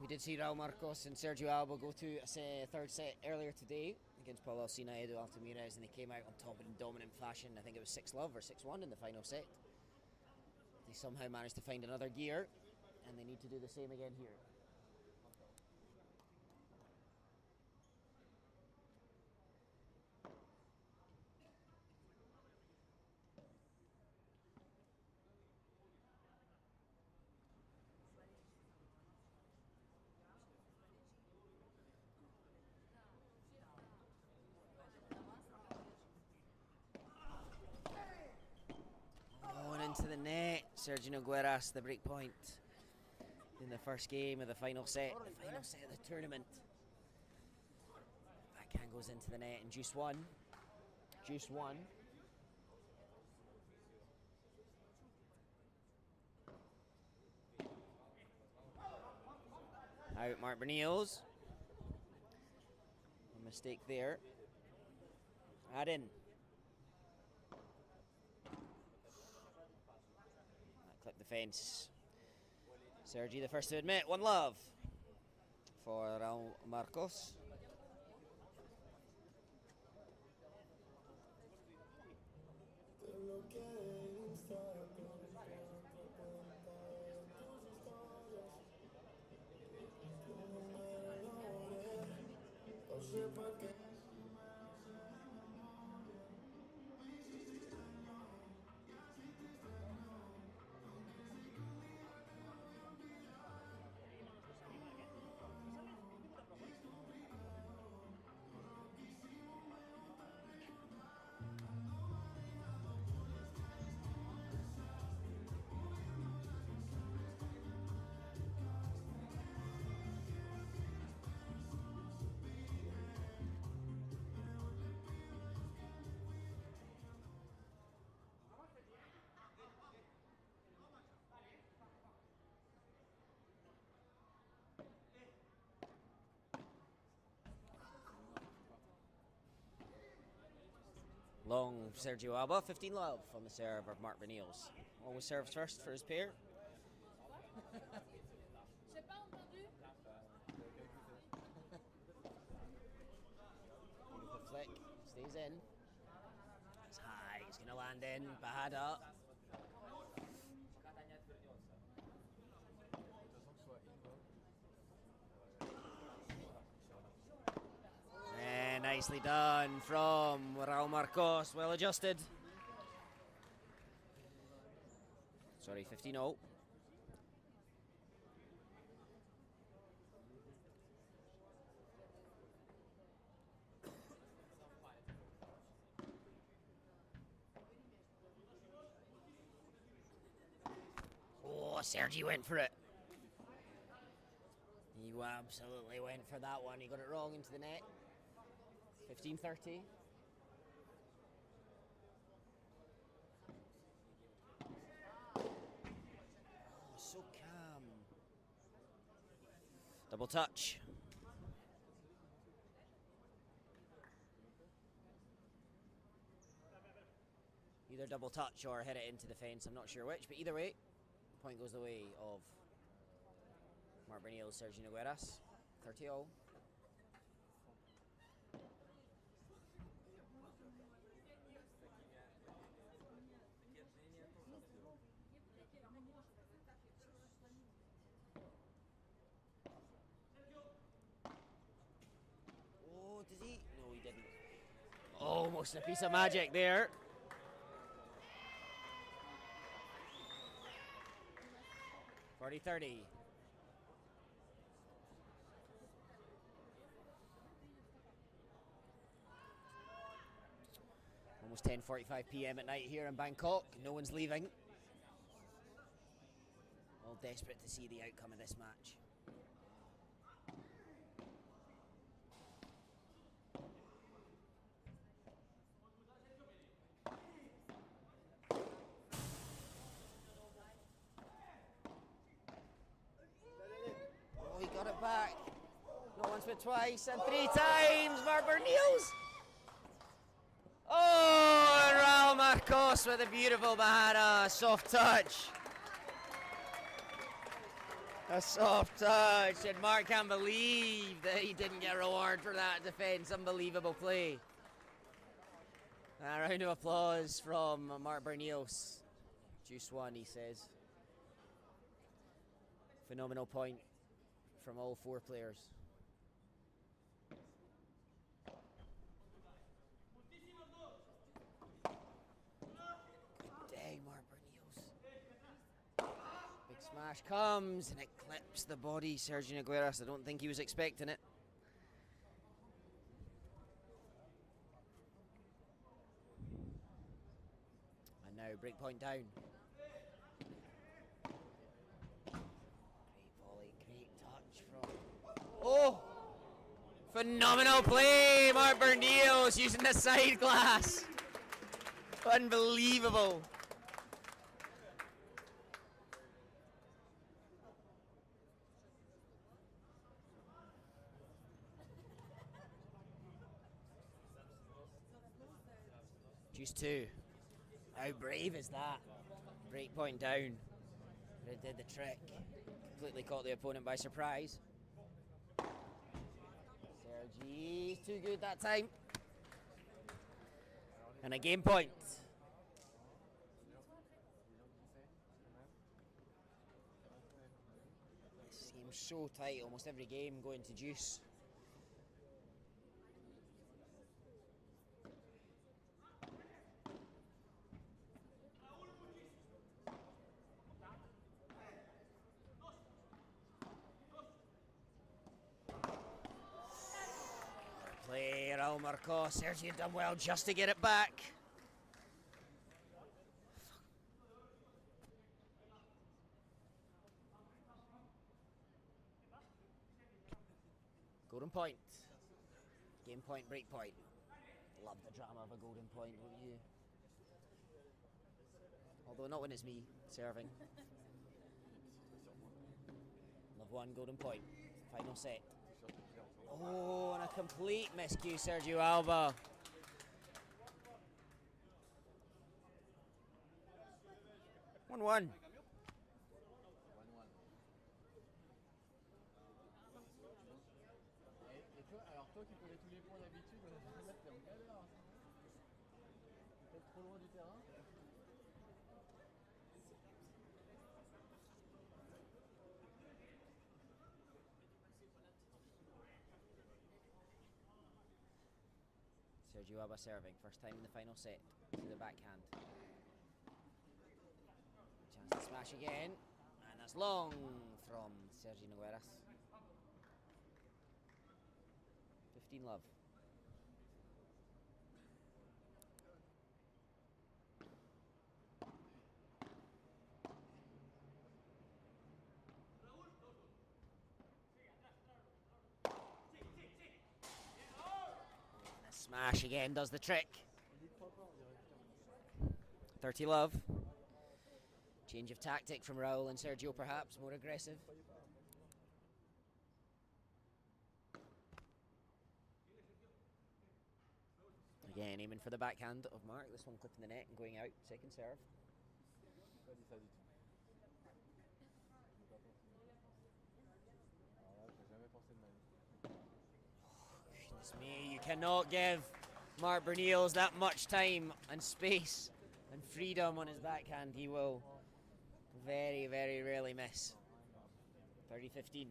We did see Raul Marcos and Sergio Alba go to a third set earlier today against Paulo Alsina, Edu Altamires, and they came out on top in dominant fashion. I think it was 6-love or 6-1 in the final set. They somehow managed to find another gear, and they need to do the same again here. Into the net, Sergio Nogueras, the break point in the first game of the final set of the tournament. Backhand goes into the net and juice one. Out Mark Berniels. A mistake there. Add in. Clip the fence. Sergi the first to admit. 1-love for Raul Marcos. Long Sergio Alba, 15-love on the serve of Mark Berniels. Always serves first for his pair. Beautiful flick, stays in. It's high, he's going to land in, bad up. Nicely done from Raul Marcos, well adjusted. Sorry, 15-0. Oh, Sergi went for it. He absolutely went for that one. He got it wrong into the net. 15-30. Oh, so calm. Double touch. Either double touch or hit it into the fence. I'm not sure which, but either way, point goes the way of Mark Berniels, Sergio Nogueras. 30-0. Does he? No, he didn't. Almost a piece of magic there. $40-30. Almost 10:45 p.m. at night here in Bangkok. No one's leaving. All desperate to see the outcome of this match. once, but twice, and 3 times. Mark Bernils. Oh, and Raul Marcos with a beautiful Mahara. Soft touch. A soft touch, and Mark can't believe that he didn't get a reward for that defence. Unbelievable play. A round of applause from Mark Bernils. Juice one, he says. Phenomenal point from all 4 players. Good day, Mark Bernils. Big smash comes and it clips the body. Sergio Nogueras, I don't think he was expecting it. And now break point down. Oh! Phenomenal play! Mark Bernils using the side glass. Unbelievable. Juice 2. How brave is that? Break point down. But it did the trick. Completely caught the opponent by surprise. Sergi's too good that time. And a game point. Seems so tight, almost every game going to juice. Play, Raul Marcos. Sergio done well just to get it back. Golden point. Game point, break point. Love the drama of a golden point, don't you? Although not when it's me serving. Love one golden point. Final set. Oh, and a complete miscue, Sergio Alba. One. Alors toi qui connais tous les points d'habitude, t'es en galère. Peut-être trop loin du terrain. Sergio Alba serving, first time in the final set, to the backhand. Chance to smash again, and that's long from Sergio Nogueras. 15 love. Smash again does the trick. 30 love. Change of tactic from Raul and Sergio, perhaps more aggressive. Again, aiming for the backhand of Mark. This one clipping the net and going out. Second serve. Goodness me, you cannot give Mark Bernils that much time and space and freedom on his backhand. He will very, very rarely miss. 30-15.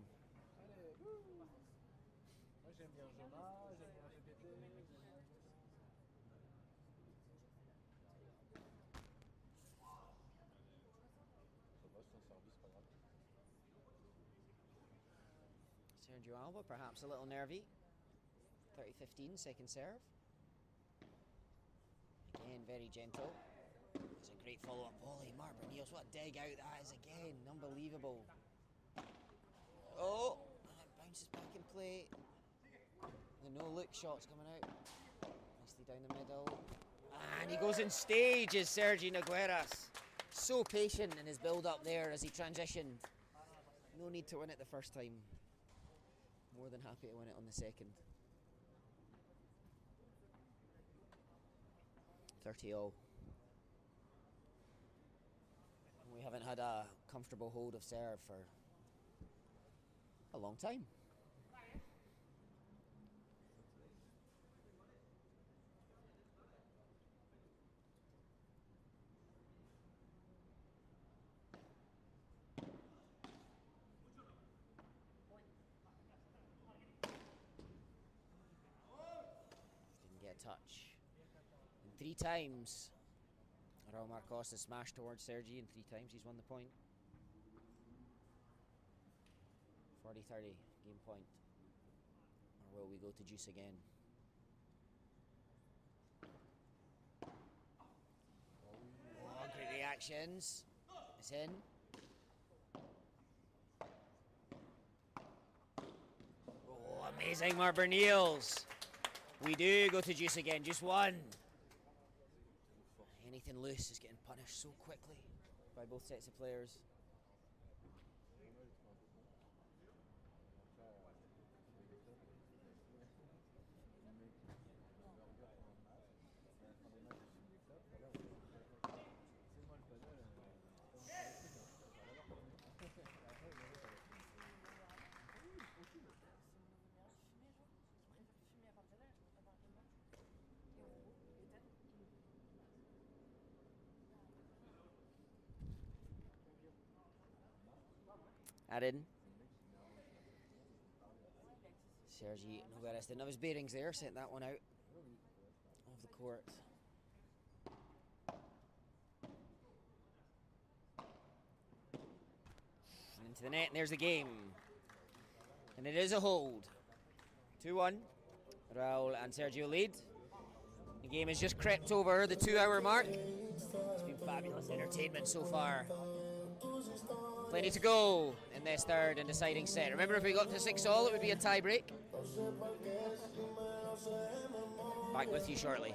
Sergio Alba, perhaps a little nervy. 30-15, second serve. Again, very gentle. It's a great follow-up volley. Mark Bernils, what a dig out that is again. Unbelievable. Oh, and it bounces back in play. The no-look shot's coming out. Nicely down the middle. And he goes in stages, Sergio Nogueras. So patient in his build-up there as he transitioned. No need to win it the first time. More than happy to win it on the second. 30-all. We haven't had a comfortable hold of serve for a long time. Didn't get a touch. And 3 times Raul Marcos has smashed towards Sergi, and 3 times he's won the point. 40-30, game point. Or will we go to juice again? Oh, great reactions. It's in. Oh, amazing, Marber Niels. We do go to juice again, just 1. Anything loose is getting punished so quickly by both sets of players. Added. Sergi Nogueras didn't have his bearings there, sent that one out of the court. And into the net, and there's the game. And it is a hold. 2-1. Raul and Sergio lead. The game has just crept over the 2-hour mark. It's been fabulous entertainment so far. Plenty to go in this third and deciding set. Remember, if we got to 6-all, it would be a tie break. Back with you shortly.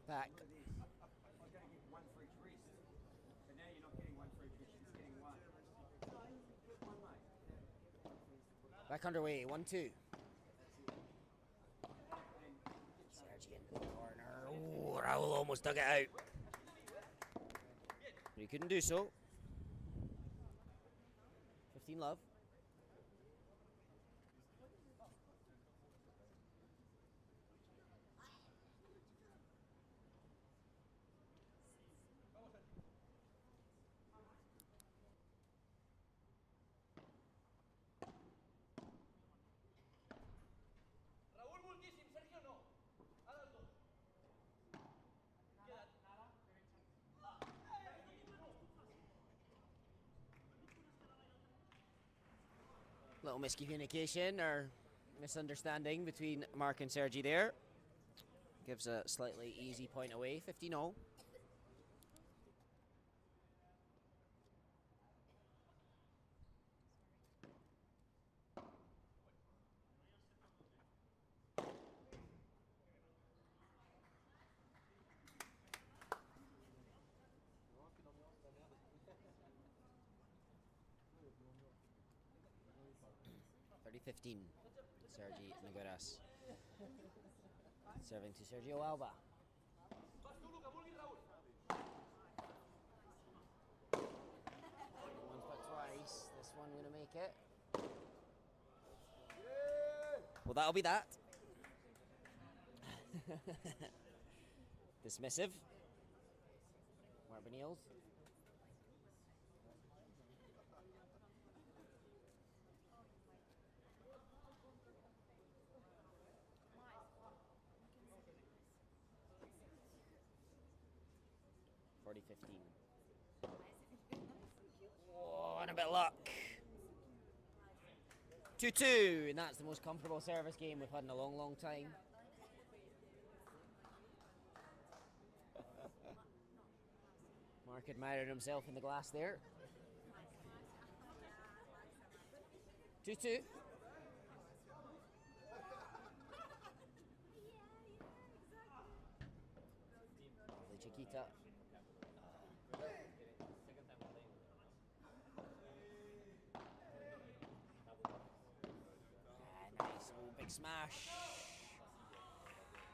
Back. Back underway, 1-2. Sergi into the corner. Oh, Raul almost dug it out. But he couldn't do so. 15 love. Little miscommunication or misunderstanding between Mark and Sergi there. Gives a slightly easy point away, 15-0. $30-15. Sergi Nogueras serving to Sergio Alba. Once but twice. This one gonna make it. Well, that'll be that. Dismissive. Mark Benils. Oh, and a bit of luck. 2-2, and that's the most comfortable service game we've had in a long, long time. Mark admired himself in the glass there. 2-2. Lovely Chiquita. Nice, oh, big smash.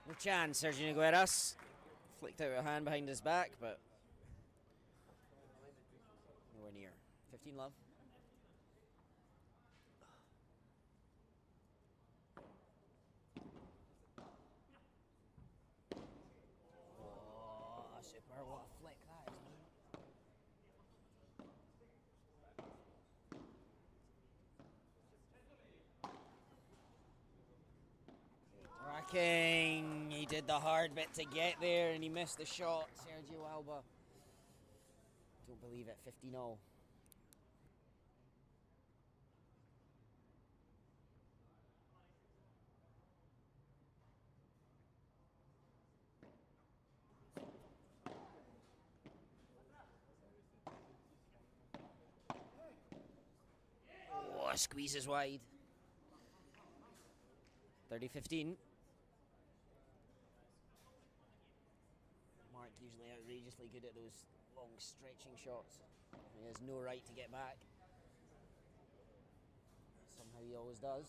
No chance, Sergio Nogueras. Flicked out a hand behind his back, but nowhere near. 15 love. Oh, super, what a flick that is, man. Racking, he did the hard bit to get there and he missed the shot. Sergio Alba. Don't believe it, 15-0. Oh, squeezes wide. 30-15. Mark usually outrageously good at those long stretching shots. He has no right to get back. Somehow he always does.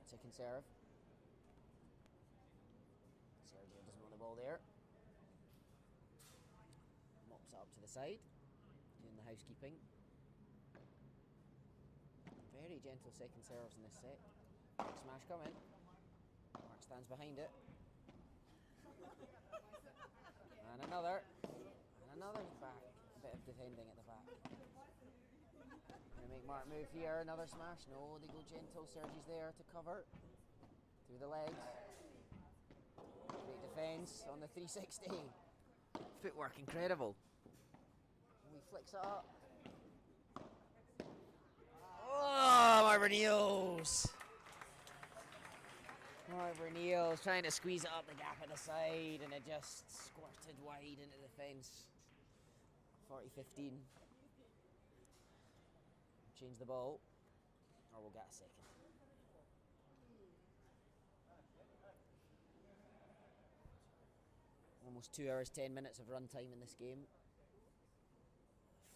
Second serve. Sergio doesn't want the ball there. Mops it up to the side, doing the housekeeping. Very gentle second serves in this set. Smash coming. Mark stands behind it. And another. And another back. A bit of defending at the back. Gonna make Mark move here. Another smash. No, they go gentle. Sergi's there to cover. Through the legs. Great defense on the 360. Footwork incredible. He flicks it up. Oh, Mark Benils. Mark Benils trying to squeeze it up the gap at the side and it just squirted wide into the fence. 40-15. Change the ball or we'll get a second. Almost 2 hours, 10 minutes of run time in this game.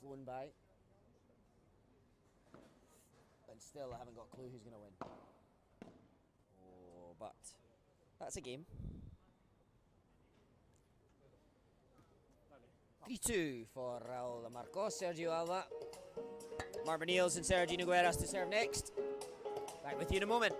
Flown by. And still I haven't got a clue who's going to win. Oh, but that's a game. 3-2 for Raul Marcos, Sergio Alba. Mark Benils and Sergio Nogueras to serve next. Back with you in a moment.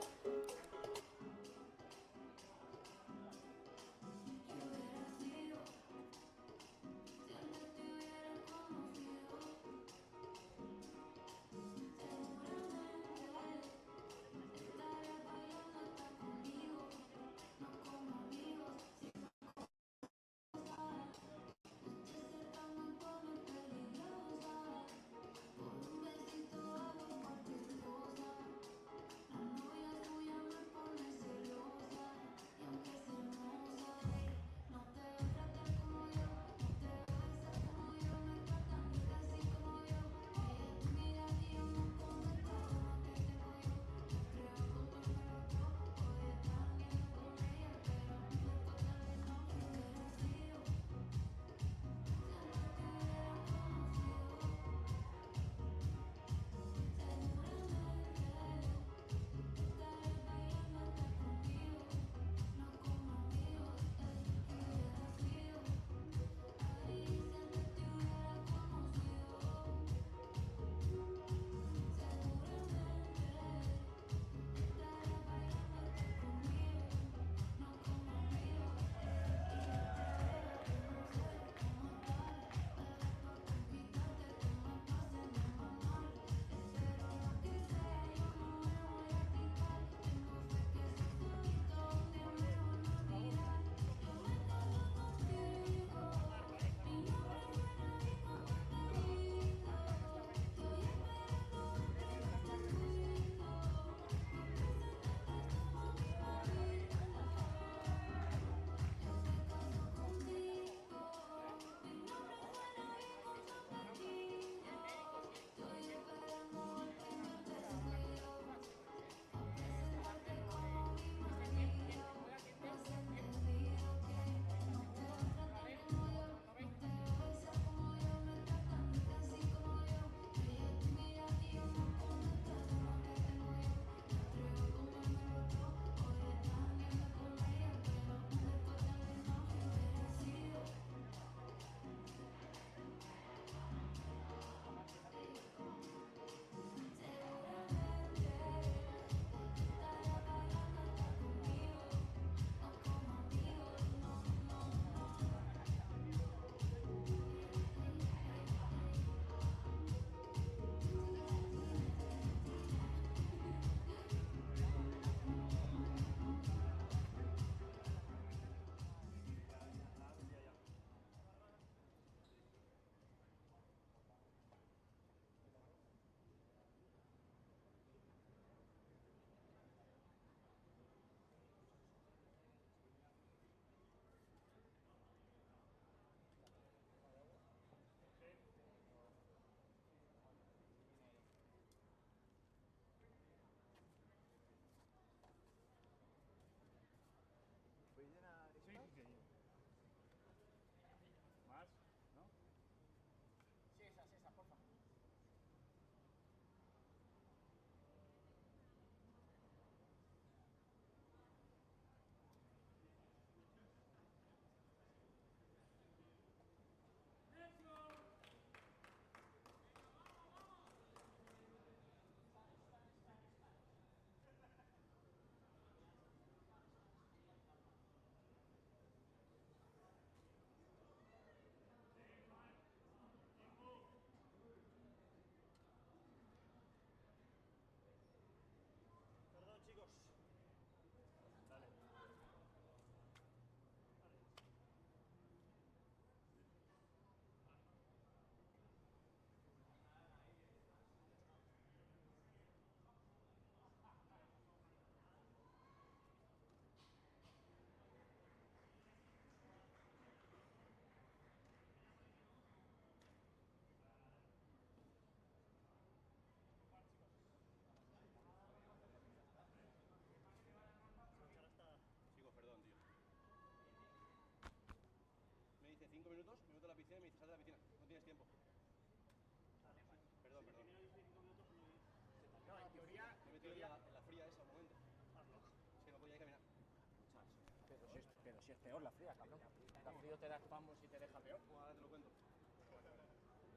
si es peor la fría, cabrón. La frío te da espasmos y te deja peor. Ahora te lo cuento.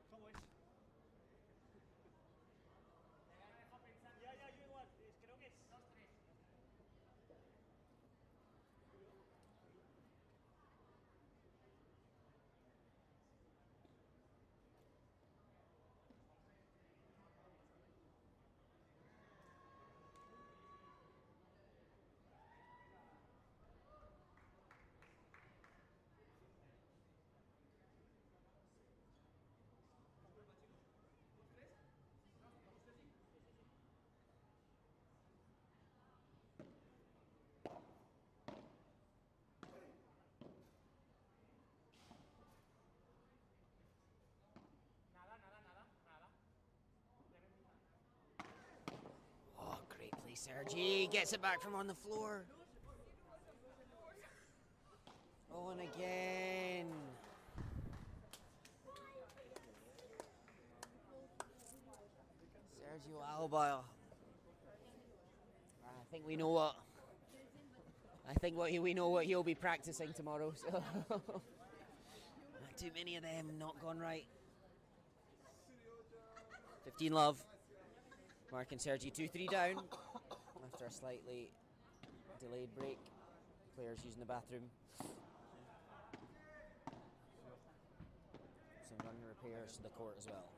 ¿Cómo es? Ya, yo igual. Creo que es 2-3. Oh, great play, Sergi. Gets it back from on the floor. Oh, and again. Sergio Alba. I think we know what. We know what he'll be practicing tomorrow. So not too many of them not gone right. 15 love. Mark and Sergi 2-3 down after a slightly delayed break. Players using the bathroom. Some run repairs to the court as well.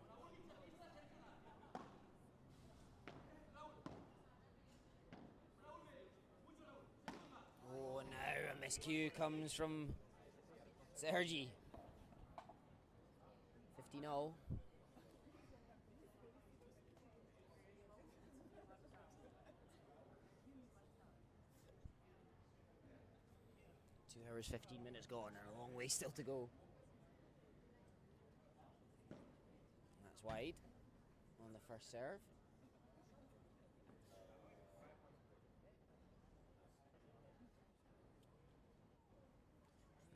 Oh, now a miscue comes from Sergi. 15-0. Hours 15 minutes gone and a long way still to go. That's wide on the first serve.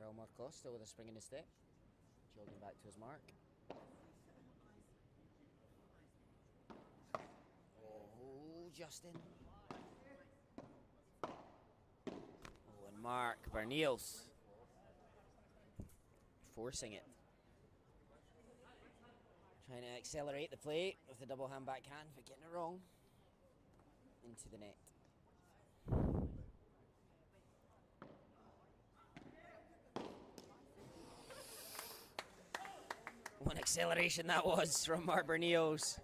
Raul Marcos still with a spring in his step, jogging back to his mark. Oh, Justin. Mark Barniels forcing it, trying to accelerate the play with the double hand backhand, but getting it wrong into the net. What acceleration that was from Mark Barniels,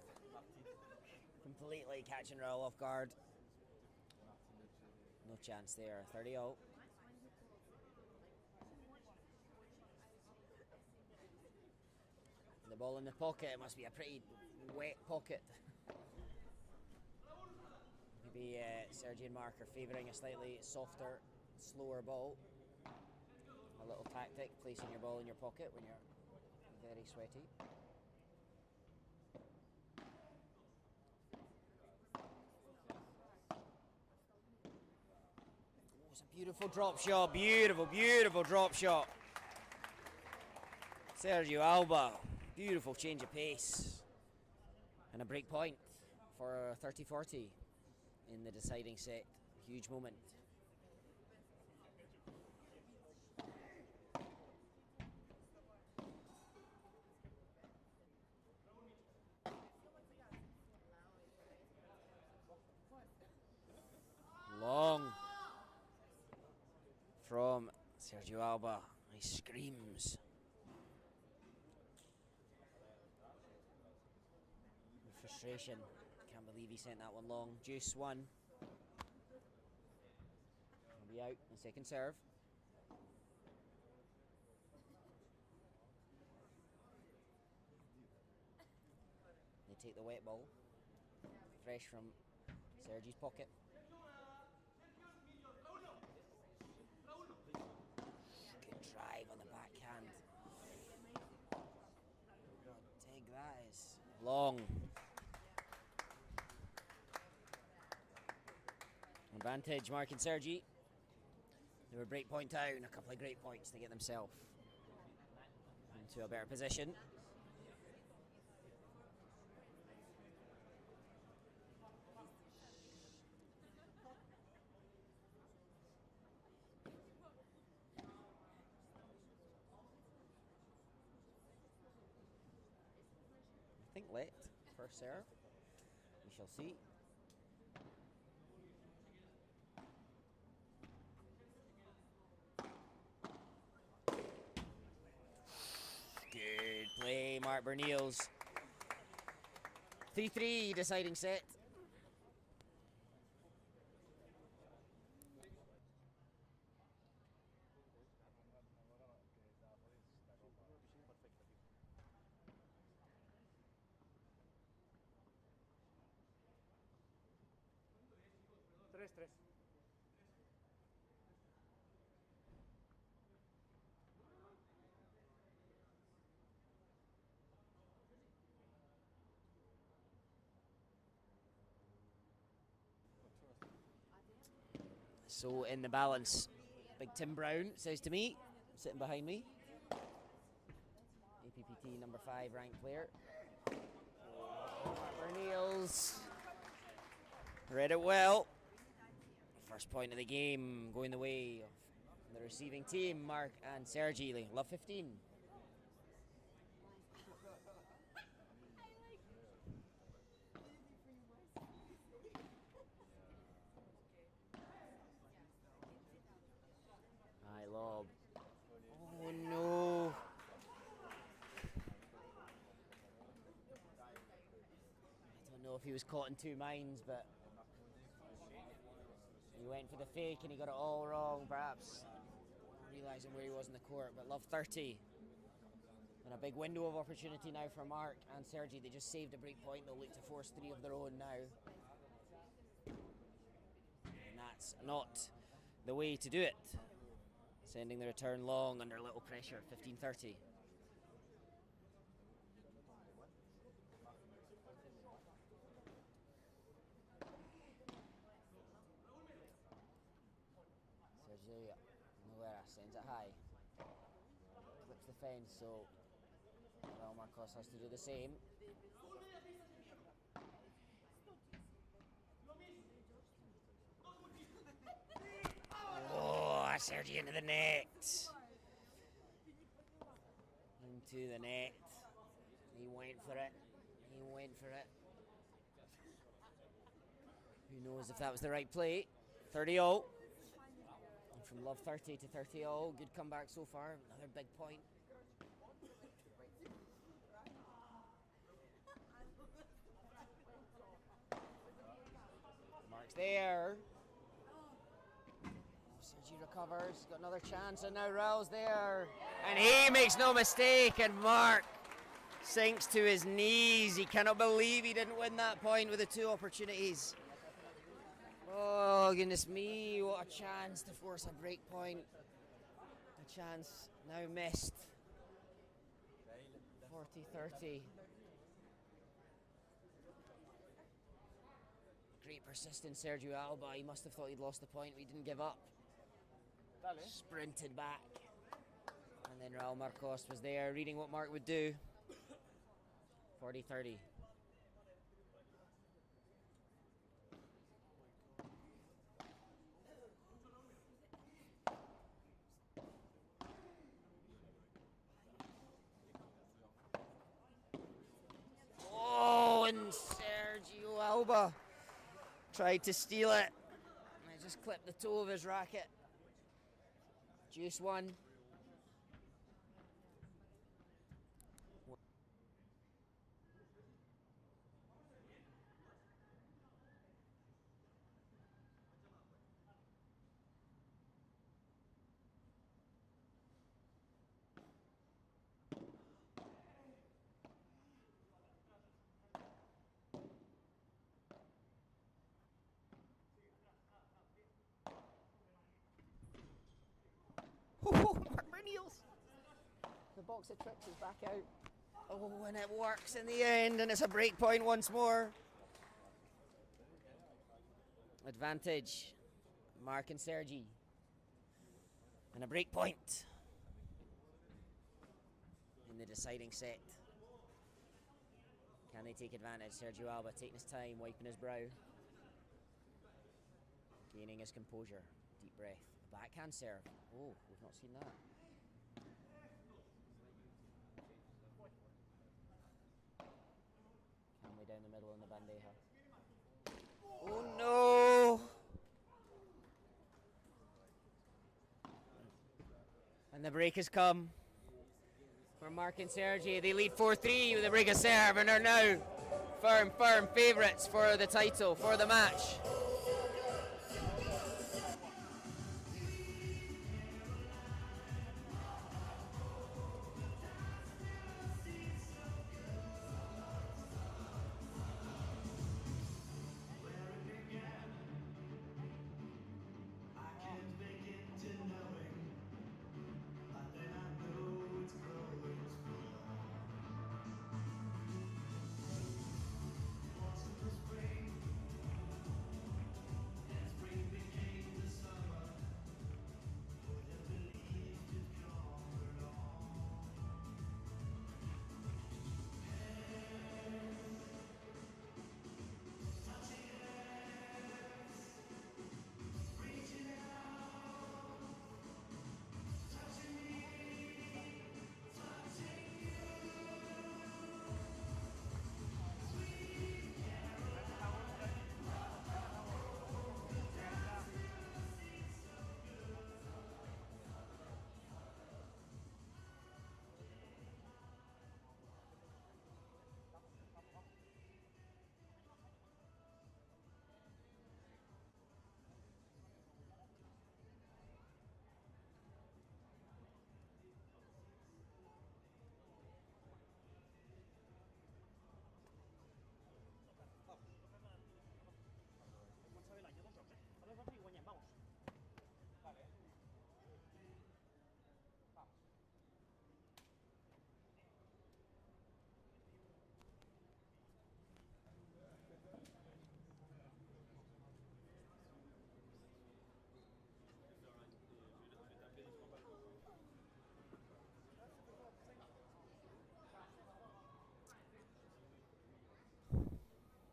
completely catching Raul off guard. No chance there. 30-0. The ball in the pocket, it must be a pretty wet pocket. Maybe Sergi and Mark are favouring a slightly softer, slower ball. A little tactic, placing your ball in your pocket when you're very sweaty. Oh, it's a beautiful drop shot, beautiful drop shot. Sergio Alba. Beautiful change of pace and a break point for 30-40 in the deciding set. Huge moment. Long from Sergio Alba. He screams. Frustration. Can't believe he sent that one long. Juice one. He'll be out in second serve. They take the wet ball. Fresh from Sergi's pocket. Good drive on the backhand. What dig that is. Long. Advantage, Mark and Sergi. They were break point down, a couple of great points to get themselves into a better position. let first serve. We shall see. Good play, Mark Berniels. 3-3 deciding set. Tres. So in the balance, Big Tim Brown says to me, sitting behind me, APPT number 5 ranked player. Berniels read it well. First point of the game going the way of the receiving team, Mark and Sergi. Love 15. High lob. Oh no. I don't know if he was caught in two minds, but he went for the fake and he got it all wrong, perhaps realising where he was in the court. But love 30. And a big window of opportunity now for Mark and Sergi. They just saved a break point. They'll look to force 3 of their own now. And that's not the way to do it. Sending the return long under a little pressure, 15-30. Sergio Noguera sends it high. Flips the fence, so well, Marcos has to do the same. Oh, Sergi into the net. Into the net. He went for it. Who knows if that was the right play. 30-0. From love 30 to 30-0. Good comeback so far. Another big point. Mark's there. Sergi recovers, got another chance, and now Raul's there. And he makes no mistake, and Mark sinks to his knees. He cannot believe he didn't win that point with the 2 opportunities. Oh, goodness me, what a chance to force a break point. A chance now missed. 40-30. Great persistence, Sergio Alba. He must have thought he'd lost the point, but he didn't give up. Sprinted back. And then Raul Marcos was there, reading what Mark would do. 40-30. Oh, and Sergio Alba tried to steal it. And I just clipped the toe of his racket. Juice 1. Mark Berniels. The box of tricks is back out. Oh, and it works in the end, and it's a break point once more. Advantage, Mark and Sergi. And a break point in the deciding set. Can they take advantage? Sergio Alba taking his time, wiping his brow. Gaining his composure. Deep breath. Backhand serve. Oh, we've not seen that. down the middle in the bandeja. Oh no! And the break has come for Mark and Sergi. They lead 4-3 with the break of serve and are now firm favourites for the title, for the match.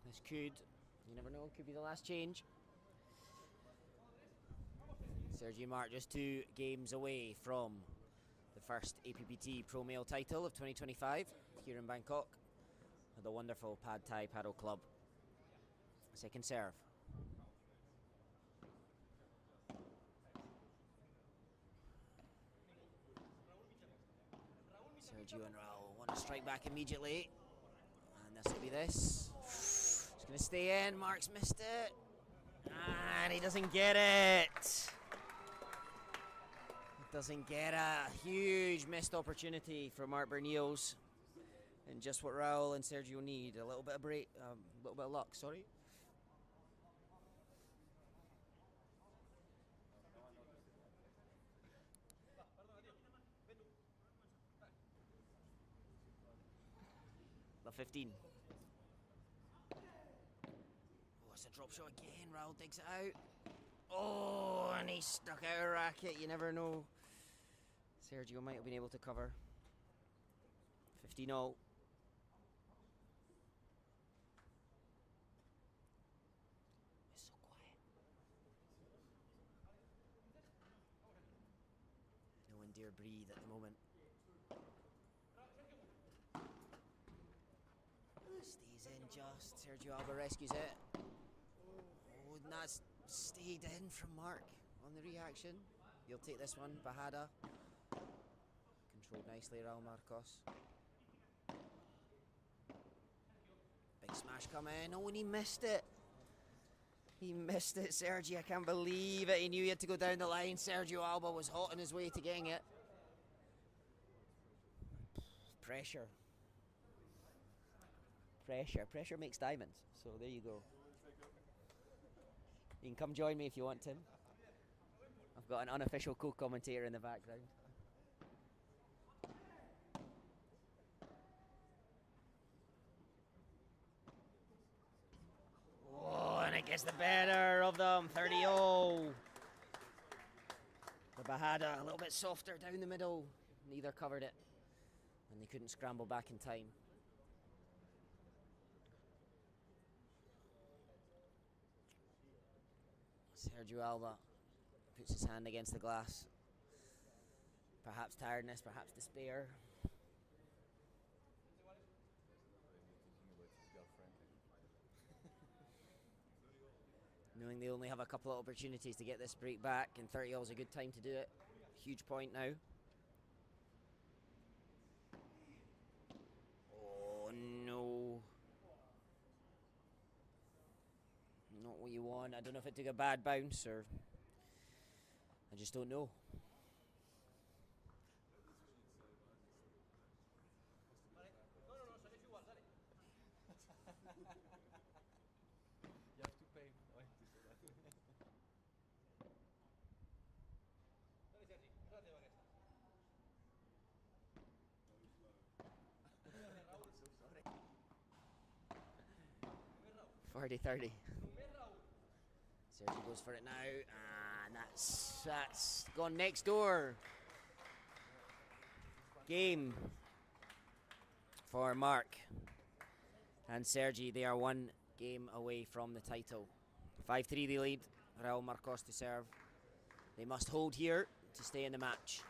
This could, you never know, could be the last change. Sergi Mark just 2 games away from the first APPT Pro Male title of 2025 here in Bangkok at the wonderful Pad Thai Paddle Club. Second serve. Sergio and Raul want to strike back immediately. And this will be this. It's going to stay in. Mark's missed it. And he doesn't get it. Doesn't get a huge missed opportunity for Mark Berniels. And just what Raul and Sergio need. A little bit of break, a little bit of luck, sorry. The 15. Oh, it's a drop shot again. Raul digs it out. Oh, and he stuck out a racket. You never know. Sergio might have been able to cover. 15-0. It's so quiet. No one dare breathe at the moment. Stays in just. Sergio Alba rescues it. Oh, and that's stayed in from Mark on the reaction. He'll take this one. Bajada. Controlled nicely, Raul Marcos. Big smash coming. Oh, and he missed it. He missed it, Sergio. I can't believe it. He knew he had to go down the line. Sergio Alba was hot on his way to getting it. Pressure. Pressure makes diamonds. So there you go. You can come join me if you want, Tim. I've got an unofficial co-commentator in the background. Oh, and it gets the better of them. 30-0. The Bajada a little bit softer down the middle. Neither covered it. And they couldn't scramble back in time. Sergio Alba puts his hand against the glass. Perhaps tiredness, perhaps despair. knowing they only have a couple of opportunities to get this break back, and 30 all is a good time to do it. Huge point now. Oh no. Not what you want. I don't know if it took a bad bounce or I just don't know. You have to pay. Ouais, c'est 40-30. Sergi goes for it now, and that's gone next door. Game for Mark and Sergi. They are one game away from the title. 5-3 they lead. Raul Marcos to serve. They must hold here to stay in the match.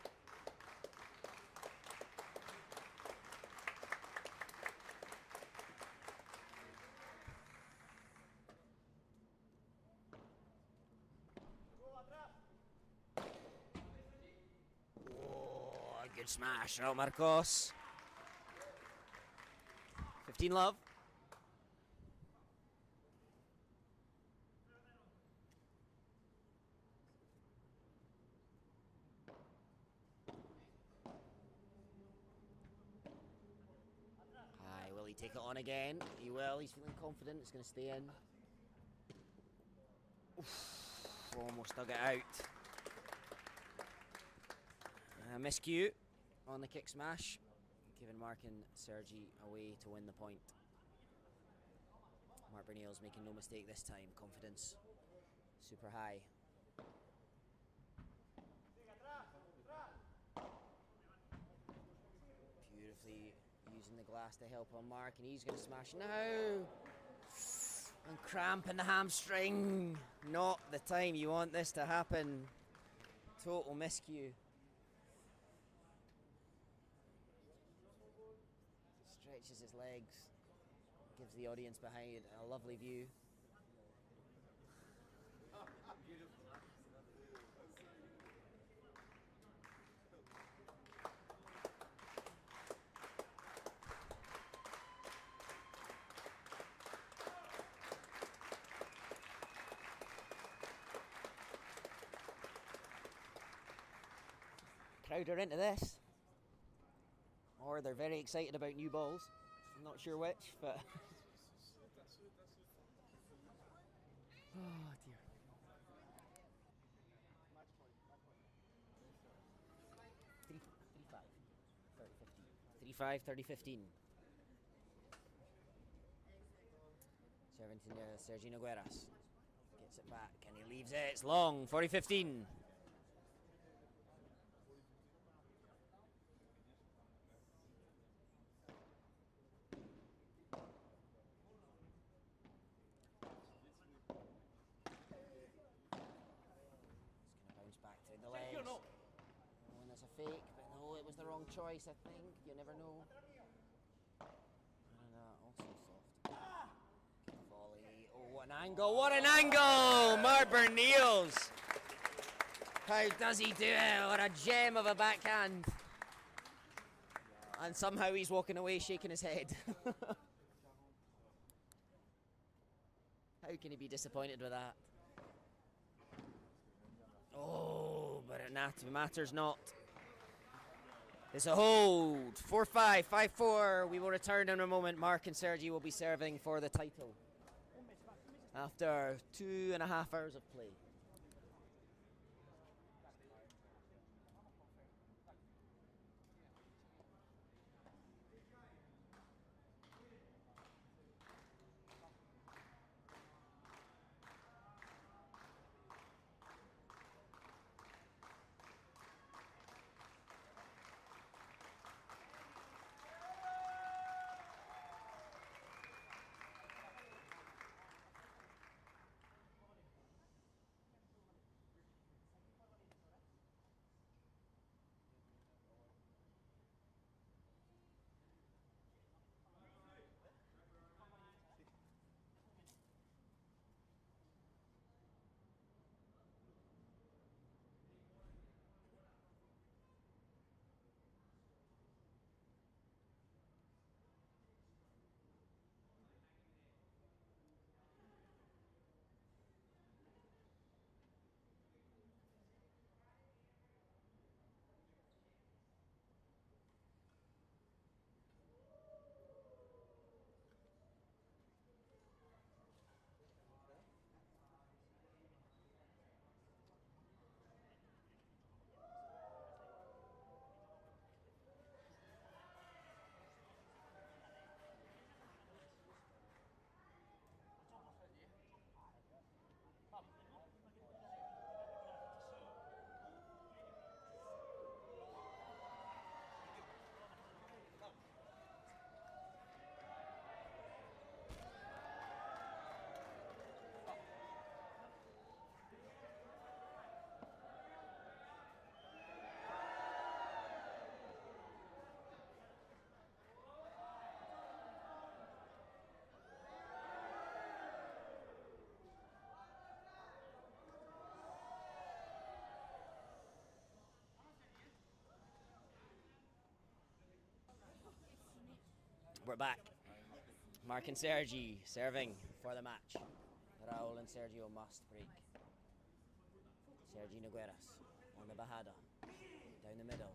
Oh, a good smash, Raul Marcos. 15 love. Will he take it on again? He will. He's feeling confident. It's going to stay in. Oof, almost dug it out. Miscue on the kick smash, giving Mark and Sergi away to win the point. Mark Bernil's making no mistake this time. Confidence super high. Beautifully using the glass to help on Mark, and he's going to smash now. And cramp in the hamstring. Not the time you want this to happen. Total miscue. Stretches his legs, gives the audience behind a lovely view. Crowd are into this. Or they're very excited about new balls. I'm not sure which, but... oh dear. Three-five, 30-15. Serving to Sergio Gueras. Gets it back and he leaves it. It's long, 40-15. Fake, but no, it was the wrong choice, I think. You never know. And also soft. Good volley. Oh, what an angle! What an angle! Mark Bernils. How does he do it? What a gem of a backhand. And somehow he's walking away shaking his head. How can he be disappointed with that? Oh, but it matters not. It's a hold. 4-5, 5-4. We will return in a moment. Mark and Sergi will be serving for the title after 2.5 hours of play. we're back. Mark and Sergi serving for the match. Raul and Sergio must break. Sergi Nogueras on the bajada. Down the middle.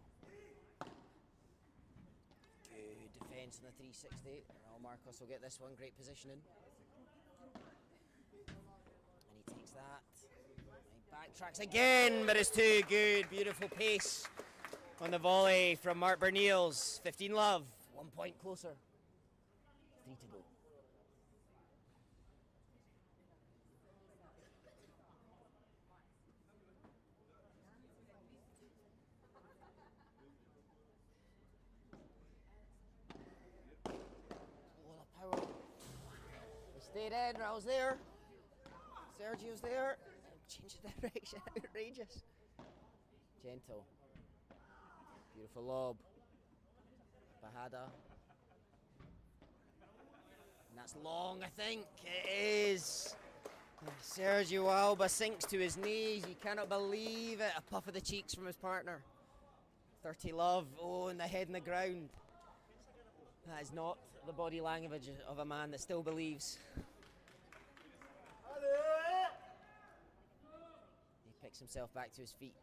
Good defence on the 360. Raul Marcos will get this one. Great positioning. And he takes that. He backtracks again, but it's too good. Beautiful pace on the volley from Mark Berniels. 15 love. 1 point closer. 3 to go. Stayed in, Raul's there. Sergio's there. Change the direction, outrageous. Gentle. Beautiful lob. Bajada. And that's long, I think. It is. Sergio Alba sinks to his knees. He cannot believe it. A puff of the cheeks from his partner. 30 love. Oh, and the head in the ground. That is not the body language of a man that still believes. He picks himself back to his feet,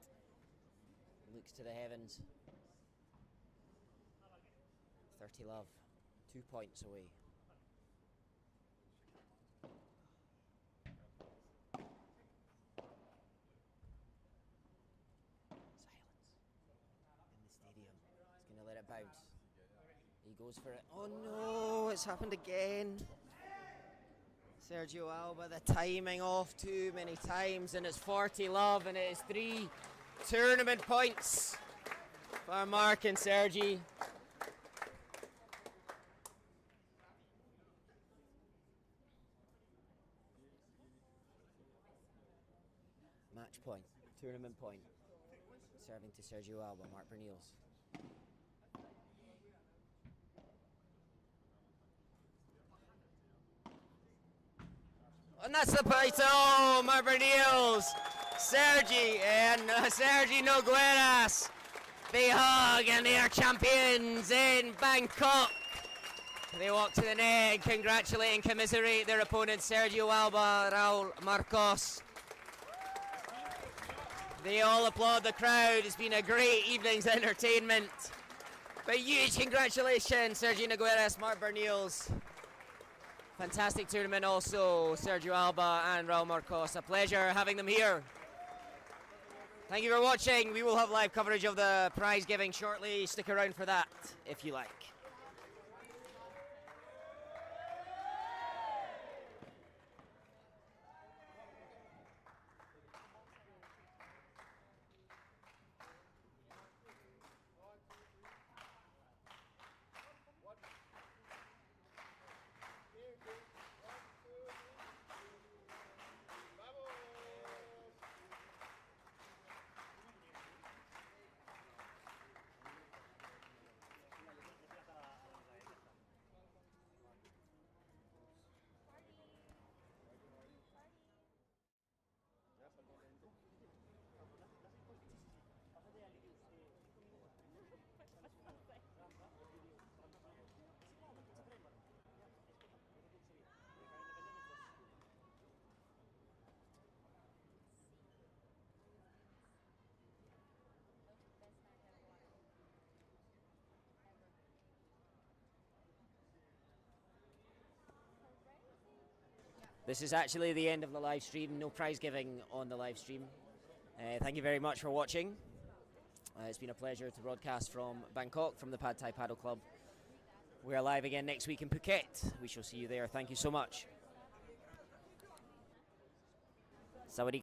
looks to the heavens. 30 love, 2 points away. Silence in the stadium. He's going to let it bounce. He goes for it. Oh no, it's happened again. Sergio Alba, the timing off too many times, and it's 40 love, and it is 3 tournament points for Mark and Sergi. Match point, tournament point. Serving to Sergio Alba, Mark Berniels. And that's the point. Oh, Mark Berniels, Sergi, and Sergi Nogueras. They hug, and they are champions in Bangkok. They walk to the net and congratulate and commiserate their opponents, Sergio Alba, Raul Marcos. They all applaud the crowd. It's been a great evening's entertainment. But huge congratulations, Sergi Nogueras, Mark Berniels. Fantastic tournament also, Sergio Alba and Raul Marcos. A pleasure having them here. Thank you for watching. We will have live coverage of the prize giving shortly. Stick around for that if you like. This is actually the end of the live stream. No prize giving on the live stream. Thank you very much for watching. It's been a pleasure to broadcast from Bangkok, from the Pad Thai Paddle Club. We are live again next week in Phuket. We shall see you there. Thank you so much. Sawadee.